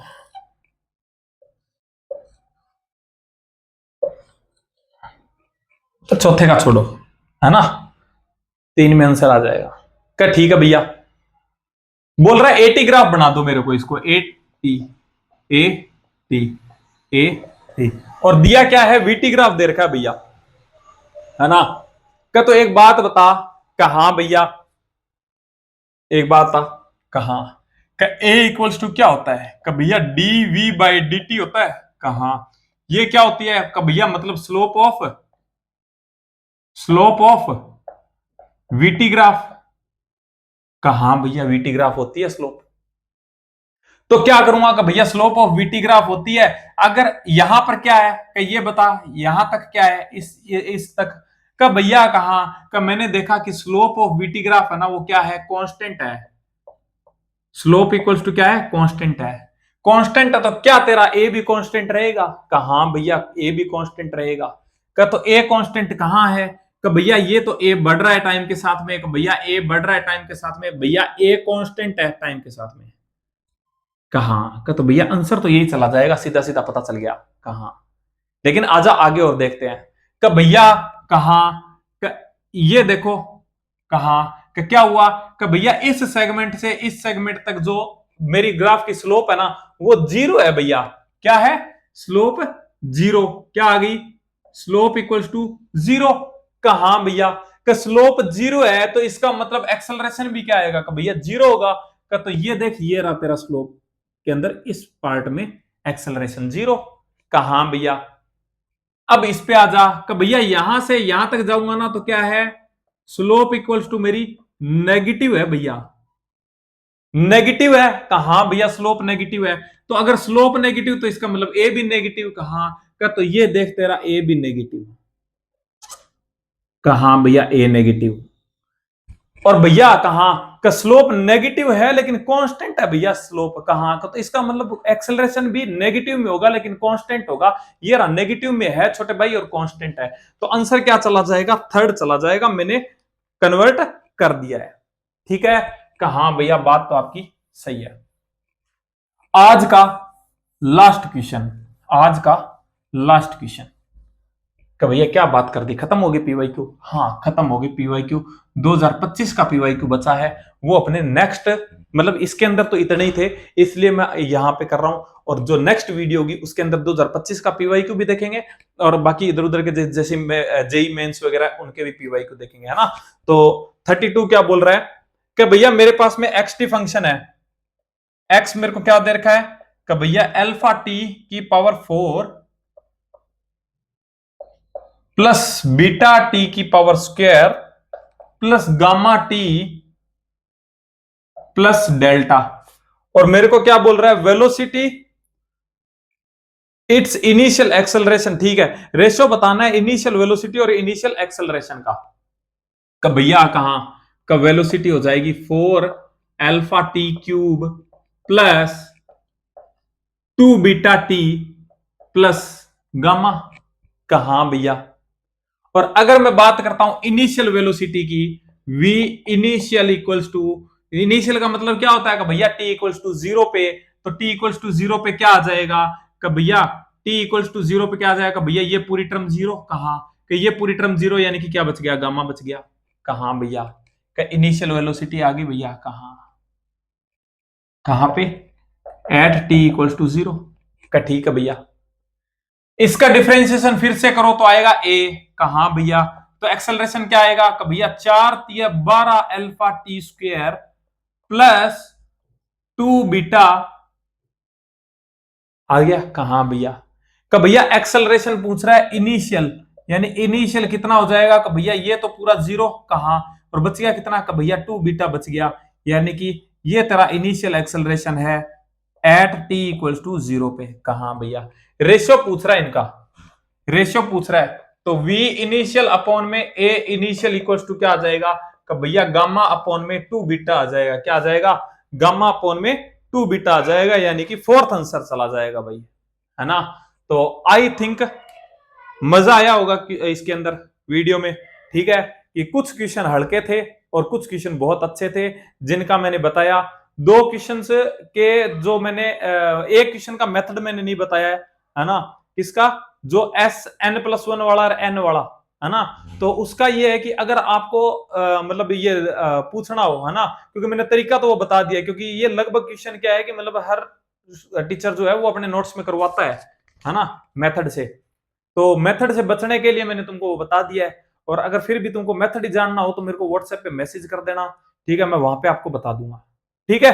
चौथे का छोड़ो, है ना, 3 में आंसर आ जाएगा, क्या ठीक है भैया। बोल रहा है 80 ग्राफ बना दो मेरे को, इसको 80 80 और दिया क्या है, वीटी ग्राफ दे रखा है भैया, है ना। क्या तो एक बात बता, कहां भैया, एक बात था, कहां का ए इक्वल्स टू क्या होता है, का भैया d v by d t होता है, कहां ये क्या होती है, का भैया मतलब स्लोप ऑफ वीटी ग्राफ, कहां भैया वीटी ग्राफ होती है स्लोप, तो क्या करूंगा कि भैया स्लोप ऑफ वीटी ग्राफ होती है, अगर यहां पर क्या है कि ये बता, यहां तक क्या है, इस तक का भैया, कहां का मैंने देखा कि स्लोप ऑफ वीटी ग्राफ है ना, वो क्या है, कांस्टेंट है, स्लोप इक्वल्स टू क्या है, कांस्टेंट है, कांस्टेंट है तो क्या तेरा ए भी कांस्टेंट रहेगा, कहां भैया ए भी कांस्टेंट रहेगा, का तो ए कांस्टेंट कहां है, कि भैया ये तो ए बढ़ रहा है टाइम के साथ में, भैया ए बढ़ रहा है टाइम के साथ में, भैया ए कांस्टेंट है टाइम के साथ में, कहां का, तो भैया आंसर तो यही चला जाएगा, सीधा सीधा पता चल गया कहां। लेकिन आजा आगे और देखते हैं कि भैया कहां, ये देखो कहां कि क्या हुआ, कि भैया इस सेगमेंट से इस सेगमेंट तक जो मेरी ग्राफ की स्लोप है ना, वो 0 है भैया, क्या है, स्लोप 0, क्या आ गई, स्लोप इक्वल्स टू 0, कहां भैया, कि स्लोप 0 है तो इसका मतलब एक्सेलरेशन भी क्या आएगा, कि भैया 0 होगा, का तो ये देख, ये रहा तेरा स्लोप के अंदर इस पार्ट में एक्सेलरेशन 0, कहां भैया। अब इस पे आ जा, कि भैया यहां से यहां तक जाऊंगा ना तो क्या है, स्लोप इक्वल्स टू मेरी नेगेटिव है भैया, नेगेटिव है, कहां भैया स्लोप नेगेटिव है, तो अगर स्लोप नेगेटिव तो इसका मतलब ए भी नेगेटिव, कहां का, तो ये देख तेरा ए भी नेगेटिव, कहां भैया ए नेगेटिव, और भैया कहां का स्लोप नेगेटिव है लेकिन कांस्टेंट है भैया, स्लोप कहां का, तो इसका मतलब एक्सेलरेशन भी नेगेटिव में होगा लेकिन कांस्टेंट होगा, ये रहा नेगेटिव में है छोटे भाई और कांस्टेंट है, तो आंसर क्या चला जाएगा, थर्ड चला जाएगा, मैंने कन्वर्ट कर दिया है, ठीक है, कहां भैया बात तो आपकी सही है। आज का लास्ट क्वेश्चन, आज का लास्ट क्वेश्चन, कि भैया क्या बात कर दी, खत्म हो गई पीवाईक्यू, हाँ खत्म हो गई पीवाईक्यू, 2025 का पीवाईक्यू बचा है, वो अपने नेक्स्ट मतलब इसके अंदर तो इतने ही थे, इसलिए मैं यहां पे कर रहा हूं। और जो नेक्स्ट वीडियो होगी उसके अंदर 2025 का पीवाईक्यू भी देखेंगे, और बाकी इधर उधर के जैसे जेई मेंस वगैरह उनके भी पीवाईक्यू देखेंगे, है ना। तो 32 क्या बोल रहा है कि भैया मेरे पास में एक्स टी फंक्शन है, एक्स मेरे को क्या दे रखा है कि भैया अल्फा टी की पावर 4 प्लस बीटा टी की power square plus gamma T plus delta. और मेरे को क्या बोल रहा है, वेलोसिटी इट्स इनिशियल एक्सेलरेशन, ठीक है, रेशियो बताना है इनिशियल वेलोसिटी और इनिशियल एक्सेलरेशन का। कब भैया कहां का वेलोसिटी हो जाएगी 4 alpha t cube plus 2 beta t plus gamma, कहां भैया। और अगर मैं बात करता हूं इनिशियल वेलोसिटी की, v initial equals to, initial का मतलब क्या होता है कि भैया t इक्वल्स टू 0 पे, तो t इक्वल्स टू 0 पे क्या आ जाएगा कि भैया t इक्वल्स टू 0 पे क्या आ जाएगा भैया, ये पूरी टर्म 0, कहां कि ये पूरी टर्म 0, यानी कि क्या बच गया, गामा बच गया, कहां भैया का इनिशियल वेलोसिटी आ गई भैया, कहां कहां पे एट t इक्वल्स टू 0 का, ठीक है भैया। इसका डिफरेंशिएशन फिर से करो तो आएगा a, कहां भैया, तो एक्सेलरेशन क्या आएगा कि भैया 4 तिया 12 alpha t square plus 2 beta आ गया, कहां भैया कि भैया एक्सेलरेशन पूछ रहा है इनिशियल, यानी इनिशियल कितना हो जाएगा कि भैया ये तो पूरा 0, कहां और बच गया कितना कि भैया 2 बीटा बच गया, यानी कि ये तेरा इनिशियल एक्सेलरेशन है एट टी इक्वल्स टू 0 पे, कहां भैया। रेशियो पूछ रहा है इनका, रेशियो पूछ रहा है, तो v इनिशियल अपॉन में a इनिशियल इक्वल्स टू क्या आ जाएगा कि भैया गामा अपॉन में 2 बीटा आ जाएगा, क्या आ जाएगा, गामा अपॉन में 2 बीटा आ जाएगा, यानी कि फोर्थ आंसर चला जाएगा भाई, है ना। तो आई थिंक मजा आया होगा इसके अंदर वीडियो में, ठीक है, कि कुछ क्वेश्चन हल्के थे और कुछ क्वेश्चन बहुत अच्छे थे जिनका मैंने बताया। दो क्वेश्चन के जो मैंने एक क्वेश्चन का मेथड मैंने नहीं बताया है ना, किसका, जो एस एन प्लस वन वाला और एन वाला, है ना। तो उसका ये है कि अगर आपको मतलब ये पूछना हो, है ना, क्योंकि मैंने तरीका तो वो बता दिया, क्योंकि ये लगभग क्वेश्चन क्या है कि मतलब हर टीचर जो है वो अपने नोट्स में करवाता है ना, मेथड से। तो मेथड से बचने के लिए मैंने तुमको वो बता दिया है, और अगर फिर भी तुमको मेथड ही जानना हो तो मेरे को व्हाट्सएप पे मैसेज कर देना, ठीक है, मैं वहां पे आपको बता दूंगा, ठीक है।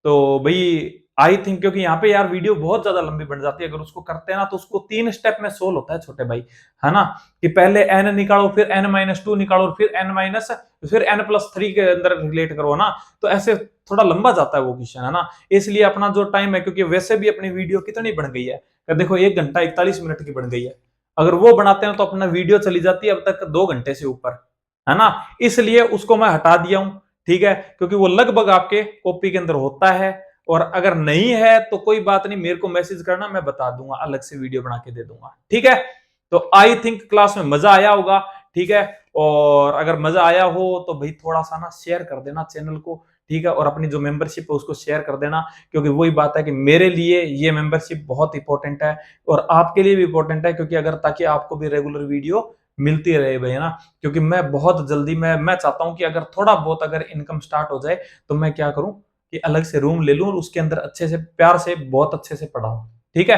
तो भाई आई थिंक, क्योंकि यहाँ पे यार वीडियो बहुत ज्यादा लंबी बन जाती है, अगर उसको करते हैं ना तो उसको 3 स्टेप में सोल्व होता है छोटे भाई, है ना, कि पहले n निकालो, फिर n-2 निकालो, फिर फिर n+3 के अंदर रिलेट करो ना, तो ऐसे थोड़ा लंबा जाता है वो क्वेश्चन, है ना। इसलिए अपना जो टाइम है, क्योंकि वैसे भी अपनी वीडियो कितनी बन गई है, देखो 1 घंटा 41 मिनट की बन गई है, अगर वो बनाते हैं तो अपना वीडियो चली जाती है अब तक 2 घंटे से ऊपर, है ना। इसलिए उसको मैं हटा दिया हूं, ठीक है, क्योंकि वो लगभग आपके कॉपी के अंदर होता है, और अगर नहीं है तो कोई बात नहीं, मेरे को मैसेज करना, मैं बता दूंगा, अलग से वीडियो बना के दे दूंगा, ठीक है। तो आई थिंक क्लास में मजा आया होगा, ठीक है, और अगर मजा आया हो तो भाई थोड़ा सा ना शेयर कर देना चैनल को, ठीक है, और अपनी जो मेंबरशिप है उसको शेयर कर देना, क्योंकि वही बात है कि मेरे लिए ये मेंबरशिप बहुत इंपॉर्टेंट है, और आपके लिए भी इंपॉर्टेंट है, क्योंकि अगर ताकि आपको भी रेगुलर वीडियो मिलती रहे भाई, है ना। क्योंकि मैं बहुत जल्दी मैं चाहता हूं कि अगर थोड़ा बहुत अगर इनकम स्टार्ट हो जाए तो मैं क्या करूं कि अलग से रूम ले लूं और उसके अंदर अच्छे से प्यार से बहुत अच्छे से पढ़ाऊं, ठीक है।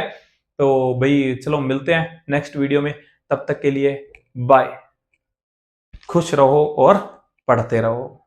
तो भाई चलो मिलते हैं नेक्स्ट वीडियो में, तब तक के लिए बाय, खुश रहो और पढ़ते रहो।